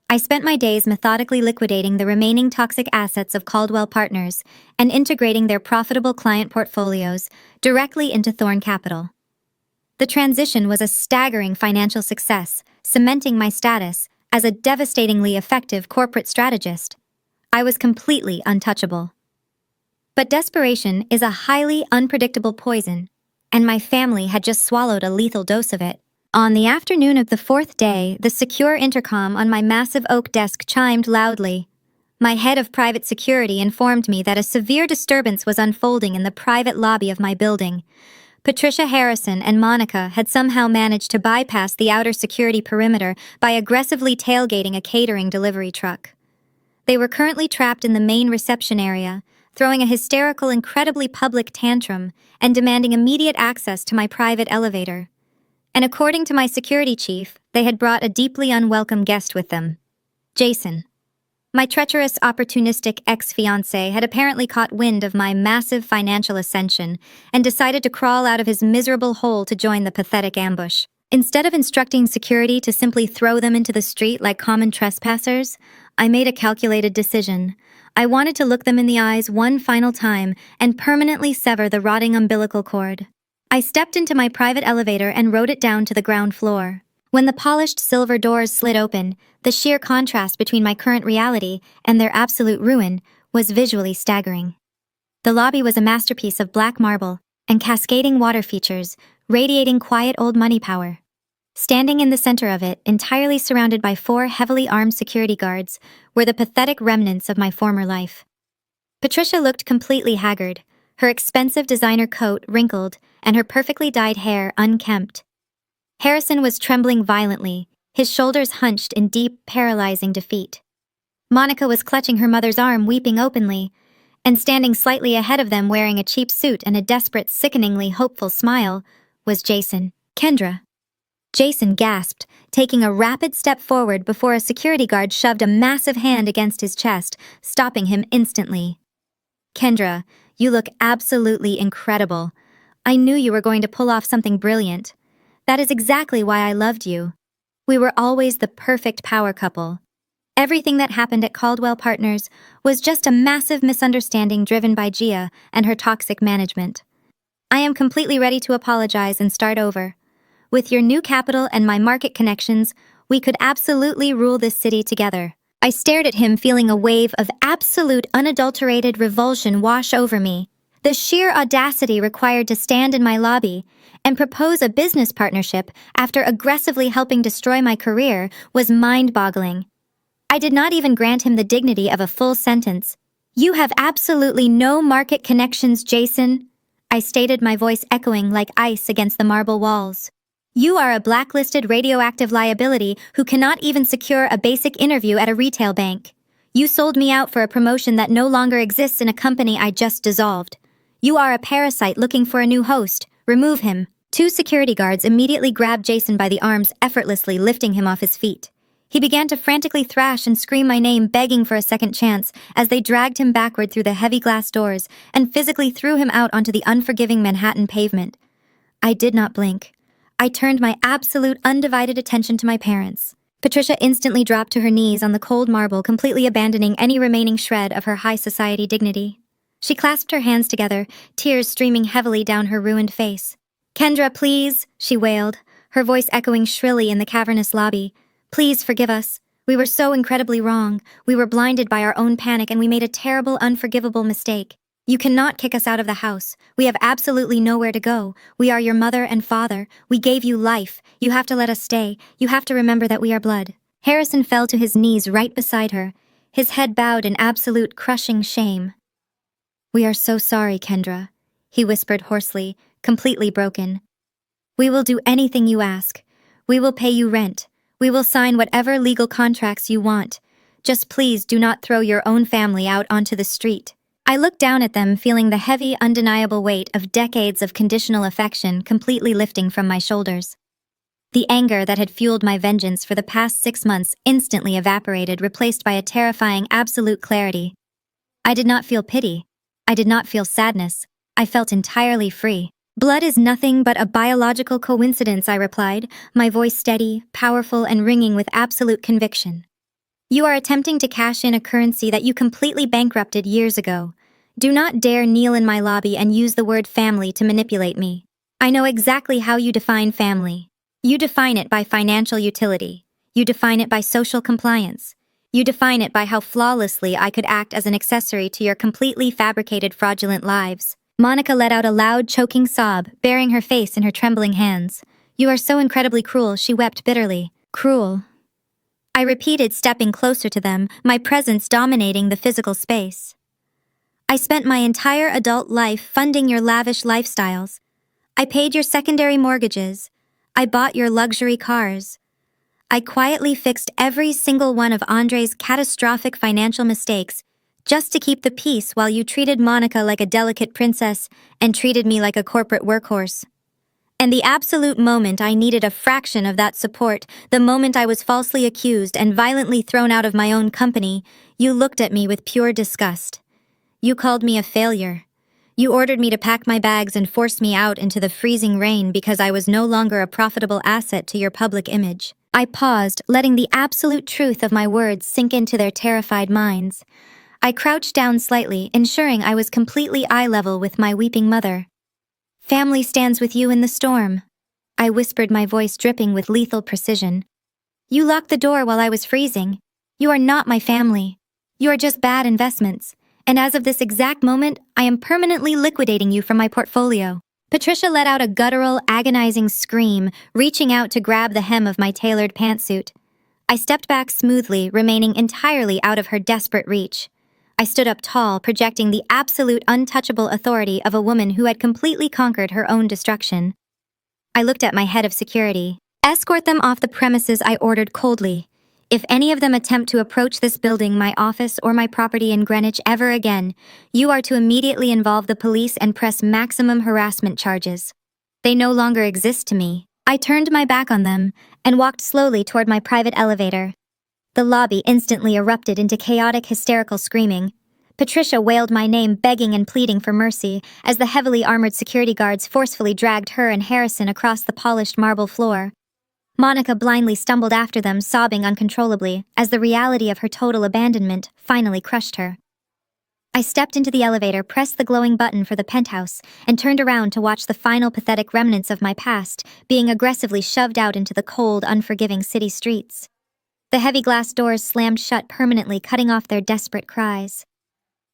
I spent my days methodically liquidating the remaining toxic assets of Caldwell Partners and integrating their profitable client portfolios directly into Thorn Capital. The transition was a staggering financial success, cementing my status as a devastatingly effective corporate strategist. I was completely untouchable. But desperation is a highly unpredictable poison, and my family had just swallowed a lethal dose of it. On the afternoon of the 4th day, the secure intercom on my massive oak desk chimed loudly. My head of private security informed me that a severe disturbance was unfolding in the private lobby of my building. Patricia Harrison and Monica had somehow managed to bypass the outer security perimeter by aggressively tailgating a catering delivery truck. They were currently trapped in the main reception area, throwing a hysterical, incredibly public tantrum and demanding immediate access to my private elevator. And according to my security chief, they had brought a deeply unwelcome guest with them. Jason. My treacherous, opportunistic ex-fiancé had apparently caught wind of my massive financial ascension and decided to crawl out of his miserable hole to join the pathetic ambush. Instead of instructing security to simply throw them into the street like common trespassers, I made a calculated decision. I wanted to look them in the eyes one final time and permanently sever the rotting umbilical cord. I stepped into my private elevator and rode it down to the ground floor. When the polished silver doors slid open, the sheer contrast between my current reality and their absolute ruin was visually staggering. The lobby was a masterpiece of black marble and cascading water features, radiating quiet old money power. Standing in the center of it, entirely surrounded by 4 heavily armed security guards, were the pathetic remnants of my former life. Patricia looked completely haggard, her expensive designer coat wrinkled and her perfectly dyed hair unkempt. Harrison was trembling violently, his shoulders hunched in deep, paralyzing defeat. Monica was clutching her mother's arm, weeping openly, and standing slightly ahead of them wearing a cheap suit and a desperate, sickeningly hopeful smile, was Jason. Kendra. Jason gasped, taking a rapid step forward before a security guard shoved a massive hand against his chest, stopping him instantly. Kendra, you look absolutely incredible. I knew you were going to pull off something brilliant. That is exactly why I loved you. We were always the perfect power couple. Everything that happened at Caldwell Partners was just a massive misunderstanding driven by Gia and her toxic management. I am completely ready to apologize and start over. With your new capital and my market connections, we could absolutely rule this city together. I stared at him, feeling a wave of absolute unadulterated revulsion wash over me. The sheer audacity required to stand in my lobby and propose a business partnership after aggressively helping destroy my career was mind-boggling. I did not even grant him the dignity of a full sentence. "You have absolutely no market connections, Jason," I stated, my voice echoing like ice against the marble walls. "You are a blacklisted radioactive liability who cannot even secure a basic interview at a retail bank. You sold me out for a promotion that no longer exists in a company I just dissolved. You are a parasite looking for a new host. Remove him." Two security guards immediately grabbed Jason by the arms, effortlessly lifting him off his feet. He began to frantically thrash and scream my name, begging for a second chance, as they dragged him backward through the heavy glass doors and physically threw him out onto the unforgiving Manhattan pavement. I did not blink. I turned my absolute undivided attention to my parents. Patricia instantly dropped to her knees on the cold marble, completely abandoning any remaining shred of her high society dignity. She clasped her hands together, tears streaming heavily down her ruined face. "Kendra, please," she wailed, her voice echoing shrilly in the cavernous lobby. "Please forgive us. We were so incredibly wrong. We were blinded by our own panic and we made a terrible, unforgivable mistake. You cannot kick us out of the house. We have absolutely nowhere to go. We are your mother and father. We gave you life. You have to let us stay. You have to remember that we are blood." Harrison fell to his knees right beside her, his head bowed in absolute crushing shame. "We are so sorry, Kendra," he whispered hoarsely, completely broken. "We will do anything you ask. We will pay you rent. We will sign whatever legal contracts you want. Just please do not throw your own family out onto the street." I looked down at them, feeling the heavy, undeniable weight of decades of conditional affection completely lifting from my shoulders. The anger that had fueled my vengeance for the past 6 months instantly evaporated, replaced by a terrifying absolute clarity. I did not feel pity. I did not feel sadness. I felt entirely free. "Blood is nothing but a biological coincidence," I replied, my voice steady, powerful, and ringing with absolute conviction. "You are attempting to cash in a currency that you completely bankrupted years ago. Do not dare kneel in my lobby and use the word family to manipulate me. I know exactly how you define family. You define it by financial utility. You define it by social compliance. You define it by how flawlessly I could act as an accessory to your completely fabricated, fraudulent lives." Monica let out a loud, choking sob, burying her face in her trembling hands. "You are so incredibly cruel," she wept bitterly. "Cruel," I repeated, stepping closer to them, my presence dominating the physical space. "I spent my entire adult life funding your lavish lifestyles. I paid your secondary mortgages. I bought your luxury cars. I quietly fixed every single one of Andre's catastrophic financial mistakes just to keep the peace while you treated Monica like a delicate princess and treated me like a corporate workhorse. And the absolute moment I needed a fraction of that support, the moment I was falsely accused and violently thrown out of my own company, you looked at me with pure disgust. You called me a failure. You ordered me to pack my bags and forced me out into the freezing rain because I was no longer a profitable asset to your public image." I paused, letting the absolute truth of my words sink into their terrified minds. I crouched down slightly, ensuring I was completely eye level with my weeping mother. "Family stands with you in the storm," I whispered, my voice dripping with lethal precision. "You locked the door while I was freezing. You are not my family. You are just bad investments. And as of this exact moment, I am permanently liquidating you from my portfolio." Patricia let out a guttural, agonizing scream, reaching out to grab the hem of my tailored pantsuit. I stepped back smoothly, remaining entirely out of her desperate reach. I stood up tall, projecting the absolute untouchable authority of a woman who had completely conquered her own destruction. I looked at my head of security. "Escort them off the premises," I ordered coldly. "If any of them attempt to approach this building, my office, or my property in Greenwich ever again, you are to immediately involve the police and press maximum harassment charges. They no longer exist to me." I turned my back on them and walked slowly toward my private elevator. The lobby instantly erupted into chaotic, hysterical screaming. Patricia wailed my name, begging and pleading for mercy, as the heavily armored security guards forcefully dragged her and Harrison across the polished marble floor. Monica blindly stumbled after them, sobbing uncontrollably, as the reality of her total abandonment finally crushed her. I stepped into the elevator, pressed the glowing button for the penthouse, and turned around to watch the final pathetic remnants of my past being aggressively shoved out into the cold, unforgiving city streets. The heavy glass doors slammed shut permanently, cutting off their desperate cries.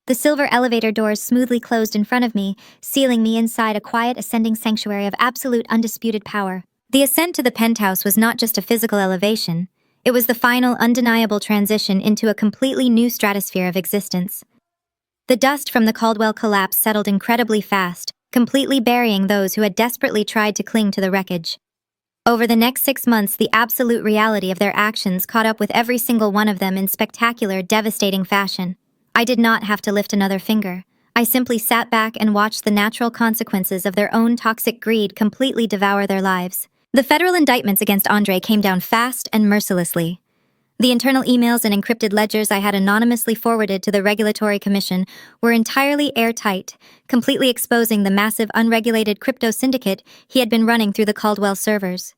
The silver elevator doors smoothly closed in front of me, sealing me inside a quiet, ascending sanctuary of absolute, undisputed power. The ascent to the penthouse was not just a physical elevation. It was the final, undeniable transition into a completely new stratosphere of existence. The dust from the Caldwell collapse settled incredibly fast, completely burying those who had desperately tried to cling to the wreckage. Over the next 6 months, the absolute reality of their actions caught up with every single one of them in spectacular, devastating fashion. I did not have to lift another finger. I simply sat back and watched the natural consequences of their own toxic greed completely devour their lives. The federal indictments against Andre came down fast and mercilessly. The internal emails and encrypted ledgers I had anonymously forwarded to the Regulatory Commission were entirely airtight, completely exposing the massive unregulated crypto syndicate he had been running through the Caldwell servers.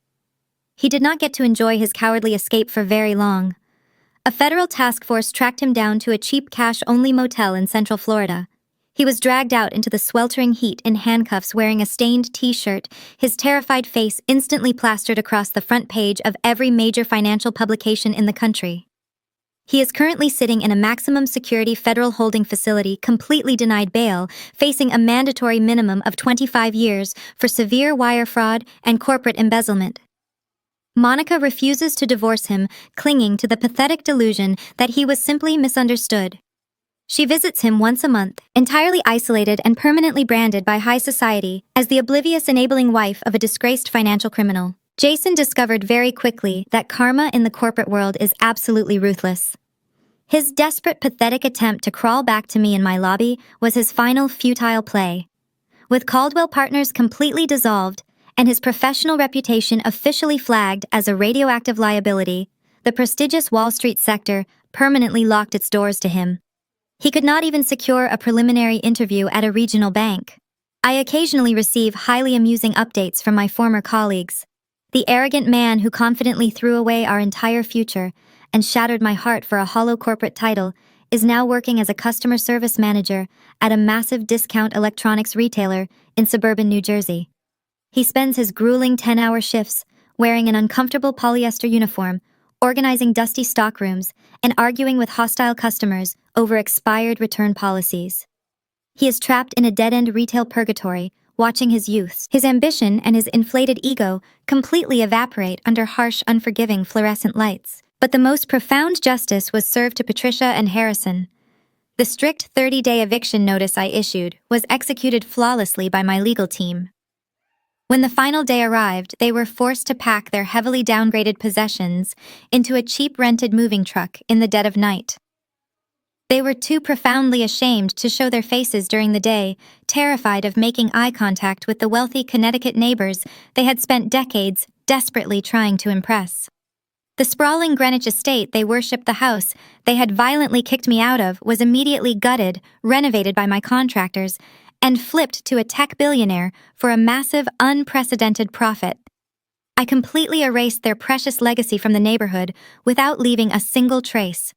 He did not get to enjoy his cowardly escape for very long. A federal task force tracked him down to a cheap cash-only motel in Central Florida. He was dragged out into the sweltering heat in handcuffs wearing a stained t-shirt, his terrified face instantly plastered across the front page of every major financial publication in the country. He is currently sitting in a maximum security federal holding facility, completely denied bail, facing a mandatory minimum of 25 years for severe wire fraud and corporate embezzlement. Monica refuses to divorce him, clinging to the pathetic delusion that he was simply misunderstood. She visits him once a month, entirely isolated and permanently branded by high society as the oblivious enabling wife of a disgraced financial criminal. Jason discovered very quickly that karma in the corporate world is absolutely ruthless. His desperate, pathetic attempt to crawl back to me in my lobby was his final futile play. With Caldwell Partners completely dissolved and his professional reputation officially flagged as a radioactive liability, the prestigious Wall Street sector permanently locked its doors to him. He could not even secure a preliminary interview at a regional bank. I occasionally receive highly amusing updates from my former colleagues. The arrogant man who confidently threw away our entire future and shattered my heart for a hollow corporate title is now working as a customer service manager at a massive discount electronics retailer in suburban New Jersey. He spends his grueling 10-hour shifts wearing an uncomfortable polyester uniform, organizing dusty stockrooms, and arguing with hostile customers over expired return policies. He is trapped in a dead-end retail purgatory, watching his youths, his ambition, and his inflated ego completely evaporate under harsh, unforgiving fluorescent lights. But the most profound justice was served to Patricia and Harrison. The strict 30-day eviction notice I issued was executed flawlessly by my legal team. When the final day arrived, they were forced to pack their heavily downgraded possessions into a cheap rented moving truck in the dead of night. They were too profoundly ashamed to show their faces during the day, terrified of making eye contact with the wealthy Connecticut neighbors they had spent decades desperately trying to impress. The sprawling Greenwich estate they worshipped the house they had violently kicked me out of was immediately gutted, renovated by my contractors, and flipped to a tech billionaire for a massive, unprecedented profit. I completely erased their precious legacy from the neighborhood without leaving a single trace.